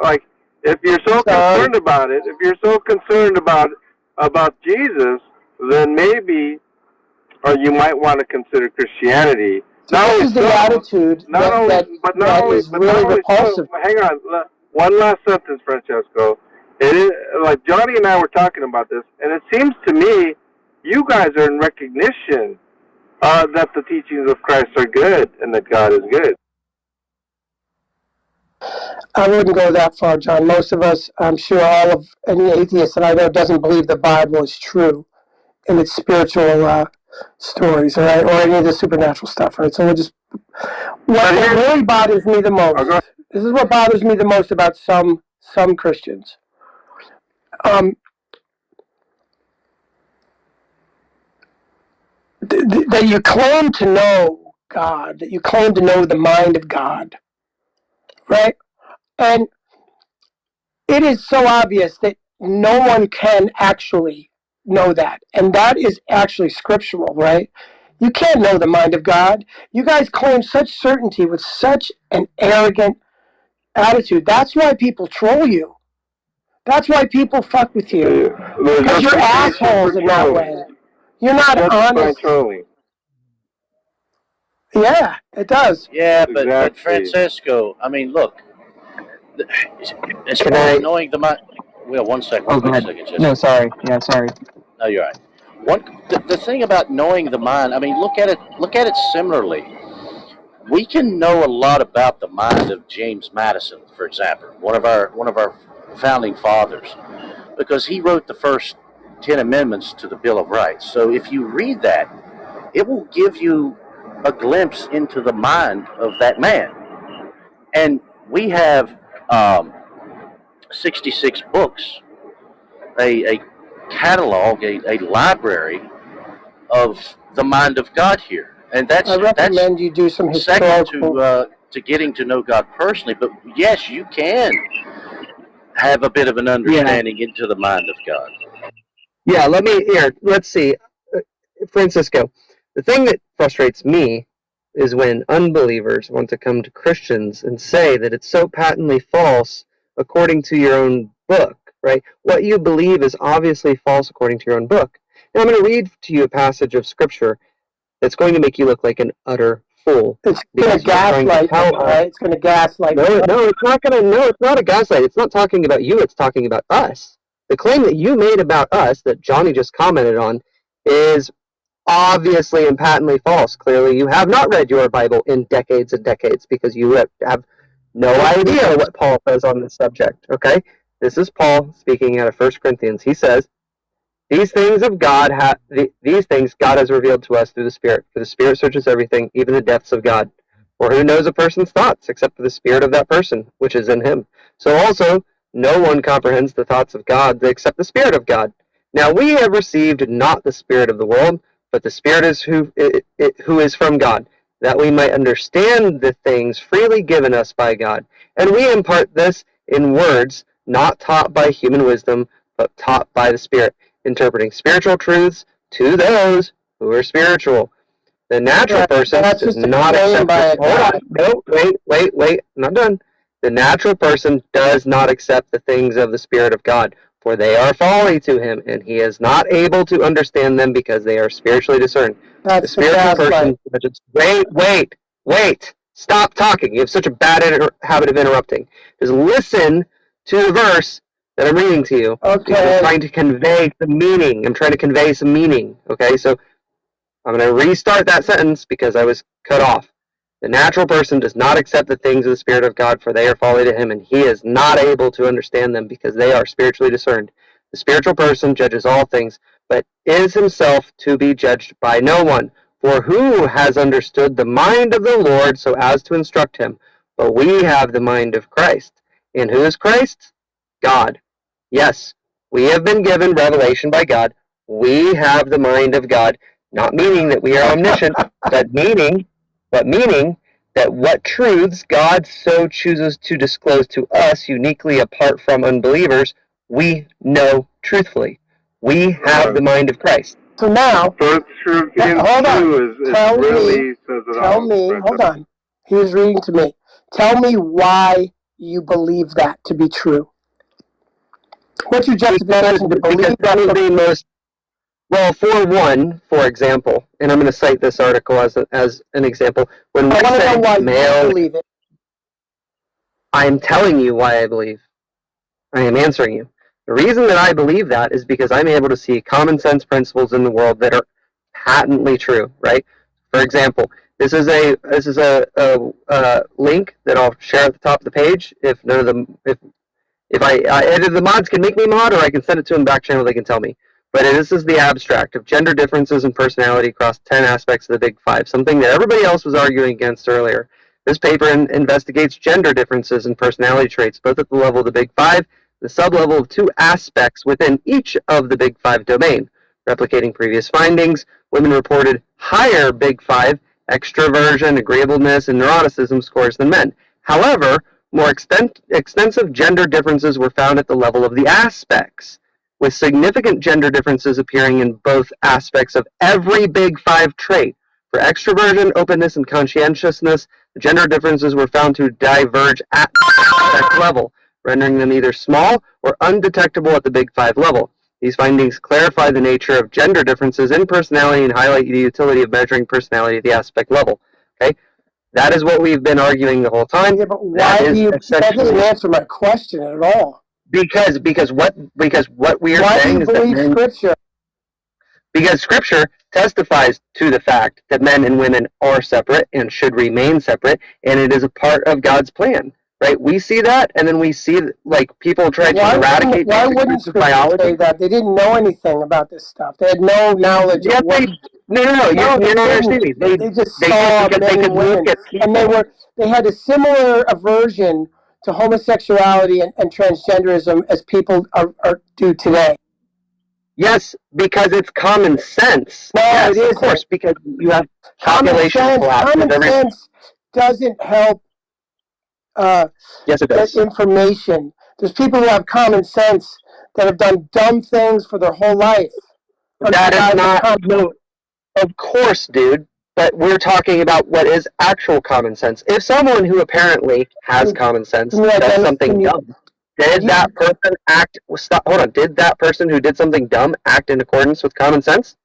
like if you're so concerned about it, if you're so concerned about Jesus, then maybe, or you might want to consider Christianity. This is the attitude that is really repulsive. Hang on, one last sentence, Francesco. It is like Johnny and I were talking about this, and it seems to me you guys are in recognition that the teachings of Christ are good and that God is good. I wouldn't go that far, John. Most of us, I'm sure all of any atheist that I know doesn't believe the Bible is true in its spiritual stories, all right, or any of the supernatural stuff, right? So we'll just, what really bothers me the most, this is what bothers me the most about some Christians. That you claim to know God, that you claim to know the mind of God, right? And it is so obvious that no one can actually know that. And that is actually scriptural, right? You can't know the mind of God. You guys claim such certainty with such an arrogant attitude. That's why people troll you. That's why people fuck with you. Because you're assholes in that way. You're not honest. Yeah, it does. Yeah, but Francesco, I mean, look, as far as knowing the mind. Well, one second. Oh, go ahead. No, sorry. Yeah, sorry. No, you're right. The thing about knowing the mind, I mean, look at it similarly. We can know a lot about the mind of James Madison, for example, one of our founding fathers, because he wrote the first 10 amendments to the Bill of Rights. So if you read that, it will give you a glimpse into the mind of that man. And we have 66 books, a catalog, a library of the mind of God here. And I recommend you do some historical to getting to know God personally. But yes, you can have a bit of an understanding into the mind of God. Yeah, let's see. Francisco, the thing that frustrates me is when unbelievers want to come to Christians and say that it's so patently false according to your own book, right? What you believe is obviously false according to your own book. And I'm going to read to you a passage of Scripture that's going to make you look like an utter fool. It's going to gaslight you, right? It's going to gaslight you. No, it's not going to. No, it's not a gaslight. It's not talking about you. It's talking about us. The claim that you made about us, that Johnny just commented on, is obviously and patently false. Clearly, you have not read your Bible in decades and decades because you have no idea what Paul says on this subject. Okay, this is Paul speaking out of 1 Corinthians. He says, "These things of God these things God has revealed to us through the Spirit. For the Spirit searches everything, even the depths of God. For who knows a person's thoughts except for the spirit of that person, which is in him? So also, no one comprehends the thoughts of God except the Spirit of God. Now we have received not the spirit of the world, but the Spirit is who is from God, that we might understand the things freely given us by God. And we impart this in words not taught by human wisdom, but taught by the Spirit, interpreting spiritual truths to those who are spiritual. The natural person does not accept. Hold on. No, wait. I'm not done. The natural person does not accept the things of the Spirit of God, for they are folly to him, and he is not able to understand them because they are spiritually discerned. The spiritual person. Wait. Stop talking. You have such a bad habit of interrupting. Just listen to the verse that I'm reading to you. Okay. I'm trying to convey the meaning. I'm trying to convey some meaning. Okay, so I'm going to restart that sentence because I was cut off. The natural person does not accept the things of the Spirit of God, for they are folly to him, and he is not able to understand them because they are spiritually discerned. The spiritual person judges all things, but is himself to be judged by no one. For who has understood the mind of the Lord so as to instruct him? But we have the mind of Christ. And who is Christ? God. Yes, we have been given revelation by God. We have the mind of God, not meaning that we are omniscient, but meaning that what truths God so chooses to disclose to us uniquely apart from unbelievers, we know truthfully. We have the mind of Christ. So now, First Corinthians hold on. 2 is Tell really me, says it tell all. me, hold on. He was reading to me. Tell me why you believe that to be true. What's your justification to believe that? Well, for example, and I'm going to cite this article as an example. When we say male, believe it. I'm telling you why I believe. I am answering you. The reason that I believe that is because I'm able to see common sense principles in the world that are patently true, right? For example, this is a link that I'll share at the top of the page. If none of them, if either the mods can make me mod, or I can send it to them back channel, they can tell me. But this is the abstract of gender differences in personality across 10 aspects of the Big Five, something that everybody else was arguing against earlier. This paper investigates gender differences in personality traits, both at the level of the Big Five, the sub-level of 2 aspects within each of the Big Five domain. Replicating previous findings, women reported higher Big Five extroversion, agreeableness, and neuroticism scores than men. However, more extensive gender differences were found at the level of the aspects, with significant gender differences appearing in both aspects of every Big Five trait. For extroversion, openness, and conscientiousness, the gender differences were found to diverge at the aspect level, rendering them either small or undetectable at the Big Five level. These findings clarify the nature of gender differences in personality and highlight the utility of measuring personality at the aspect level. Okay, that is what we've been arguing the whole time. Yeah, but why do you? That doesn't answer my question at all. Because what we are saying is that Scripture? Because Scripture testifies to the fact that men and women are separate and should remain separate, and it is a part of God's plan. Right? We see that, and then we see like people try to eradicate. Why wouldn't Scripture say that? They didn't know anything about this stuff. They had no knowledge. Yeah, no, you're not understanding. They just saw men and women, and they had a similar aversion to homosexuality and transgenderism as people do today. Yes, because it's common sense. No, yes, it isn't. Of course, because you have population collapse. Common sense doesn't help. Yes, it does. Get information. There's people who have common sense that have done dumb things for their whole life. That is not. No, of course, dude. But we're talking about what is actual common sense. If someone who apparently has common sense does something dumb, did that person act? Hold on. Did that person who did something dumb act in accordance with common sense?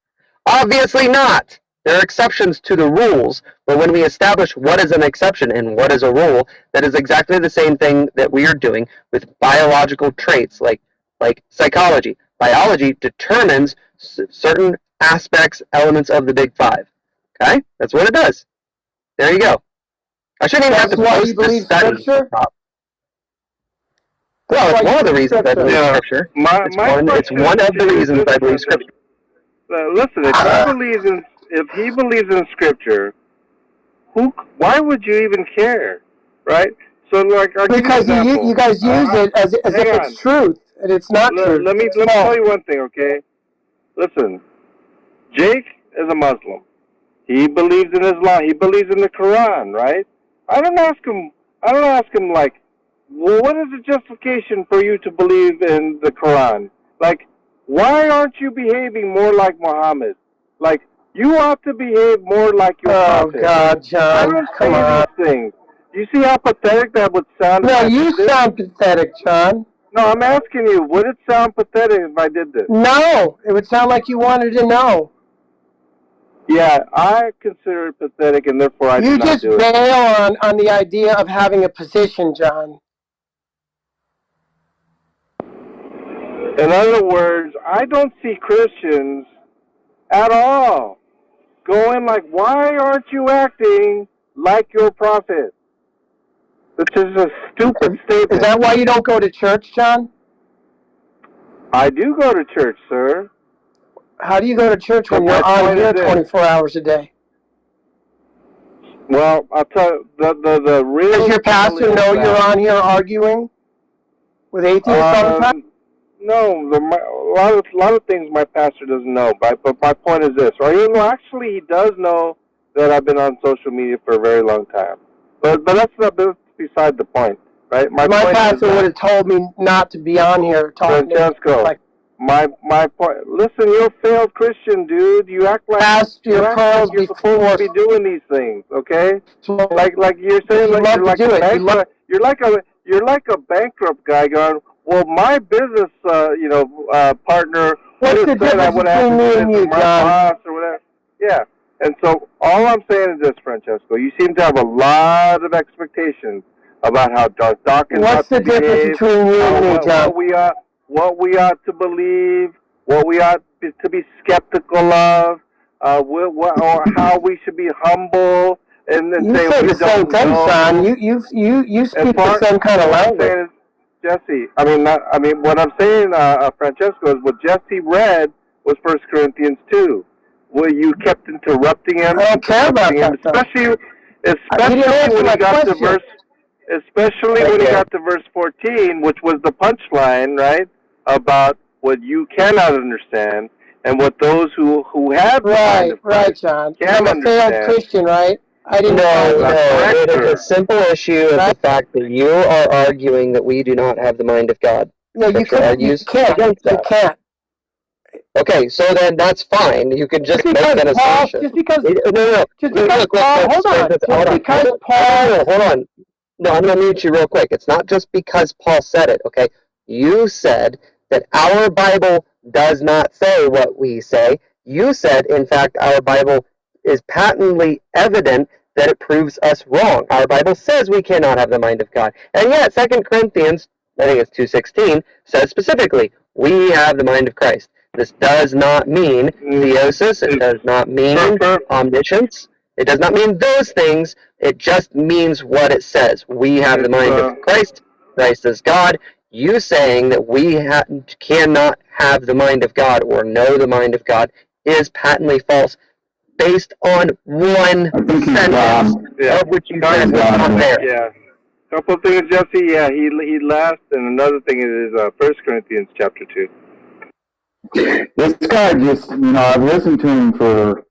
Obviously not. There are exceptions to the rules, but when we establish what is an exception and what is a rule, that is exactly the same thing that we are doing with biological traits, like psychology. Biology determines certain aspects, elements of the Big Five. Okay? That's what it does. There you go. I shouldn't even have to post this study. Well, it's one of the reasons I believe Scripture. It's one of the reasons I believe Scripture. Listen, if he believes in Scripture, why would you even care, right? So, like, because you guys use it as if it's truth, and it's not true. Let me tell you one thing, okay? Listen, Jake is a Muslim. He believes in Islam. He believes in the Quran, right? I don't ask him like, well, what is the justification for you to believe in the Quran? Like, why aren't you behaving more like Muhammad? Like, you ought to behave more like your prophet. Oh, God, John, I don't come on. say these things. You see how pathetic that would sound? No, you sound pathetic, John. No, I'm asking you, would it sound pathetic if I did this? No, it would sound like you wanted to know. Yeah, I consider it pathetic, and therefore I do You not just do it. bail on the idea of having a position, John. In other words, I don't see Christians at all going like, why aren't you acting like your prophet? This is a stupid statement. Is that why you don't go to church, John? I do go to church, sir. How do you go to church when But you're my on point here is this. 24 hours a day? Well, I'll tell you, the real... Does your pastor know you're on here arguing with atheists all the time? No, a lot of things my pastor doesn't know. But my point is this, or actually he does know that I've been on social media for a very long time. But that's beside the point, right? My point pastor is would have told me not to be on here talking Francesco, like my point. Listen, you're a failed Christian, dude. You act like you're supposed to be doing these things, okay? Like you're saying, you're like a bankrupt. You're like a bankrupt guy going, well, my business, partner What's would the have said I difference would have between me and to you, my John? boss or whatever. Yeah. And so all I'm saying is this, Francesco. You seem to have a lot of expectations about how Dawkins What's the difference between you and me, John? what we ought to believe, what we ought to be skeptical of, or how we should be humble, and then You say say we the same don't thing, know. son. You speak the same kind of language. Jesse, what I'm saying, Francesco, is what Jesse read was 1 Corinthians 2, where you kept interrupting him. I don't care about that, especially when he got to verse. Especially when he got to verse 14, which was the punchline, right, about what you cannot understand and what those who have Right, John. I'm a failed Christian, right? I didn't know it is a simple issue of the fact that you are arguing that we do not have the mind of God. No, you can't. You can't. Okay, so then that's fine. You can just make an assumption. Just because Paul, hold on. No, I'm going to mute you real quick. It's not just because Paul said it, okay? You said that our Bible does not say what we say. You said, in fact, our Bible is patently evident that it proves us wrong. Our Bible says we cannot have the mind of God. And yet, 2 Corinthians, I think it's 2:16, says specifically, we have the mind of Christ. This does not mean theosis. It does not mean omniscience. It does not mean those things. It just means what it says. We have the mind of Christ. Christ is God. You saying that we cannot have the mind of God or know the mind of God is patently false, based on one sentence of which you said was not there. Yeah. Couple of things, Jesse. Yeah, he left, and another thing is 1 Corinthians chapter 2. This guy just, I've listened to him for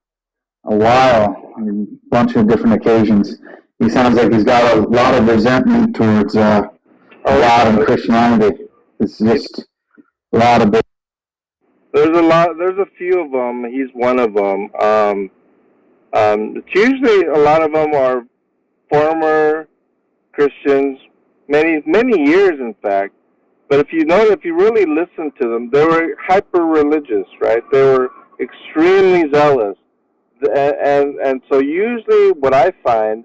a while, on a bunch of different occasions. He sounds like he's got a lot of resentment towards a lot of Christianity. It's just a lot of it. There's a few of them. He's one of them. It's usually a lot of them are former Christians, many years, in fact. But if you really listen to them, they were hyper-religious, right? They were extremely zealous. And so usually what I find,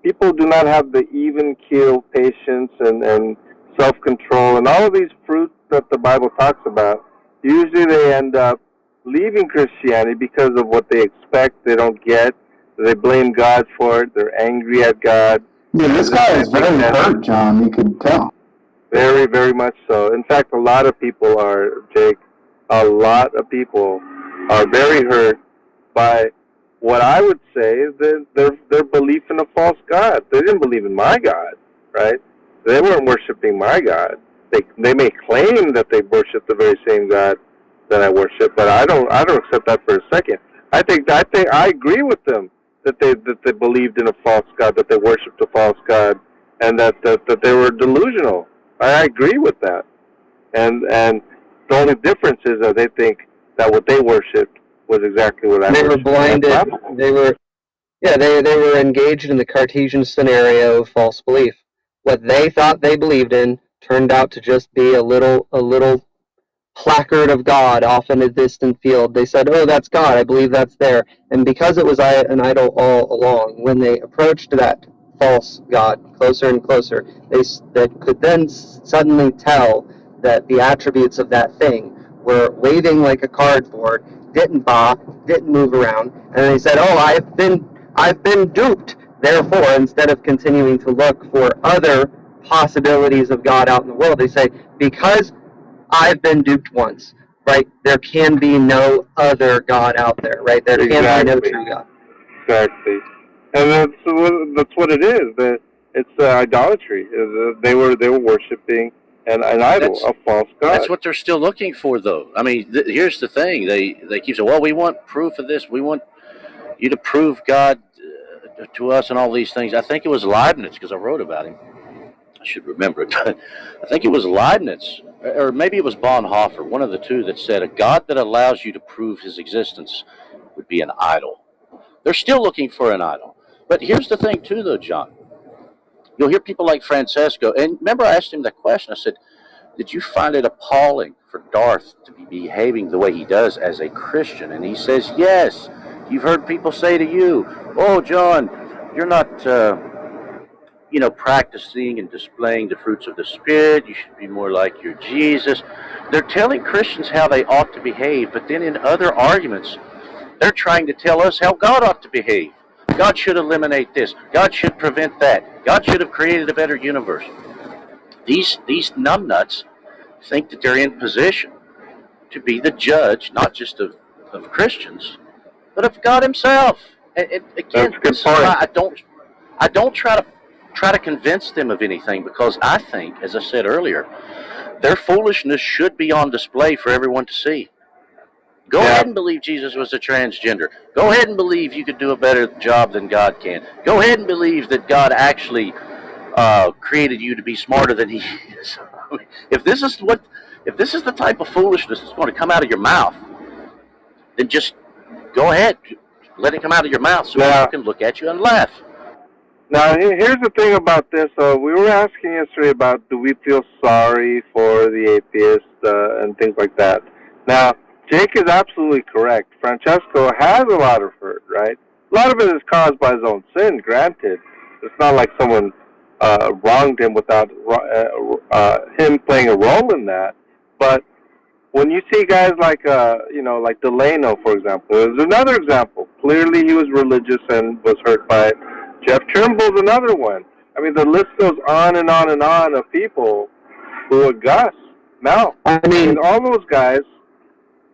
people do not have the even-keel patience and self-control and all of these fruits that the Bible talks about. Usually they end up leaving Christianity because of what they expect, they don't get. They blame God for it. They're angry at God. Yeah, this guy is very hurt, John. You can tell. Very, very much so. In fact, a lot of people are, Jake, a lot of people are very hurt by what I would say is their belief in a false God. They didn't believe in my God, right? They weren't worshiping my God. They may claim that they worship the very same God that I worship, but I don't accept that for a second. I agree with them that they believed in a false god, that they worshipped a false god, and that they were delusional. I agree with that. And the only difference is that they think that what they worshipped was exactly what I They were worshipped. blinded. They were engaged in the Cartesian scenario of false belief. What they thought they believed in turned out to just be a little placard of God off in a distant field. They said, "Oh, that's God. I believe that's there." And because it was an idol all along, when they approached that false God closer and closer, they could then suddenly tell that the attributes of that thing were waving like a cardboard, didn't bob, didn't move around, and they said, "Oh, I've been duped." Therefore, instead of continuing to look for other possibilities of God out in the world, they say, because I've been duped once, right? There can be no other God out there, right? There can be no true God. Exactly. And that's what it is. It's idolatry. They were worshiping an idol, a false god. That's what they're still looking for, though. I mean, here's the thing. They keep saying, well, we want proof of this. We want you to prove God to us and all these things. I think it was Leibniz, because I wrote about him. I should remember it. I think it was Leibniz, or maybe it was Bonhoeffer, one of the two, that said a God that allows you to prove his existence would be an idol. They're still looking for an idol. But here's the thing, too, though, John. You'll hear people like Francesco, and remember I asked him that question. I said, did you find it appalling for Darth to be behaving the way he does as a Christian? And he says, yes. You've heard people say to you, oh, John, you're not, practicing and displaying the fruits of the Spirit. You should be more like your Jesus. They're telling Christians how they ought to behave, but then in other arguments, they're trying to tell us how God ought to behave. God should eliminate this. God should prevent that. God should have created a better universe. These numbnuts think that they're in position to be the judge, not just of Christians, but of God Himself. And again, I don't try to convince them of anything, because I think, as I said earlier, their foolishness should be on display for everyone to see. Go ahead and believe Jesus was a transgender. Go ahead and believe you could do a better job than God can. Go ahead and believe that God actually created you to be smarter than He is. If this is the type of foolishness that's going to come out of your mouth, then just go ahead, let it come out of your mouth so people can look at you and laugh. Now, here's the thing about this. We were asking yesterday about, do we feel sorry for the atheists and things like that. Now, Jake is absolutely correct. Francesco has a lot of hurt, right? A lot of it is caused by his own sin, granted. It's not like someone wronged him without him playing a role in that. But when you see guys like, like Delano, for example, there's another example. Clearly he was religious and was hurt by it. Jeff Trimble's another one. I mean, the list goes on and on and on of people who are Gus. Now, I mean, all those guys,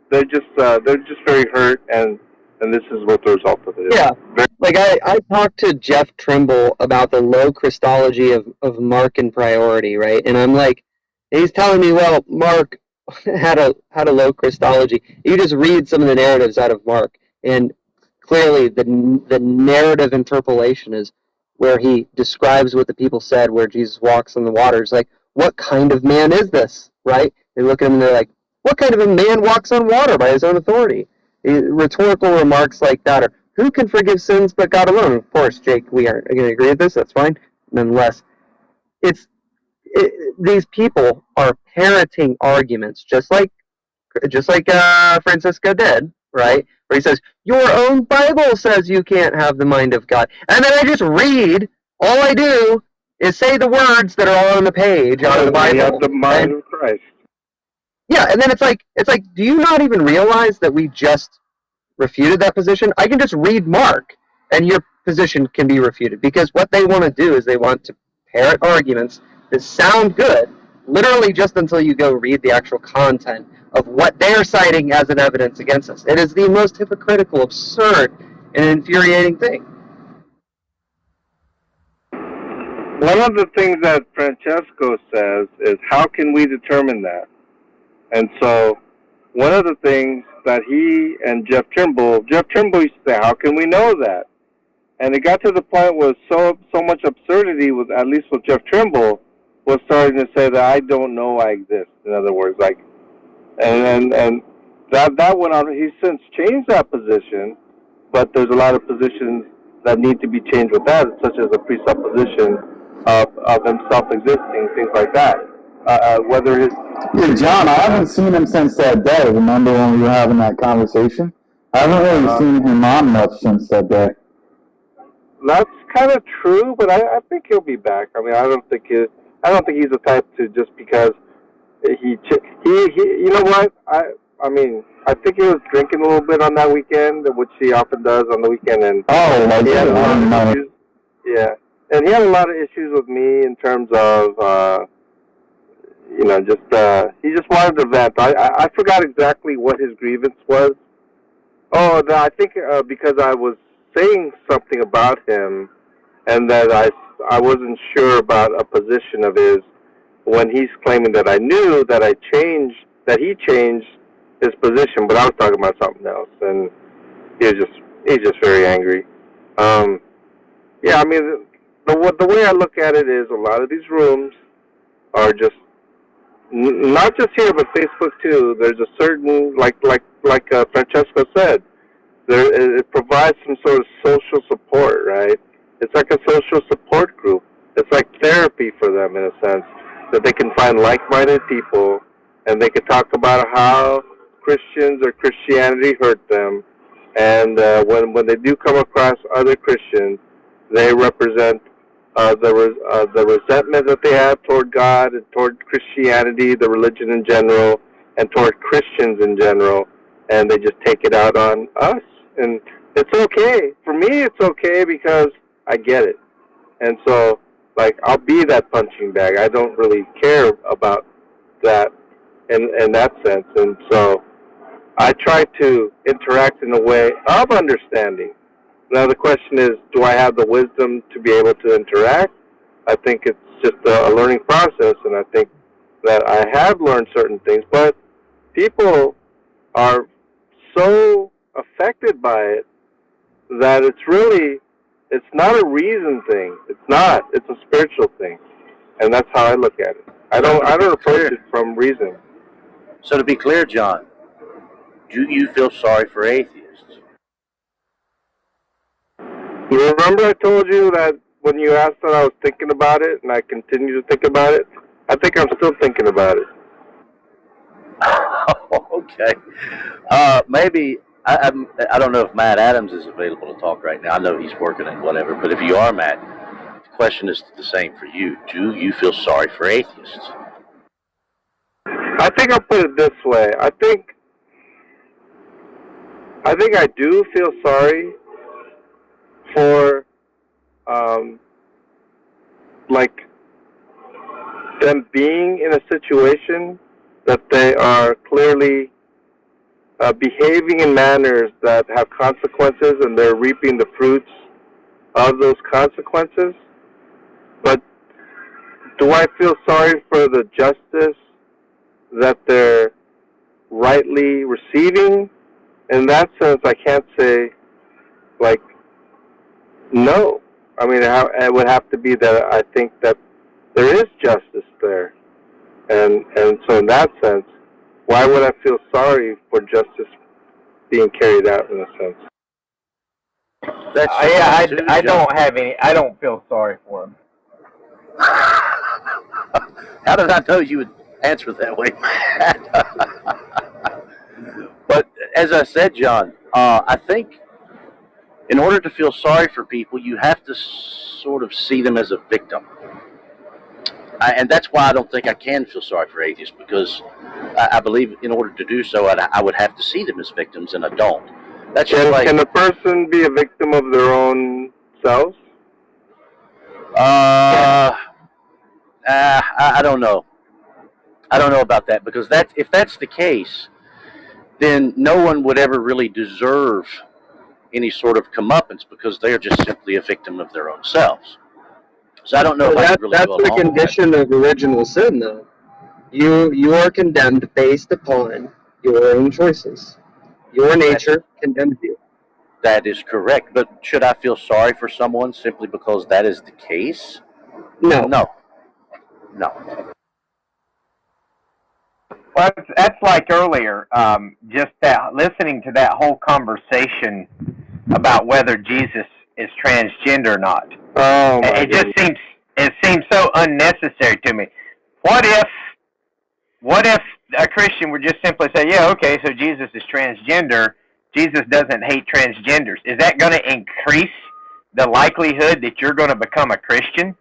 they're just very hurt, and this is what the result of it is. Yeah, like I talked to Jeff Trimble about the low Christology of Mark and priority, right? And I'm like, he's telling me, well, Mark had a low Christology. You just read some of the narratives out of Mark, and clearly the narrative interpolation is where he describes what the people said, where Jesus walks on the waters. Like, what kind of man is this, right? They look at him and they're like, what kind of a man walks on water by his own authority? Rhetorical remarks like that are, who can forgive sins but God alone? Of course, Jake, we aren't going to agree with this. That's fine. Nonetheless, these people are parroting arguments, just like Francisco did, right? Where he says, your own Bible says you can't have the mind of God. And then I just read, all I do is say the words that are all on the page out of the Bible. You have the mind of Christ. Yeah, and then it's like, do you not even realize that we just refuted that position? I can just read Mark, and your position can be refuted, because what they want to do is they want to parrot arguments that sound good, literally just until you go read the actual content of what they're citing as an evidence against us. It is the most hypocritical, absurd, and infuriating thing. One of the things that Francesco says is, how can we determine that? And so, one of the things that he and Jeff Trimble used to say, how can we know that? And it got to the point where so much absurdity, with at least with Jeff Trimble, was starting to say that I don't know I exist. In other words, like, and that went on. He's since changed that position, but there's a lot of positions that need to be changed with that, such as the presupposition of himself existing, things like that. Whether his John, I haven't seen him since that day. Remember when we were having that conversation? I haven't really seen him on much since that day. That's kind of true, but I think he'll be back. I mean, I don't think he's the type to, just because he you know what? I mean, I think he was drinking a little bit on that weekend, which he often does on the weekend, and he had a lot of issues. Yeah, and he had a lot of issues with me in terms of he just wanted to vent. I forgot exactly what his grievance was. Oh, no, I think because I was saying something about him, and that I wasn't sure about a position of his, when he's claiming that I knew that he changed his position, but I was talking about something else, and he's just very angry. Yeah, I mean, the way I look at it is, a lot of these rooms are just, not just here, but Facebook too. There's a certain, like Francesco said, it provides some sort of social support, right? It's like a social support group. It's like therapy for them, in a sense, that they can find like-minded people, and they can talk about how Christians or Christianity hurt them. And when they do come across other Christians, they represent the resentment that they have toward God and toward Christianity, the religion in general, and toward Christians in general, and they just take it out on us. And it's okay. For me, it's okay because I get it. And so, like, I'll be that punching bag. I don't really care about that in that sense. And so I try to interact in a way of understanding. Now the question is, do I have the wisdom to be able to interact? I think it's just a learning process, and I think that I have learned certain things, but people are so affected by it that it's not a reason thing. It's a spiritual thing. And that's how I look at it. I don't approach it from reason. So to be clear, John, do you feel sorry for atheists? You remember I told you that when you asked that I was thinking about it, and I continue to think about it? I think I'm still thinking about it. Okay. Maybe, I don't know if Matt Adams is available to talk right now. I know he's working and whatever, but if you are, Matt, the question is the same for you. Do you feel sorry for atheists? I think I'll put it this way. I think I do feel sorry for, like, them being in a situation that they are clearly behaving in manners that have consequences, and they're reaping the fruits of those consequences. But do I feel sorry for the justice that they're rightly receiving? In that sense, I can't say, like, no. I mean, it would have to be that I think that there is justice there. And so in that sense, why would I feel sorry for justice being carried out, in a sense? I don't feel sorry for him. How did I know you would answer it that way? But as I said, John, I think in order to feel sorry for people, you have to sort of see them as a victim. And that's why I don't think I can feel sorry for atheists, because I believe in order to do so, I would have to see them as victims, and I don't. That's just like, can a person be a victim of their own selves? I don't know. I don't know about that, because if that's the case, then no one would ever really deserve any sort of comeuppance, because they are just simply a victim of their own selves. So I don't know if I could really go along with that. That's the condition of original sin, though. You are condemned based upon your own choices. Your nature condemns you. That is correct. But should I feel sorry for someone simply because that is the case? No. No. Well, that's like earlier, just that listening to that whole conversation about whether Jesus is transgender or not. Oh, my it just seems so unnecessary to me. What if a Christian would just simply say, yeah, okay, so Jesus is transgender. Jesus doesn't hate transgenders. Is that going to increase the likelihood that you're going to become a Christian?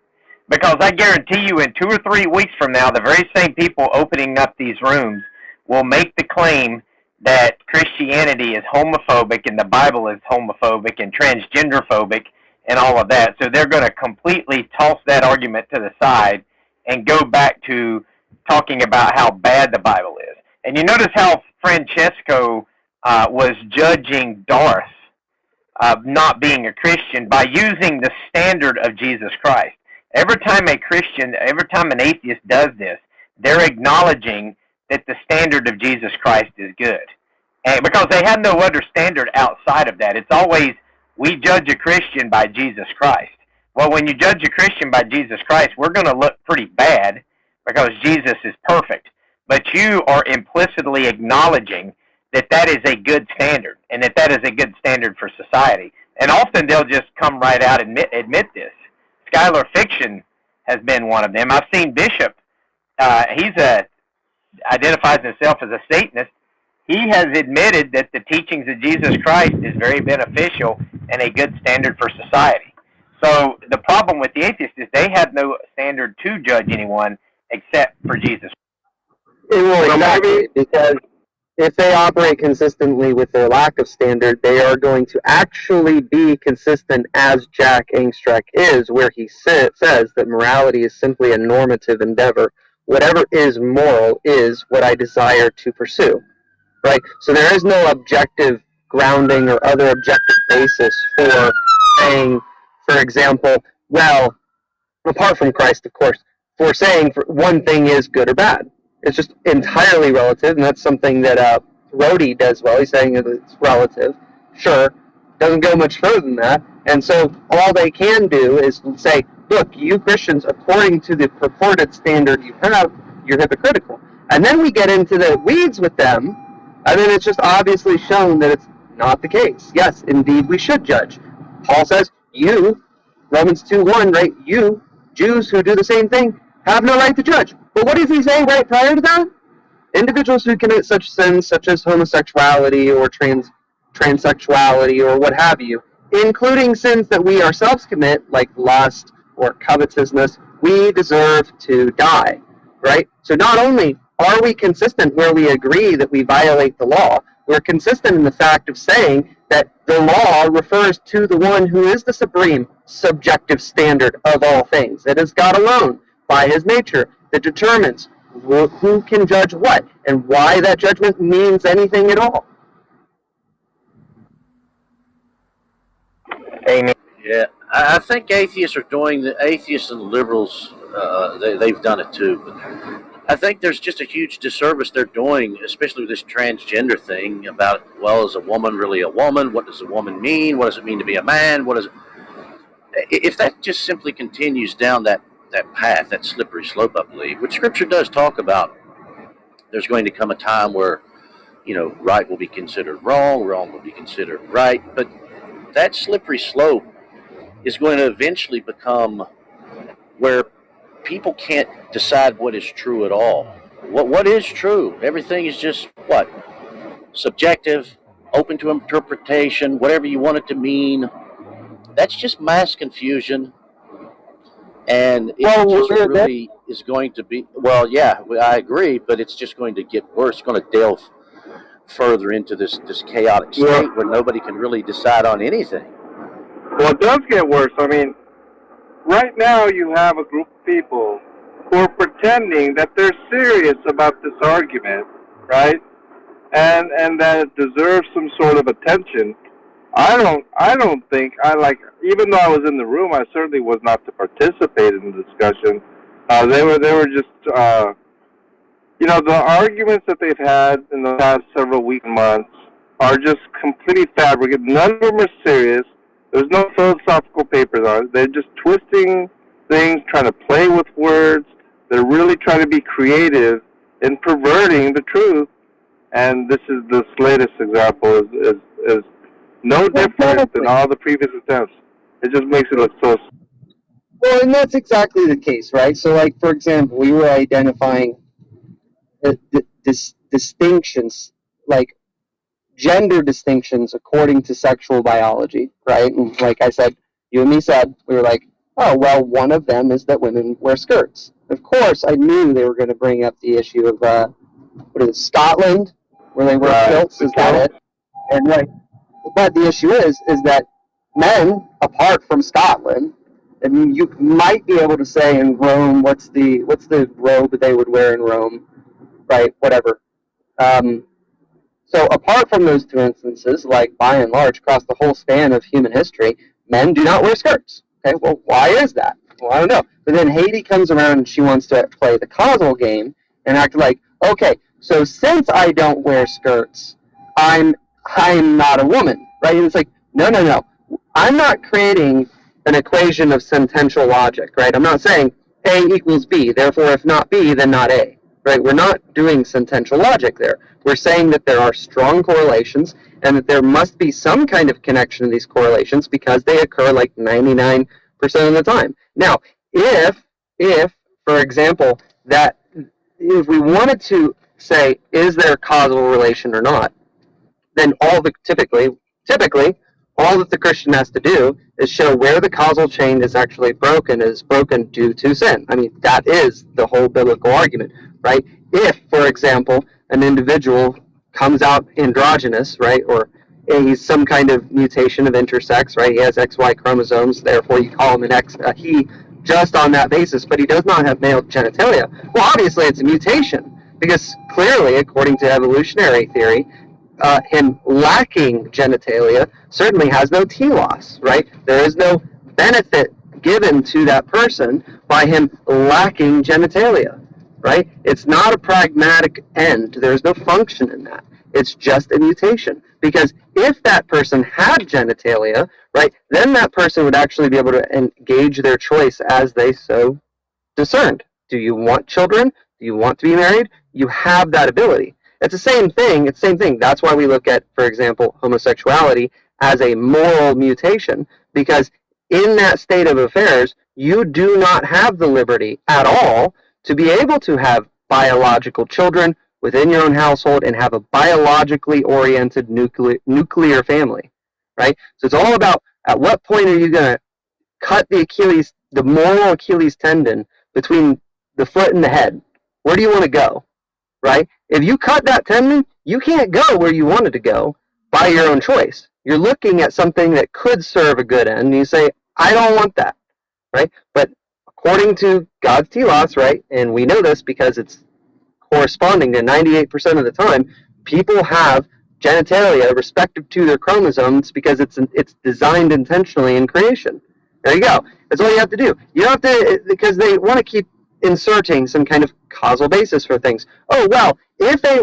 Because I guarantee you in 2 or 3 weeks from now, the very same people opening up these rooms will make the claim that Christianity is homophobic and the Bible is homophobic and transgenderphobic and all of that. So they're going to completely toss that argument to the side and go back to talking about how bad the Bible is. And you notice how Francesco was judging Darth not being a Christian by using the standard of Jesus Christ. Every time an atheist does this, they're acknowledging that the standard of Jesus Christ is good. And because they have no other standard outside of that. It's always, we judge a Christian by Jesus Christ. Well, when you judge a Christian by Jesus Christ, we're going to look pretty bad because Jesus is perfect. But you are implicitly acknowledging that that is a good standard and that is a good standard for society. And often they'll just come right out and admit this. Skylar Fiction has been one of them. I've seen Bishop. Identifies himself as a Satanist. He has admitted that the teachings of Jesus Christ is very beneficial and a good standard for society. So the problem with the atheists is they have no standard to judge anyone except for Jesus. Well, exactly, because if they operate consistently with their lack of standard, they are going to actually be consistent as Jack Angstreich is, where he says that morality is simply a normative endeavor. Whatever is moral is what I desire to pursue, right? So there is no objective grounding or other objective basis for saying, for example, well, apart from Christ, of course, for saying one thing is good or bad. It's just entirely relative, and that's something that Rhodey does well. He's saying that it's relative. Sure, doesn't go much further than that. And so all they can do is say, look, you Christians, according to the purported standard you have, you're hypocritical. And then we get into the weeds with them, and then it's just obviously shown that it's not the case. Yes, indeed, we should judge. Paul says, you, Romans 2:1, right, you, Jews who do the same thing, have no right to judge. But what does he say right prior to that? Individuals who commit such sins, such as homosexuality or transsexuality or what have you, including sins that we ourselves commit, like lust or covetousness, we deserve to die, right? So not only are we consistent where we agree that we violate the law, we're consistent in the fact of saying that the law refers to the one who is the supreme subjective standard of all things. It is God alone, by his nature, that determines who can judge what and why that judgment means anything at all. Amen. Yeah, I think atheists and liberals, they've done it too. But I think there's just a huge disservice they're doing, especially with this transgender thing about, well, is a woman really a woman? What does a woman mean? What does it mean to be a man? If that just simply continues down that path, that slippery slope, I believe, which Scripture does talk about, there's going to come a time where, right will be considered wrong, wrong will be considered right, but that slippery slope is going to eventually become where people can't decide what is true at all. What is true? Everything is just, subjective, open to interpretation, whatever you want it to mean. That's just mass confusion. And it really is going to be, I agree, but it's just going to get worse. It's going to delve further into this chaotic state where nobody can really decide on anything. Well, it does get worse. I mean, right now you have a group of people who are pretending that they're serious about this argument, right? And that it deserves some sort of attention. I don't think, even though I was in the room, I certainly was not to participate in the discussion. They were just, the arguments that they've had in the past several weeks and months are just completely fabricated. None of them are serious. There's no philosophical papers on it. They're just twisting things, trying to play with words. They're really trying to be creative in perverting the truth. And this latest example is no different than all the previous attempts. It just makes it look so. Well, and that's exactly the case, right? So, like, for example, we were identifying distinctions, like gender distinctions according to sexual biology, right? And like I said, you and me said, we were like, oh, well, one of them is that women wear skirts. Of course, I knew they were going to bring up the issue of, what is it, Scotland, where they wear kilts, is that it? And right. But the issue is that men, apart from Scotland, I mean, you might be able to say in Rome, what's the robe they would wear in Rome, right? Whatever. So apart from those two instances, like by and large, across the whole span of human history, men do not wear skirts. Okay, well, why is that? Well, I don't know. But then Haiti comes around and she wants to play the causal game and act like, okay, so since I don't wear skirts, I'm not a woman, right? And it's like, no. I'm not creating an equation of sentential logic, right? I'm not saying A equals B, therefore if not B, then not A, right? We're not doing sentential logic there. We're saying that there are strong correlations and that there must be some kind of connection to these correlations because they occur like 99% of the time. Now, if for example, that if we wanted to say, is there a causal relation or not, then typically, all that the Christian has to do is show where the causal chain is actually broken due to sin. I mean, that is the whole biblical argument, right? If, for example, an individual comes out androgynous, right, or he's some kind of mutation of intersex, right, he has XY chromosomes, therefore you call him he just on that basis, but he does not have male genitalia. Well, obviously it's a mutation, because clearly, according to evolutionary theory, him lacking genitalia certainly has no telos, right? There is no benefit given to that person by him lacking genitalia, right? It's not a pragmatic end. There's no function in that. It's just a mutation. Because if that person had genitalia, right, then that person would actually be able to engage their choice as they so discerned. Do you want children? Do you want to be married? You have that ability. It's the same thing. It's the same thing. That's why we look at, for example, homosexuality as a moral mutation, because in that state of affairs, you do not have the liberty at all to be able to have biological children within your own household and have a biologically oriented nuclear family, right? So it's all about at what point are you going to cut the moral Achilles tendon between the foot and the head? Where do you want to go, right? If you cut that tendon, you can't go where you wanted to go by your own choice. You're looking at something that could serve a good end, and you say, I don't want that, right? But according to God's telos, right, and we know this because it's corresponding to 98% of the time, people have genitalia respective to their chromosomes because it's designed intentionally in creation. There you go. That's all you have to do. You don't have to, because they want to keep inserting some kind of causal basis for things. Oh, well, if there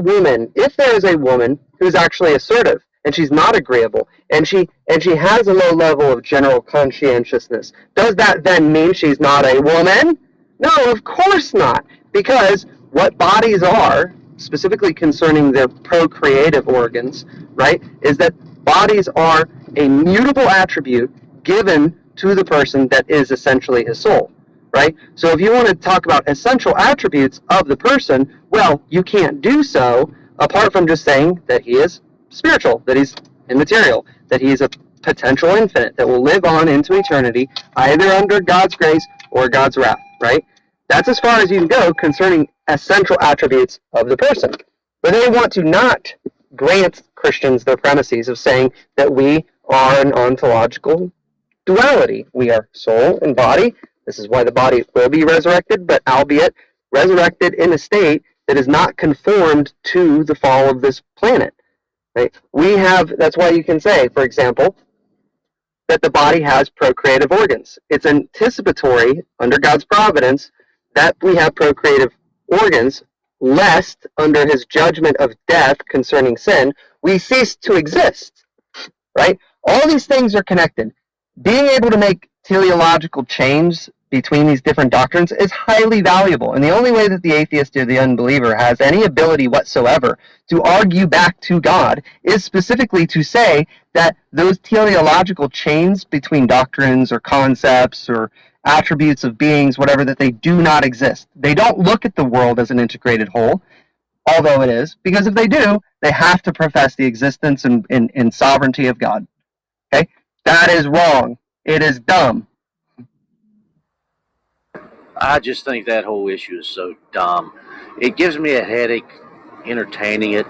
is a woman who's actually assertive and she's not agreeable and she has a low level of general conscientiousness, does that then mean she's not a woman? No, of course not. Because what bodies are, specifically concerning their procreative organs, right, is that bodies are a mutable attribute given to the person that is essentially his soul. Right? So if you want to talk about essential attributes of the person, well, you can't do so apart from just saying that he is spiritual, that he's immaterial, that he is a potential infinite, that will live on into eternity, either under God's grace or God's wrath, right? That's as far as you can go concerning essential attributes of the person. But they want to not grant Christians their premises of saying that we are an ontological duality. We are soul and body. This is why the body will be resurrected, but albeit resurrected in a state that is not conformed to the fall of this planet. Right? That's why you can say, for example, that the body has procreative organs. It's anticipatory, under God's providence, that we have procreative organs, lest, under his judgment of death concerning sin, we cease to exist, right? All these things are connected. Being able to make teleological change between these different doctrines is highly valuable. And the only way that the atheist or the unbeliever has any ability whatsoever to argue back to God is specifically to say that those teleological chains between doctrines or concepts or attributes of beings, whatever, that they do not exist. They don't look at the world as an integrated whole, although it is, because if they do, they have to profess the existence and sovereignty of God. Okay? That is wrong. It is dumb. I just think that whole issue is so dumb. It gives me a headache entertaining it,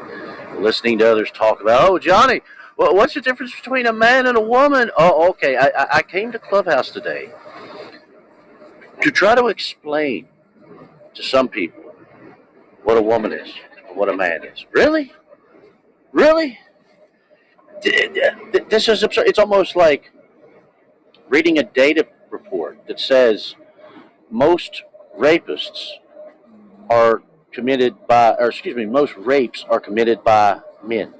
listening to others talk about, oh, Johnny, well, what's the difference between a man and a woman? Oh, okay, I came to Clubhouse today to try to explain to some people what a woman is and what a man is. Really? Really? This is absurd. It's almost like reading a data report that says most rapists are committed by, most rapes are committed by men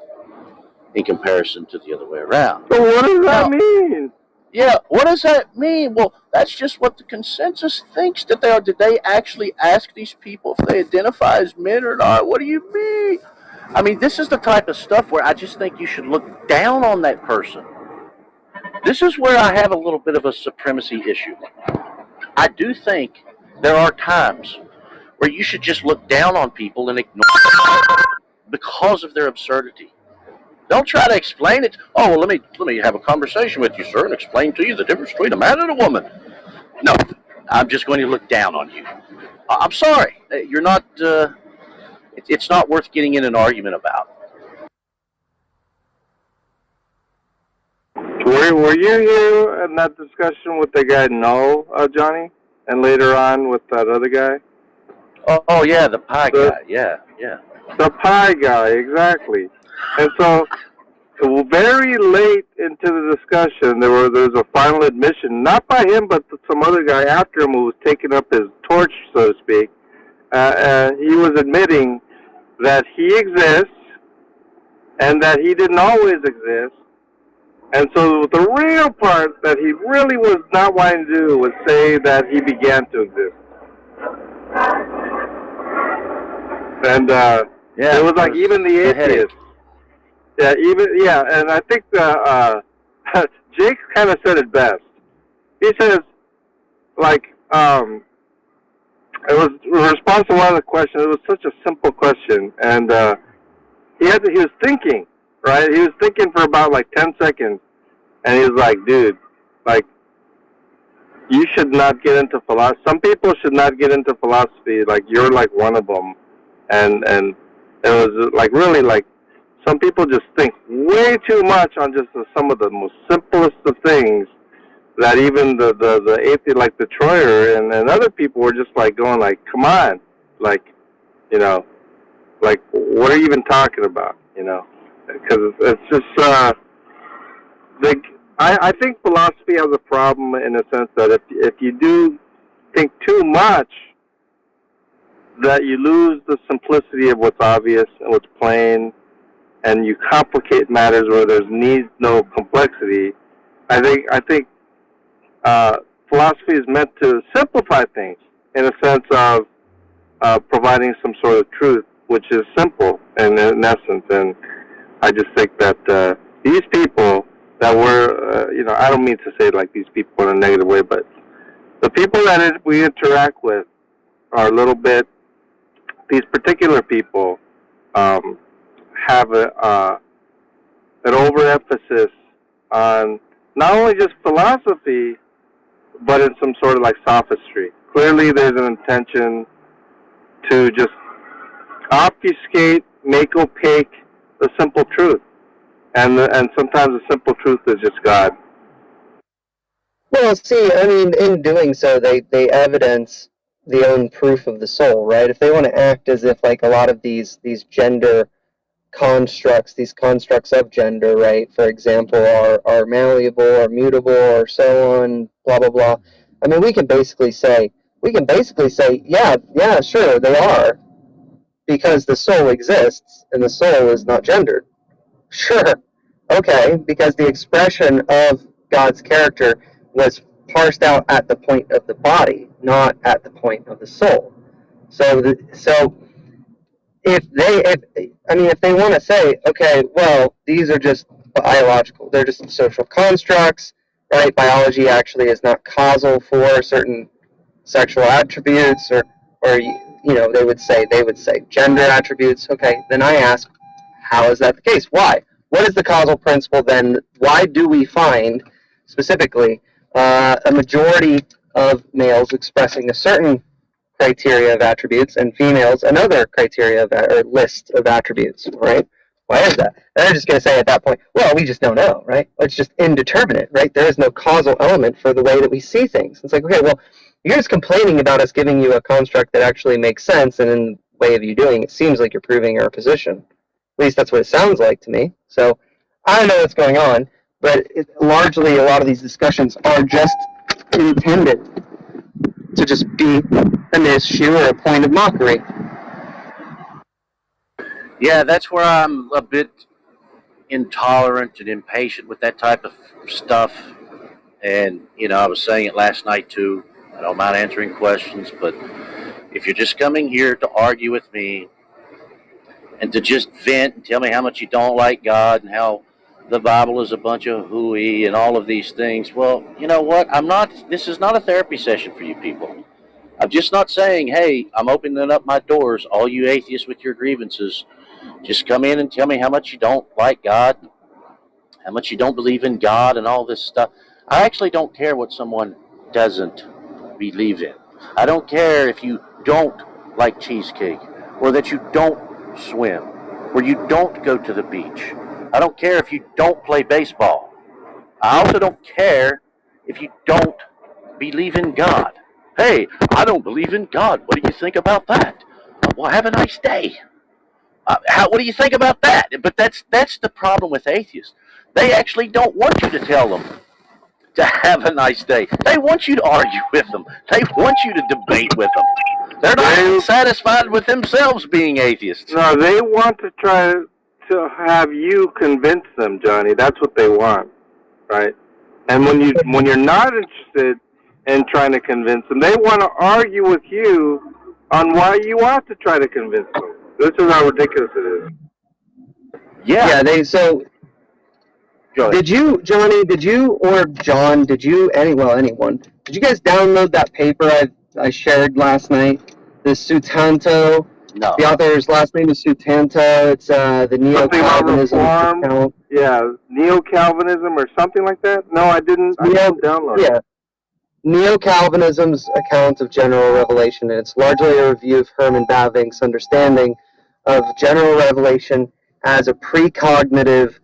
in comparison to the other way around. So what does that mean? Yeah, what does that mean? Well, that's just what the consensus thinks that they are. Did they actually ask these people if they identify as men or not? What do you mean? I mean, this is the type of stuff where I just think you should look down on that person. This is where I have a little bit of a supremacy issue. I do think there are times where you should just look down on people and ignore them because of their absurdity. Don't try to explain it. Oh, well, let me have a conversation with you, sir, and explain to you the difference between a man and a woman. No, I'm just going to look down on you. I'm sorry. You're not, it's not worth getting in an argument about. Were you here in that discussion with the guy Null, Johnny? And later on with that other guy? Oh yeah, the pie guy. Yeah. The pie guy, exactly. And so, very late into the discussion, there was a final admission, not by him, but some other guy after him who was taking up his torch, so to speak. He was admitting that he exists and that he didn't always exist. And so the real part that he really was not wanting to do was say that he began to exist. And it was like even the atheist. And I think Jake kind of said it best. He says, like, it was in response to one of the questions. It was such a simple question, and he was thinking, right? He was thinking for about like 10 seconds, and he was like, "Dude, like, you should not get into philosophy. Some people should not get into philosophy. Like, you're like one of them." And it was like really like some people just think way too much on just some of the most simplest of things. That even the atheist, like the Troyer and other people were just like going like, come on, like, you know, like, what are you even talking about, you know? Because it's just, I think philosophy has a problem in the sense that if you do think too much, that you lose the simplicity of what's obvious and what's plain, and you complicate matters where there's needs no complexity. I think philosophy is meant to simplify things in a sense of providing some sort of truth, which is simple in essence. And I just think that these people that were, I don't mean to say like these people in a negative way, but the people that we interact with are a little bit, these particular people have an overemphasis on not only just philosophy, but in some sort of like sophistry. Clearly there's an intention to just obfuscate, make opaque the simple truth. And sometimes the simple truth is just God. Well, see, I mean, in doing so, they evidence the own proof of the soul, right? If they want to act as if like a lot of these gender constructs, these constructs of gender, right, for example, are malleable or mutable or so on, blah, blah, blah. I mean, we can basically say, yeah, sure, they are, because the soul exists, and the soul is not gendered. Sure. Okay, because the expression of God's character was parsed out at the point of the body, not at the point of the soul. So if they want to say, okay, well, these are just biological, they're just social constructs, right? Biology actually is not causal for certain sexual attributes, or they would say gender attributes. Okay, then I ask, how is that the case? Why? What is the causal principle then? Why do we find specifically a majority of males expressing a certain criteria of attributes and females another criteria or list of attributes, right? Why is that? They're just going to say at that point, well, we just don't know, right? It's just indeterminate, right? There is no causal element for the way that we see things. It's like, okay, well, you're just complaining about us giving you a construct that actually makes sense, and in the way of you doing it seems like you're proving our position. At least that's what it sounds like to me. So I don't know what's going on, but largely a lot of these discussions are just intended to just be an issue or a point of mockery. Yeah, that's where I'm a bit intolerant and impatient with that type of stuff. And, I was saying it last night too. I don't mind answering questions, but if you're just coming here to argue with me and to just vent and tell me how much you don't like God and how the Bible is a bunch of hooey and all of these things, well, you know what? This is not a therapy session for you people. I'm just not saying, hey, I'm opening up my doors, all you atheists with your grievances. Just come in and tell me how much you don't like God, how much you don't believe in God and all this stuff. I actually don't care what someone doesn't believe in. I don't care if you don't like cheesecake, or that you don't swim, or you don't go to the beach. I don't care if you don't play baseball. I also don't care if you don't believe in God. Hey, I don't believe in God. What do you think about that? Well, have a nice day. What do you think about that? But that's the problem with atheists. They actually don't want you to tell them to have a nice day. They want you to argue with them. They want you to debate with them. They're not satisfied with themselves being atheists. No, they want to try to have you convince them, Johnny. That's what they want, right? And when you're not interested in trying to convince them, they want to argue with you on why you ought to try to convince them. This is how ridiculous it is. Yeah. Did you, Johnny, or John, anyone, did you guys download that paper I shared last night? The Sutanto? No. The author's last name is Sutanto. It's the Neo-Calvinism account. Yeah, Neo-Calvinism or something like that? No, I didn't download it. Yeah. Neo-Calvinism's account of general revelation, and it's largely a review of Herman Bavinck's understanding of general revelation as a precognitive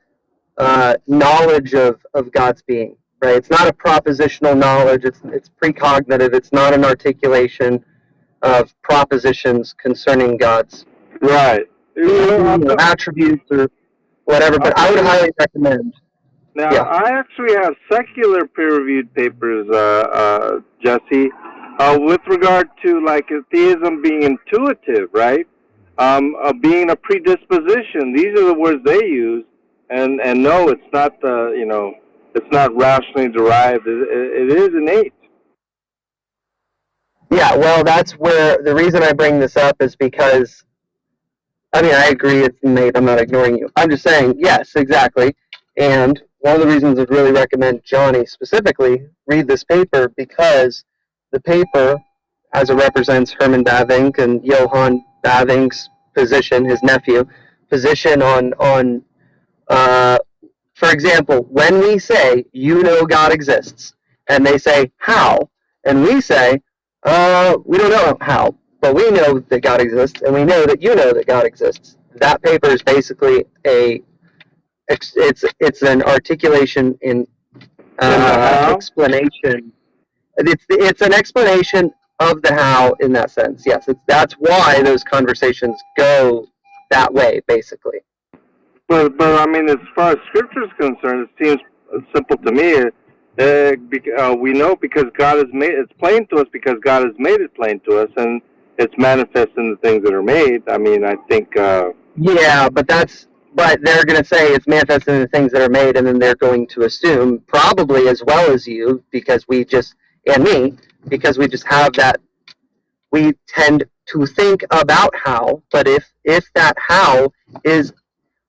knowledge of God's being, right? It's not a propositional knowledge, it's precognitive, it's not an articulation of propositions concerning God's attributes or whatever, but I would highly recommend. Now, I actually have secular peer-reviewed papers, Jesse, with regard to like theism being intuitive, right? Being a predisposition. These are the words they use, and no, it's not it's not rationally derived. It is innate. Yeah, well, that's where the reason I bring this up is because, I agree it's innate. I'm not ignoring you. I'm just saying, yes, exactly. And one of the reasons I'd really recommend Johnny specifically read this paper, because the paper, as it represents Herman Bavinck and Johann Bavinck's position, his nephew, position on for example, when we say, God exists, and they say, how? And we say, we don't know how, but we know that God exists, and we know that you know that God exists. That paper is basically it's an articulation in explanation. It's an explanation of the how in that sense. Yes, that's why those conversations go that way, basically. But as far as Scripture is concerned, it seems simple to me. We know because God has made it's plain to us because God has made it plain to us, and it's manifest in the things that are made. I think. Yeah, but that's but they're going to say it's manifested in the things that are made, and then they're going to assume, probably as well as you, because we just have that, we tend to think about how, but if that how is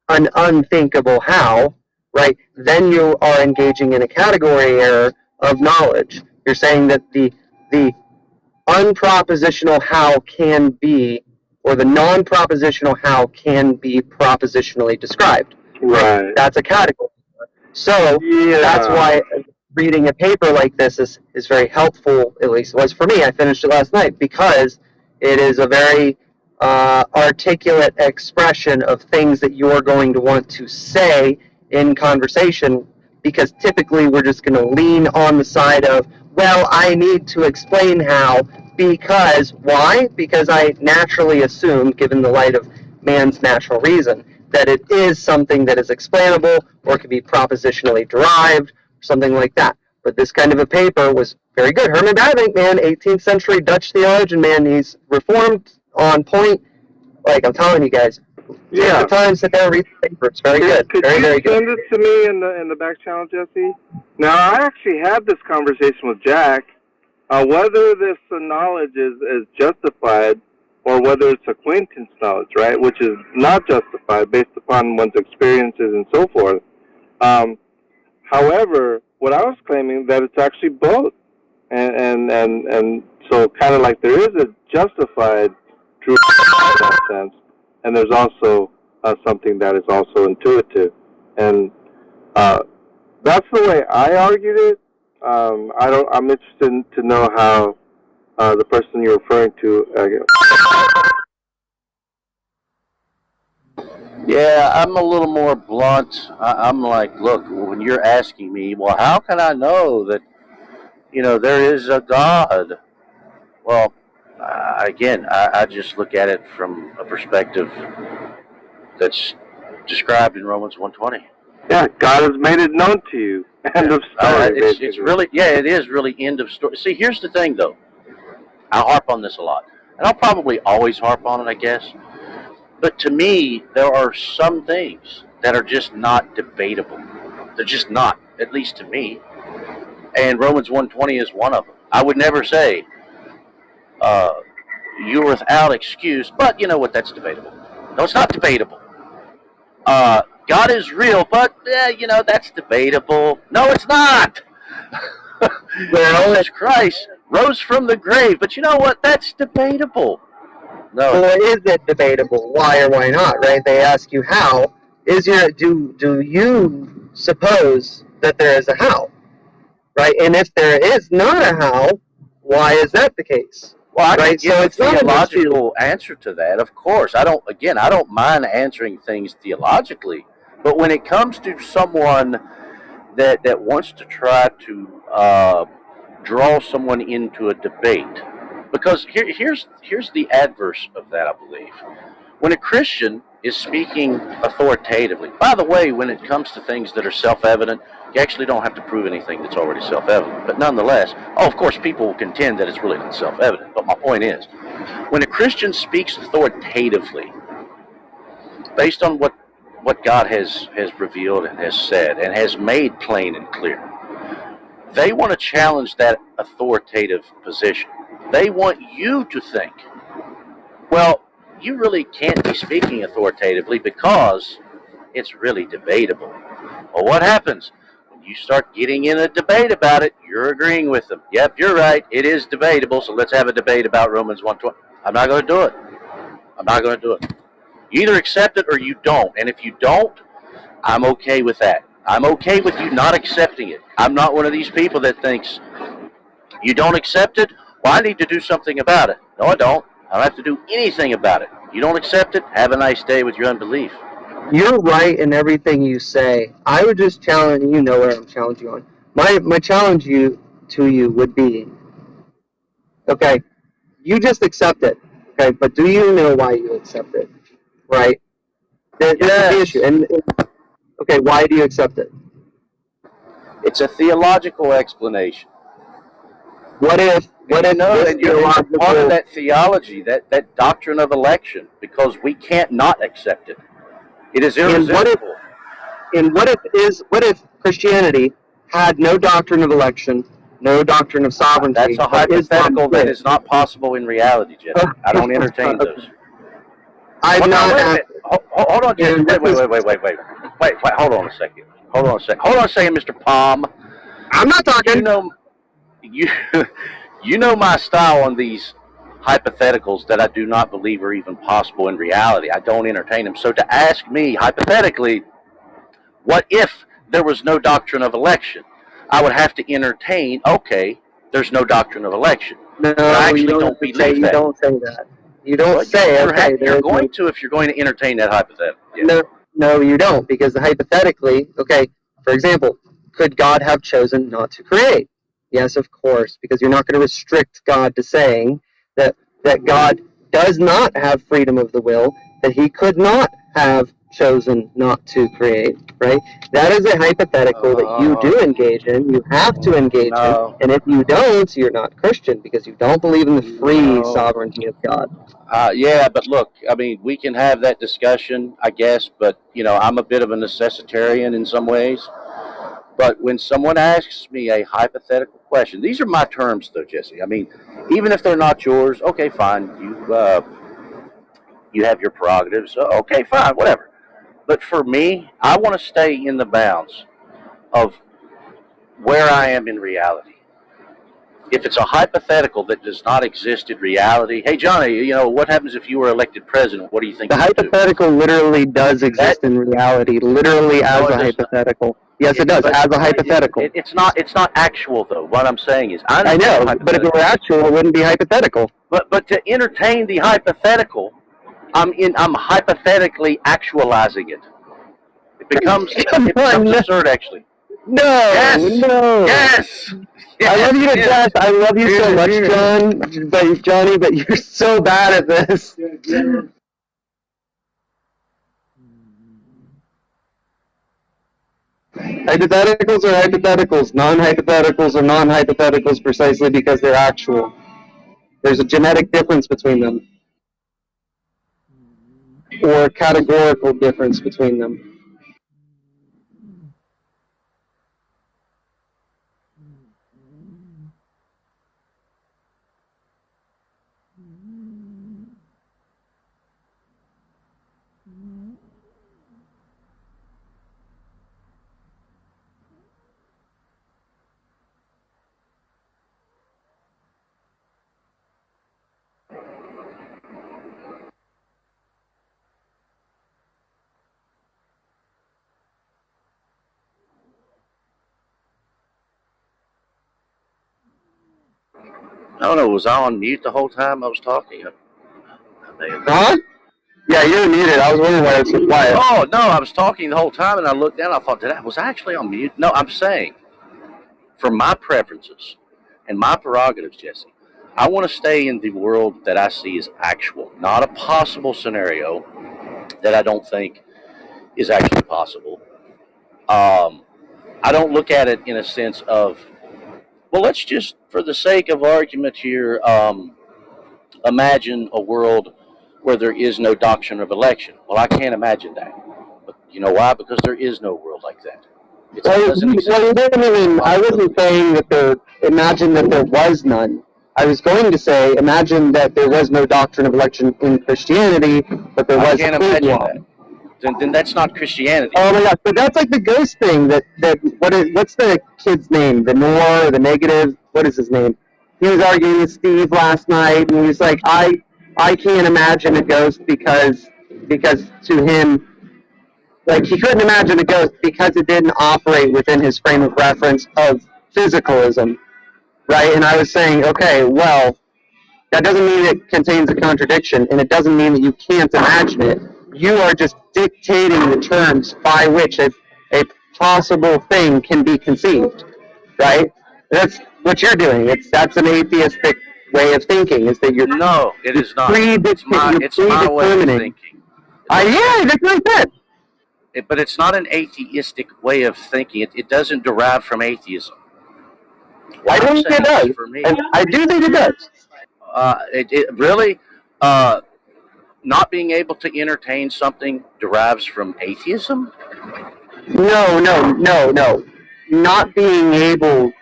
an unthinkable how, right, then you are engaging in a category error of knowledge. You're saying that the unpropositional how can be, or the non-propositional how can be propositionally described. Right. That's a category. So that's why reading a paper like this is very helpful, at least it was for me. I finished it last night because it is a very articulate expression of things that you're going to want to say in conversation, because typically we're just going to lean on the side of, well, I need to explain how, because, why? Because I naturally assume, given the light of man's natural reason, that it is something that is explainable or can be propositionally derived, or something like that. But this kind of a paper was very good. Herman Bavinck, man, 18th century Dutch theologian, man, he's reformed on point. Like, I'm telling you guys, take the time, sit there, read the paper. It's very good. Very, very good. Send it to me in the back channel, Jesse? Now, I actually had this conversation with Jack, whether this knowledge is justified or whether it's acquaintance knowledge, right, which is not justified based upon one's experiences and so forth. However, what I was claiming that it's actually both, and so kind of like there is a justified truth in that sense, and there's also something that is also intuitive, and that's the way I argued it. I'm interested to know how the person you're referring to. Yeah, I'm a little more blunt. I'm like, look, when you're asking me, well, how can I know that, there is a God? Well, again, I just look at it from a perspective that's described in Romans 1:20. Yeah, God has made it known to you. End of story. It's really, it is really end of story. See, here's the thing, though. I harp on this a lot, and I'll probably always harp on it, I guess. But to me, there are some things that are just not debatable. They're just not, at least to me. And Romans 1:20 is one of them. I would never say you're without excuse, but you know what? That's debatable. No, it's not debatable. God is real, but that's debatable. No, it's not. Jesus Christ rose from the grave, but you know what? That's debatable. No. Well, is it debatable? Why or why not? Right? They ask you how. Do you suppose that there is a how? Right? And if there is not a how, why is that the case? Well, I can right? give So a it's not theological answer to that. Of course, I don't mind answering things theologically, but when it comes to someone that wants to try to draw someone into a debate, because here's the adverse of that, I believe. When a Christian is speaking authoritatively, by the way, when it comes to things that are self-evident, you actually don't have to prove anything that's already self-evident. But nonetheless, of course, people will contend that it's really not self-evident. But my point is, when a Christian speaks authoritatively, based on what God has revealed and has said and has made plain and clear, they want to challenge that authoritative position. They want you to think, well, you really can't be speaking authoritatively because it's really debatable. Well, what happens? When you start getting in a debate about it, you're agreeing with them. Yep, you're right. It is debatable, so let's have a debate about Romans 1:20. I'm not going to do it. I'm not going to do it. You either accept it or you don't. And if you don't, I'm okay with that. I'm okay with you not accepting it. I'm not one of these people that thinks, you don't accept it? Well, I need to do something about it. No, I don't. I don't have to do anything about it. You don't accept it? Have a nice day with your unbelief. You're right in everything you say. I would just challenge, you know where I'm challenging you on. My challenge to you would be, okay, you just accept it, okay, but do you know why you accept it, right? That's the issue. And okay, why do you accept it? It's a theological explanation. What if and you're part of that theology, that doctrine of election, because we can't not accept it. It is And irresistible. what if Christianity had no doctrine of election, no doctrine of sovereignty? That's a hypothetical that is not possible in reality, Jesse. I don't entertain those. I'm not. Hold on, Jesse. Wait. Hold on a second. Hold on a second, Mr. Palm. I'm not talking. You know my style on these hypotheticals that I do not believe are even possible in reality. I don't entertain them. So to ask me, hypothetically, what if there was no doctrine of election? I would have to entertain, okay, there's no doctrine of election. No, I actually you don't believe that. You don't say that. You don't Well, say, you're going to if you're going to entertain that hypothetical. Yeah. No, you don't, because hypothetically, okay, for example, could God have chosen not to create? Yes, of course, because you're not going to restrict God to saying that God does not have freedom of the will, that he could not have chosen not to create, right? That is a hypothetical that you do engage in, you have to engage in, and if you don't, you're not Christian, because you don't believe in the free sovereignty of God. Yeah, but look, I mean, we can have that discussion, I guess, but, you know, I'm a bit of a necessitarian in some ways. But when someone asks me a hypothetical question, these are my terms, though, Jesse. I mean, even if they're not yours, okay, fine. You have your prerogatives. Okay, fine, whatever. But for me, I want to stay in the bounds of where I am in reality. If it's a hypothetical that does not exist in reality, hey, Johnny, you know, what happens if you were elected president? What do you think? The hypothetical literally does exist in reality, literally as a hypothetical. Yes, it does, as a hypothetical. It's not actual, though. What I'm saying is, I know, but if it were actual, it wouldn't be hypothetical. But to entertain the hypothetical, I'm hypothetically actualizing it. It becomes absurd, actually. No, no. Yes. I love you to death. I love you so much, Johnny, but you're so bad at this. Hypotheticals are hypotheticals. Non-hypotheticals are non-hypotheticals precisely because they're actual. There's a genetic difference between them. Or a categorical difference between them. I don't know. Was I on mute the whole time I was talking? Huh? Yeah, you were muted. I was wondering why it was so quiet. Oh, no, I was talking the whole time, and I looked down. I thought, was I actually on mute? No, I'm saying, for my preferences and my prerogatives, Jesse, I want to stay in the world that I see as actual, not a possible scenario that I don't think is actually possible. I don't look at it in a sense of, well, let's just, for the sake of argument here, imagine a world where there is no doctrine of election. Well, I can't imagine that. But you know why? Because there is no world like that. I wasn't saying that imagine that there was none. I was going to say, imagine that there was no doctrine of election in Christianity, but there was. I can't imagine that. Then that's not Christianity. Oh my gosh, but that's like the ghost thing. What's the kid's name? The Noor, the negative. What is his name? He was arguing with Steve last night, and he was like, I can't imagine a ghost because to him, like, he couldn't imagine a ghost because it didn't operate within his frame of reference of physicalism, right? And I was saying, okay, well, that doesn't mean it contains a contradiction, and it doesn't mean that you can't imagine it. You are just dictating the terms by which a possible thing can be conceived, right? That's what you're doing. That's an atheistic way of thinking. Is that you're no, it is not. It's my way of thinking. Yeah, that's what I said. But it's not an atheistic way of thinking. It doesn't derive from atheism. I don't think it does. For me, I do think it does. It really. not being able to entertain something derives from atheism? No. Not being able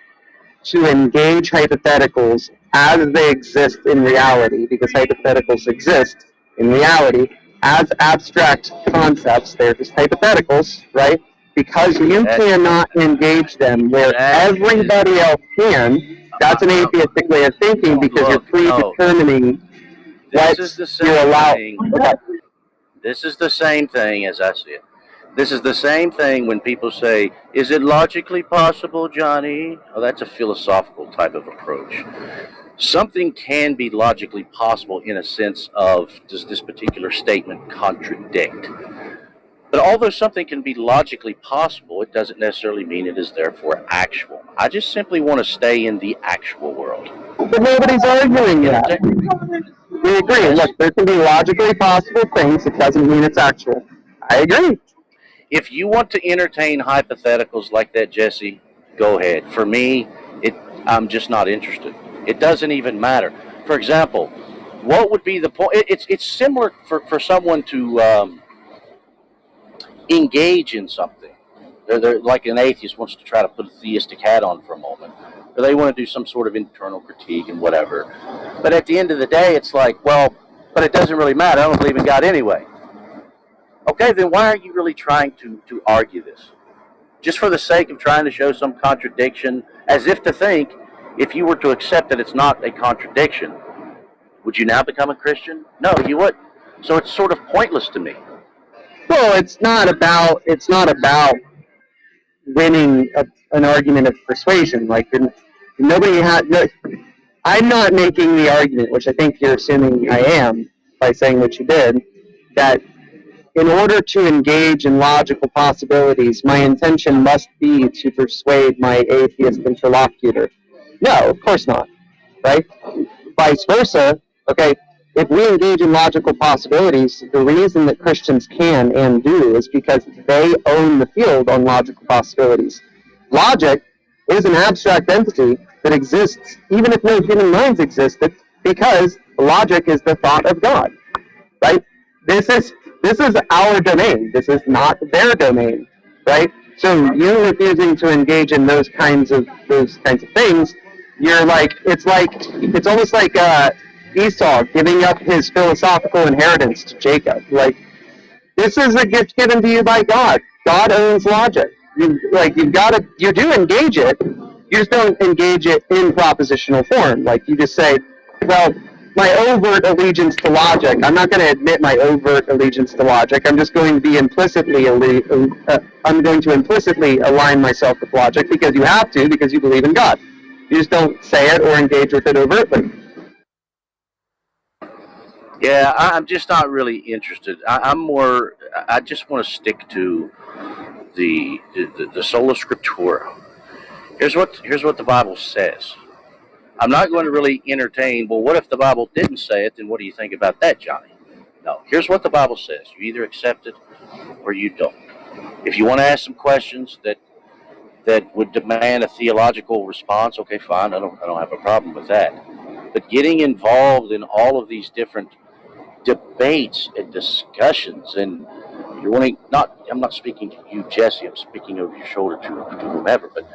to engage hypotheticals as they exist in reality, because hypotheticals exist in reality as abstract concepts. They're just hypotheticals, right? Because you cannot engage them where everybody else can. That's an atheistic way of thinking, because you're predetermining what you're allowed. This is the same thing as I see it. This is the same thing when people say, is it logically possible, Johnny? Oh, that's a philosophical type of approach. Something can be logically possible in a sense of, does this particular statement contradict? But although something can be logically possible, it doesn't necessarily mean it is therefore actual. I just simply want to stay in the actual world. But nobody's arguing that. We agree. Look, there can be logically possible things. It doesn't mean it's actual. I agree. If you want to entertain hypotheticals like that, Jesse, go ahead. For me, I'm just not interested. It doesn't even matter. For example, what would be the point? It's similar for someone to engage in something. They're like an atheist wants to try to put a theistic hat on for a moment, or they want to do some sort of internal critique and whatever. But at the end of the day, it's like, well, but it doesn't really matter. I don't believe in God anyway. Okay, then why are you really trying to argue this? Just for the sake of trying to show some contradiction, as if to think, if you were to accept that it's not a contradiction, would you now become a Christian? No, you wouldn't. So it's sort of pointless to me. Well, it's not about winning an argument of persuasion. Like, nobody had. No, I'm not making the argument, which I think you're assuming I am by saying what you did, that in order to engage in logical possibilities, my intention must be to persuade my atheist interlocutor. No, of course not, right? Vice versa, okay, if we engage in logical possibilities, the reason that Christians can and do is because they own the field on logical possibilities. Logic is an abstract entity that exists even if no human minds existed, because logic is the thought of God, right? This is our domain. This is not their domain, right? So you refusing to engage in those kinds of things, you're like, it's almost like Esau giving up his philosophical inheritance to Jacob. Like, this is a gift given to you by God. God owns logic. You do engage it. You just don't engage it in propositional form. Like, you just say, well, my overt allegiance to logic, I'm not going to admit my overt allegiance to logic. I'm just going to be implicitly align myself with logic because you have to, because you believe in God. You just don't say it or engage with it overtly. Yeah, I'm just not really interested. I just want to stick to the sola scriptura. Here's what the Bible says. I'm not going to really entertain, well, what if the Bible didn't say it, then what do you think about that, Johnny? No, here's what the Bible says. You either accept it or you don't. If you want to ask some questions that would demand a theological response, okay, fine, I don't have a problem with that. But getting involved in all of these different debates and discussions, and you're wanting, I'm not speaking to you, Jesse, I'm speaking over your shoulder to whomever, but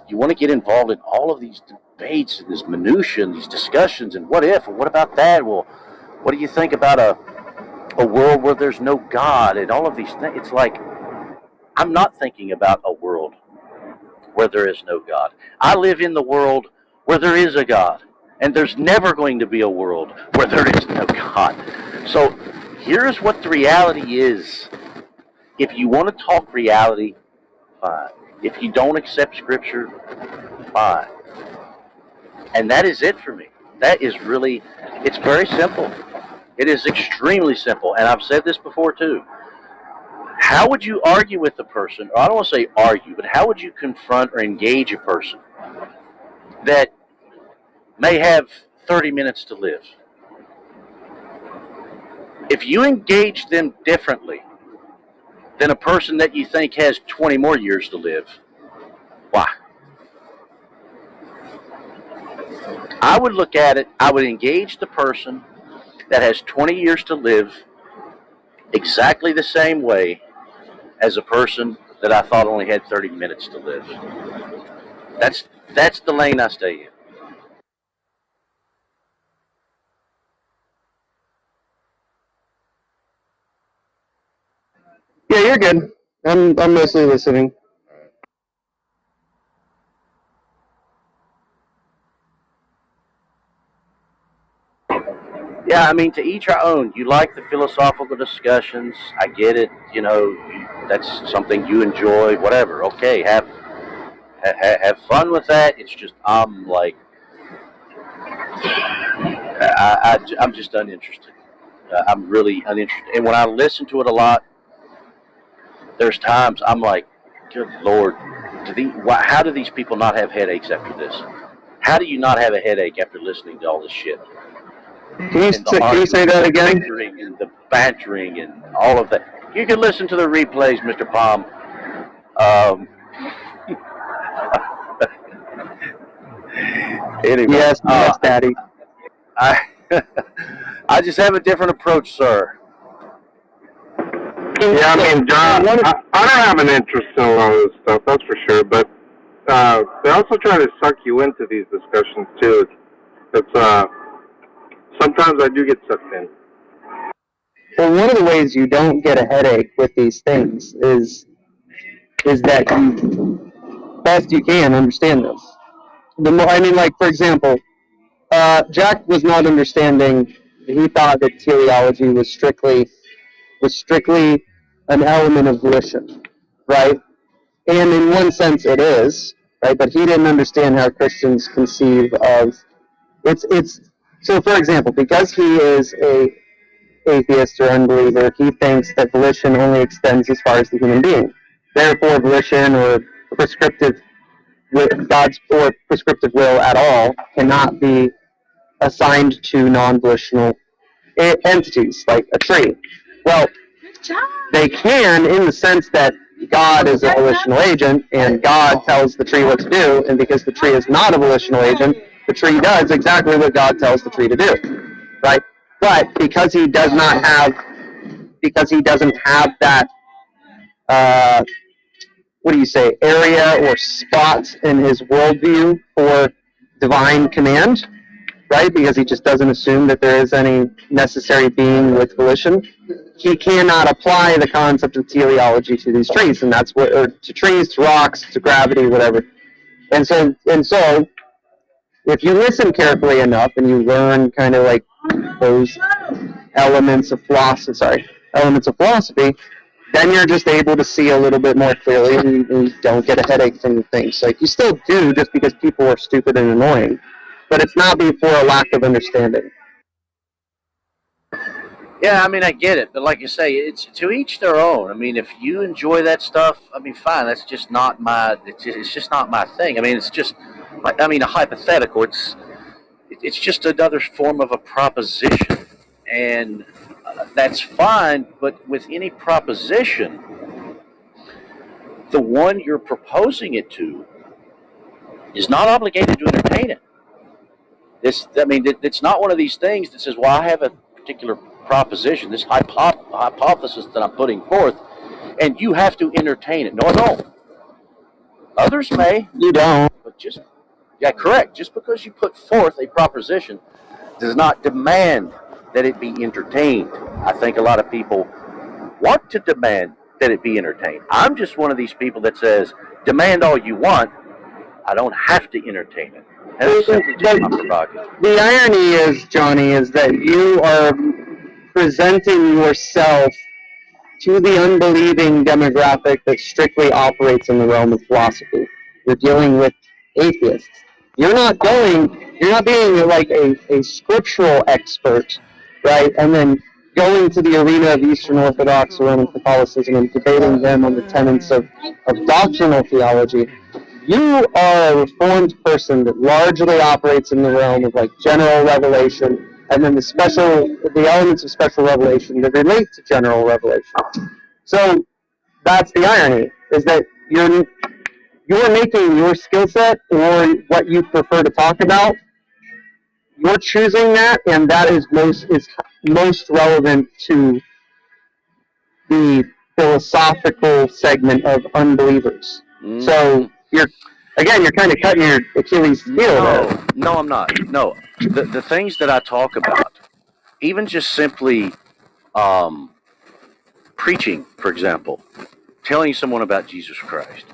you want to get involved in all of these debates and this minutia and these discussions and what if, and what about that? Well, what do you think about a world where there's no God and all of these things? It's like, I'm not thinking about a world where there is no God. I live in the world where there is a God, and there's never going to be a world where there is no God. So here's what the reality is. If you want to talk reality, fine. If you don't accept Scripture, fine. And that is it for me. That is really, it's very simple. It is extremely simple. And I've said this before too. How would you argue with a person, or I don't want to say argue, but how would you confront or engage a person that may have 30 minutes to live? If you engage them differently than a person that you think has 20 more years to live, why? I would look at it, I would engage the person that has 20 years to live exactly the same way as a person that I thought only had 30 minutes to live. That's the lane I stay in. Yeah, you're good. I'm mostly listening. Yeah, I mean, to each our own. You like the philosophical discussions. I get it. You know, that's something you enjoy. Whatever. Okay, have fun with that. It's just I'm like, I'm just uninterested. I'm really uninterested. And when I listen to it a lot, there's times I'm like, good Lord, how do these people not have headaches after this? How do you not have a headache after listening to all this shit? Can you say that again? And the bantering and all of that. You can listen to the replays, Mr. Palm. Anyway, yes, Daddy. I just have a different approach, sir. Yeah, I mean, John, I don't have an interest in a lot of this stuff, that's for sure, but they also try to suck you into these discussions, too. It's sometimes I do get sucked in. Well, one of the ways you don't get a headache with these things is that you, best you can, understand this. The more, I mean, like, for example, Jack was not understanding. He thought that teleology was strictly an element of volition, right? And in one sense, it is, right? But he didn't understand how Christians conceive of it's. So, for example, because he is a atheist or unbeliever, he thinks that volition only extends as far as the human being. Therefore, volition or prescriptive God's or prescriptive will at all cannot be assigned to non-volitional entities like a tree. Well, they can in the sense that God is a volitional agent and God tells the tree what to do, and because the tree is not a volitional agent, the tree does exactly what God tells the tree to do, right? But because he doesn't have that area or spot in his worldview for divine command, right? Because he just doesn't assume that there is any necessary being with volition. He cannot apply the concept of teleology to these trees, and that's what, or to trees, to rocks, to gravity, whatever. And so, if you listen carefully enough and you learn kind of like those elements of philosophy, then you're just able to see a little bit more clearly, and you don't get a headache from the things. Like, you still do, just because people are stupid and annoying, but it's not for a lack of understanding. Yeah, I mean, I get it, but like you say, it's to each their own. I mean, if you enjoy that stuff, I mean, fine. That's just not my. It's just not my thing. I mean, it's just. I mean, a hypothetical. It's just another form of a proposition, and that's fine. But with any proposition, the one you're proposing it to is not obligated to entertain it. It's not one of these things that says, "Well, I have a particular proposition, this hypothesis that I'm putting forth, and you have to entertain it." No, I don't. Others may. You don't. But correct. Just because you put forth a proposition does not demand that it be entertained. I think a lot of people want to demand that it be entertained. I'm just one of these people that says, demand all you want, I don't have to entertain it. That's simply just my prerogative. The irony is, Johnny, is that you are presenting yourself to the unbelieving demographic that strictly operates in the realm of philosophy. You're dealing with atheists. You're not being like a scriptural expert, right? And then going to the arena of Eastern Orthodox or Roman Catholicism and debating them on the tenets of doctrinal theology. You are a reformed person that largely operates in the realm of like general revelation, and then the elements of special revelation that relate to general revelation. So that's the irony, is that you're making your skill set or what you prefer to talk about, you're choosing that, and that is most relevant to the philosophical segment of unbelievers. So you're kind of cutting your Achilles heel there. No, I'm not. No, the things that I talk about, even just simply preaching, for example, telling someone about Jesus Christ,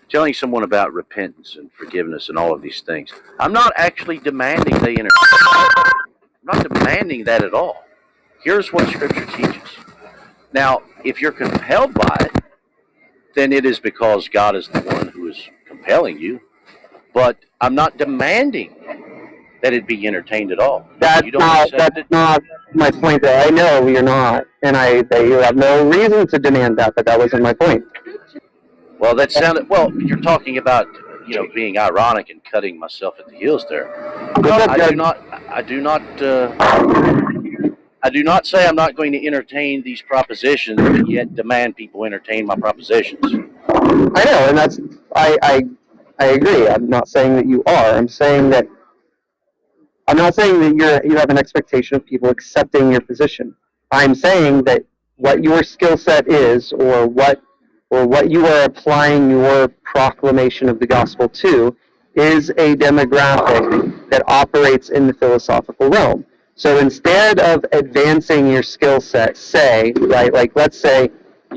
telling someone about repentance and forgiveness and all of these things. I'm not actually demanding they entertain. I'm not demanding that at all. Here's what Scripture teaches. Now, if you're compelled by it, then it is because God is the one who is compelling you. But I'm not demanding that it be entertained at all. That's not my point, though. I know you're not, and that you have no reason to demand that, but that wasn't my point. Well, that sounded, you're talking about, being ironic and cutting myself at the heels there. I do not say I'm not going to entertain these propositions, but yet demand people entertain my propositions. I know, and I agree. I'm not saying that you are. I'm not saying that you have an expectation of people accepting your position. I'm saying that what your skill set is, or what you are applying your proclamation of the gospel to, is a demographic that operates in the philosophical realm. So instead of advancing your skill set, let's say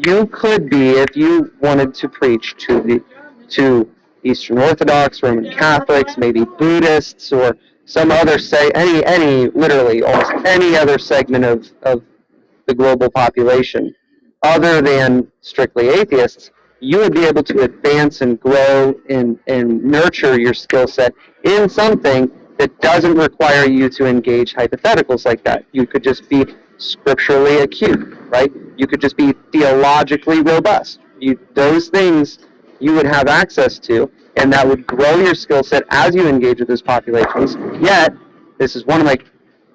you could be, if you wanted to preach to Eastern Orthodox, Roman Catholics, maybe Buddhists, or some other, literally almost any other segment of the global population, other than strictly atheists, you would be able to advance and grow and nurture your skill set in something that doesn't require you to engage hypotheticals like that. You could just be scripturally acute, right? You could just be theologically robust. Those things you would have access to, and that would grow your skill set as you engage with those populations. Yet, this is one of my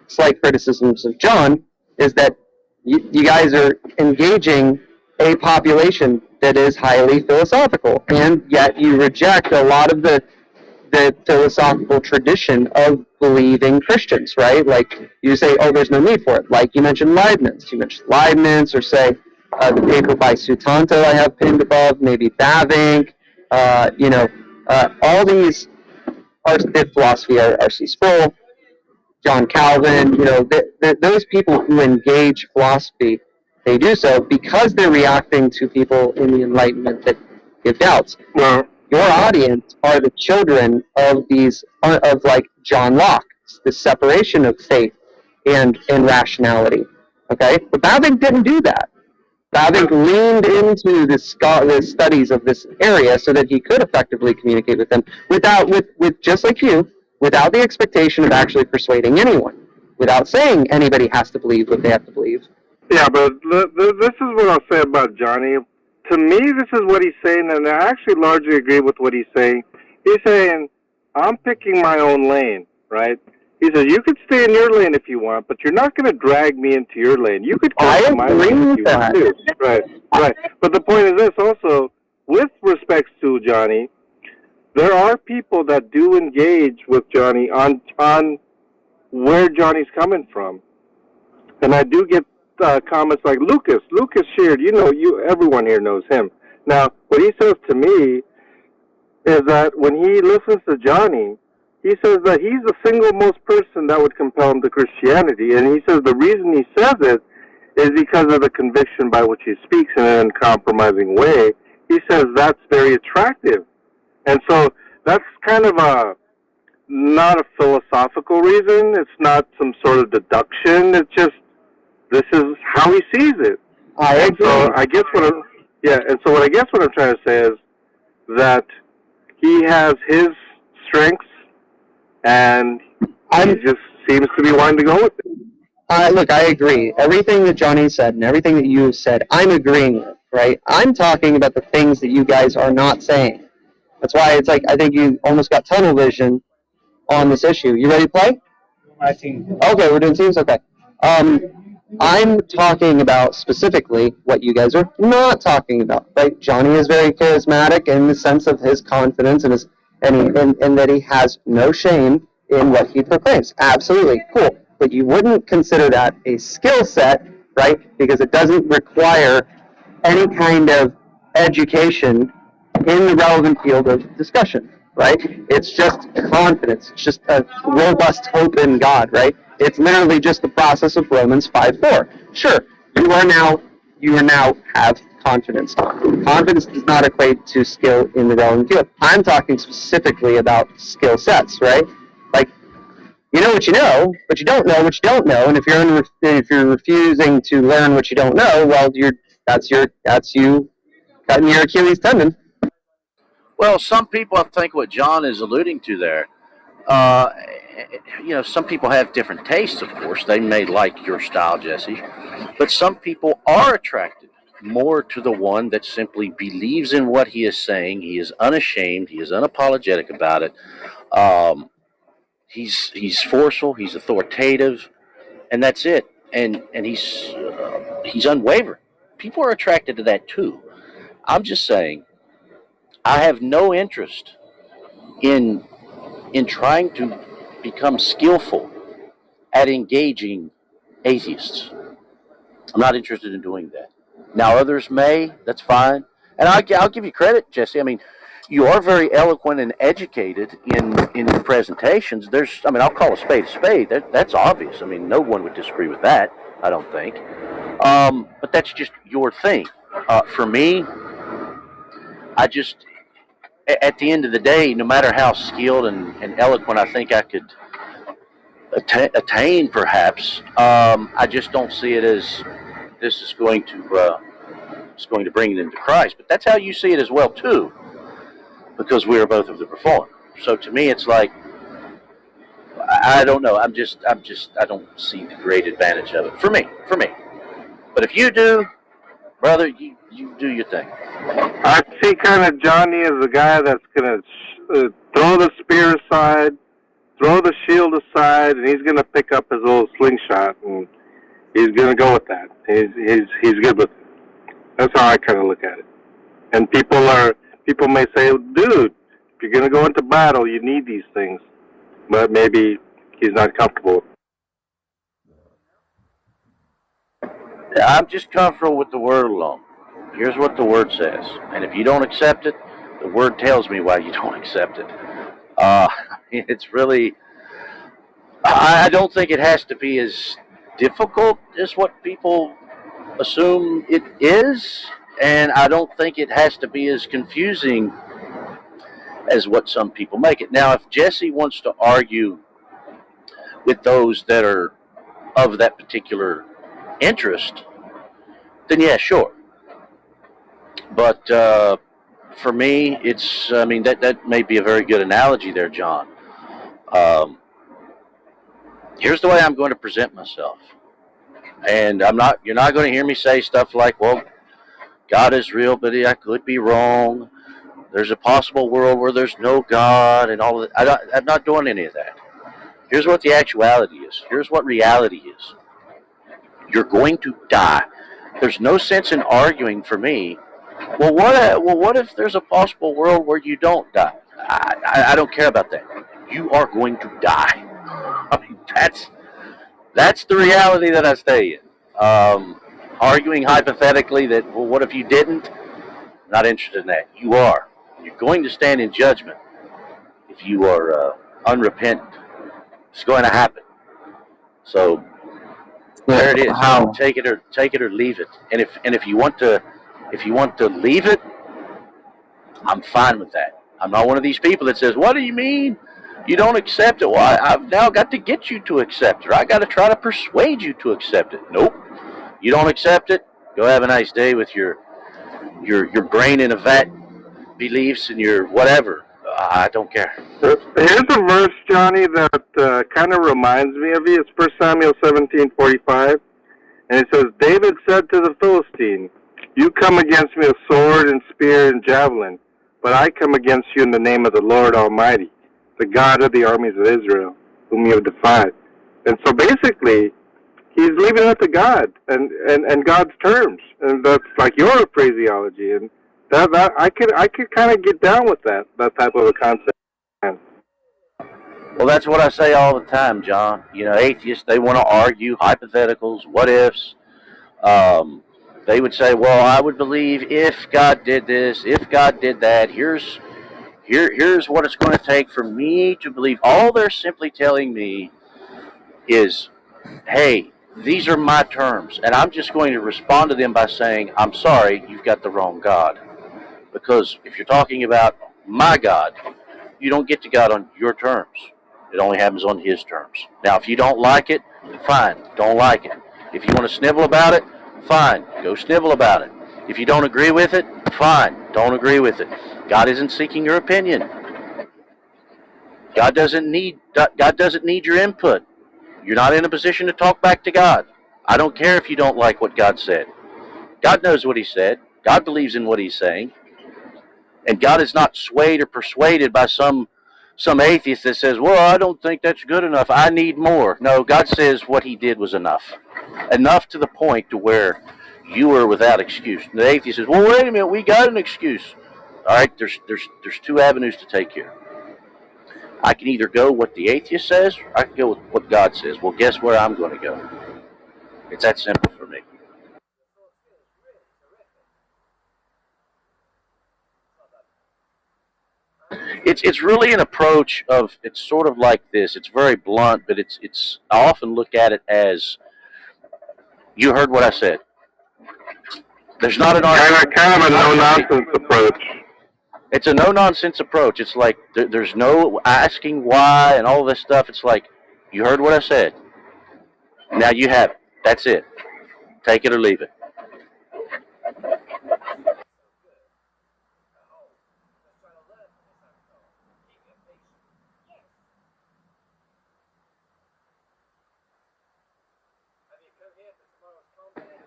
slight criticisms of John, is that you guys are engaging a population that is highly philosophical, and yet you reject a lot of the philosophical tradition of believing Christians, right? Like, you say, there's no need for it. Like, you mentioned Leibniz. Or say, the paper by Sutanto I have pinned above, maybe Bavinck, all these the philosophy, R.C. Sproul, John Calvin, those people who engage philosophy, they do so because they're reacting to people in the Enlightenment that give doubts. Well, your audience are the children of like John Locke, the separation of faith and rationality. Okay, but Bavinck didn't do that. Bavinck leaned into the studies of this area so that he could effectively communicate with them with just like you, without the expectation of actually persuading anyone, without saying anybody has to believe what they have to believe. Yeah, but this is what I'll say about Johnny. To me, this is what he's saying, and I actually largely agree with what he's saying. He's saying, I'm picking my own lane, right? He says, you could stay in your lane if you want, but you're not going to drag me into your lane. You could come to my lane if you want to. Right. But the point is this also, with respects to Johnny, there are people that do engage with Johnny on where Johnny's coming from. And I do get comments like Lucas Sheard, everyone here knows him. Now, what he says to me is that when he listens to Johnny, he says that he's the single most person that would compel him to Christianity, and he says the reason he says it is because of the conviction by which he speaks in an uncompromising way. He says that's very attractive. And so that's kind of not a philosophical reason. It's not some sort of deduction. It's just, this is how he sees it. So I guess what I'm trying to say is that he has his strengths, and he just seems to be wanting to go with it. Look, I agree. Everything that Johnny said and everything that you have said, I'm agreeing with, right? I'm talking about the things that you guys are not saying. That's why it's like, I think you almost got tunnel vision on this issue. You ready to play? Okay, we're doing teams? Okay. I'm talking about specifically what you guys are not talking about, right? Johnny is very charismatic in the sense of his confidence and that he has no shame in what he proclaims. Absolutely, cool. But you wouldn't consider that a skill set, right? Because it doesn't require any kind of education in the relevant field of discussion, right? It's just confidence. It's just a robust hope in God, right? It's literally just the process of Romans 5:4. Sure, you are now have confidence. Confidence does not equate to skill in the relevant field. I'm talking specifically about skill sets, right? Like, you know, but you don't know what you don't know, and if you're refusing to learn what you don't know, well, that's you cutting your Achilles tendon. Well, some people, I think what John is alluding to there, you know, some people have different tastes, of course. They may like your style, Jesse, but some people are attracted more to the one that simply believes in what he is saying. He is unashamed. He is unapologetic about it. He's forceful. He's authoritative, and that's it. And he's unwavering. People are attracted to that too. I'm just saying, I have no interest in trying to become skillful at engaging atheists. I'm not interested in doing that. Now, others may. That's fine. And I'll give you credit, Jesse. I mean, you are very eloquent and educated in your presentations. I'll call a spade a spade. That's obvious. I mean, no one would disagree with that, I don't think. But that's just your thing. For me, at the end of the day, no matter how skilled and eloquent I think I could attain, perhaps, I just don't see it as this is going to bring them to Christ. But that's how you see it as well, too, because we are both of the Reformed. So to me, it's like, I don't know. I don't see the great advantage of it for me. But if you do, brother, you do your thing. I see kind of Johnny as a guy that's going to throw the spear aside, throw the shield aside, and he's going to pick up his old slingshot, and he's going to go with that. He's good with it. That's how I kind of look at it. And people may say, dude, if you're going to go into battle, you need these things. But maybe he's not comfortable. I'm just comfortable with the word alone. Here's what the word says. And if you don't accept it, the word tells me why you don't accept it. It's really, I don't think it has to be as difficult as what people assume it is. And I don't think it has to be as confusing as what some people make it. Now, if Jesse wants to argue with those that are of that particular interest, then yeah, sure. But for me, that may be a very good analogy there, John. Here's the way I'm going to present myself. And you're not going to hear me say stuff like, well, God is real, but I could be wrong. There's a possible world where there's no God and all of that. I'm not doing any of that. Here's what the actuality is. Here's what reality is. You're going to die. There's no sense in arguing for me. Well, what if there's a possible world where you don't die? I don't care about that. You are going to die. I mean, that's the reality that I stay in. Arguing hypothetically that, well, what if you didn't? Not interested in that. You are. You're going to stand in judgment if you are unrepentant. It's going to happen. So there it is. How? Take it or leave it. And if you want to leave it, I'm fine with that. I'm not one of these people that says, "What do you mean you don't accept it?" Well, I've now got to get you to accept it. Or I got to try to persuade you to accept it. Nope. You don't accept it. Go have a nice day with your brain in a vat beliefs and your whatever. I don't care. Here's a verse, Johnny, that kind of reminds me of you. It's 1 Samuel 17:45, and it says, David said to the Philistine, "You come against me with sword and spear and javelin, but I come against you in the name of the Lord Almighty, the God of the armies of Israel, whom you have defied." And so basically, he's leaving it to God and God's terms, and that's like your phraseology, and that I could kind of get down with that type of a concept. Well, that's what I say all the time, John. You know, atheists, they want to argue hypotheticals, what ifs. They would say, well, I would believe if God did this, if God did that, here's what it's going to take for me to believe. All they're simply telling me is, hey, these are my terms, and I'm just going to respond to them by saying, I'm sorry, you've got the wrong God. Because if you're talking about my God, you don't get to God on your terms. It only happens on his terms. Now, if you don't like it, fine, don't like it. If you want to snivel about it, fine, go snivel about it. If you don't agree with it, fine, don't agree with it. God isn't seeking your opinion. God doesn't need your input. You're not in a position to talk back to God. I don't care if you don't like what God said. God knows what he said. God believes in what he's saying. And God is not swayed or persuaded by some atheist that says, well, I don't think that's good enough. I need more. No, God says what he did was enough. Enough to the point to where you are without excuse. And the atheist says, well, wait a minute, we got an excuse. All right, there's two avenues to take here. I can either go what the atheist says, or I can go with what God says. Well, guess where I'm going to go? It's that simple for me. It's really an approach of, it's sort of like this. It's very blunt, but it's I often look at it as, you heard what I said. There's not an argument. Kind of a no-nonsense approach. It's a no-nonsense approach. It's like there's no asking why and all this stuff. It's like, you heard what I said. Now you have it. That's it. Take it or leave it.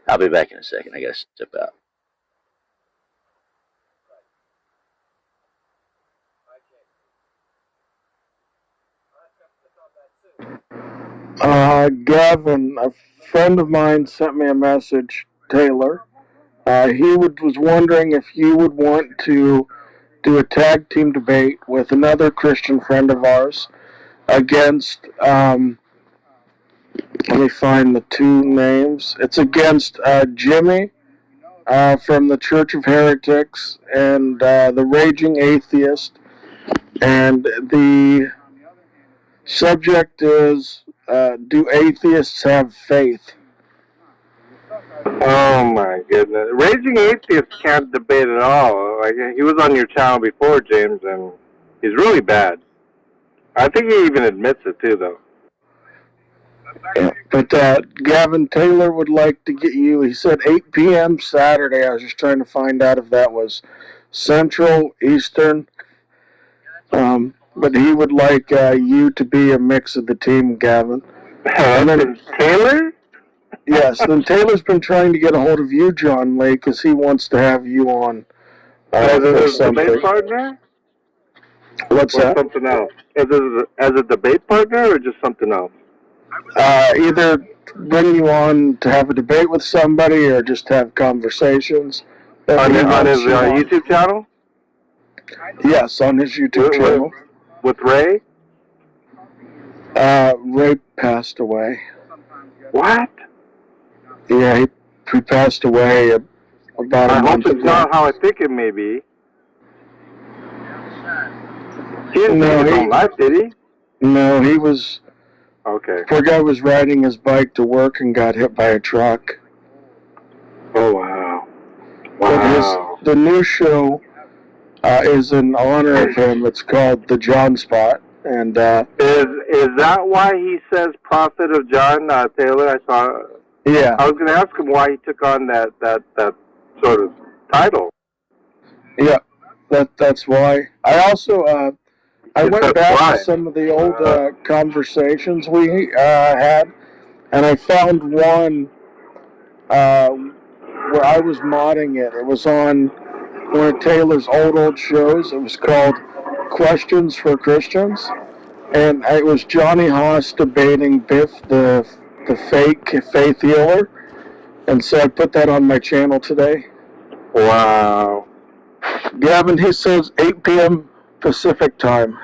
I'll be back in a second. I gotta step out. Gavin, a friend of mine sent me a message, Taylor. He was wondering if you would want to do a tag team debate with another Christian friend of ours against, let me find the two names. It's against Jimmy from the Church of Heretics and the Raging Atheist. And the subject is, do atheists have faith? Oh my goodness. Raging Atheist can't debate at all. Like, he was on your channel before, James, and he's really bad. I think he even admits it too, though. Yeah, but Gavin, Taylor would like to get you, he said 8 p.m. Saturday. I was just trying to find out if that was Central, Eastern. But he would like you to be a mix of the team, Gavin. And then Taylor? Yes, then Taylor's been trying to get a hold of you, John Lee, because he wants to have you on. As a debate partner? What's or that? Something else. As a debate partner or just something else? Either bring you on to have a debate with somebody or just have conversations. On his YouTube channel? Yes, on his YouTube channel. With Ray? Ray passed away. What? Yeah, he passed away about a month ago. I hope it's not how I think it may be. He didn't take his own life, did he? No, he was... Okay. Poor guy was riding his bike to work and got hit by a truck. Oh, wow. Wow. The new show is in honor of him. It's called The John Spot. And is that why he says Prophet of John, Taylor? I saw... Yeah. I was going to ask him why he took on that sort of title. Yeah, that's why. I also I went back to some of the old conversations we had, and I found one where I was modding it. It was on one of Taylor's old shows. It was called Questions for Christians, and it was Johnny Haas debating Biff the fake faith healer, and so I put that on my channel today. Wow. Gavin, he says 8 p.m. Pacific time.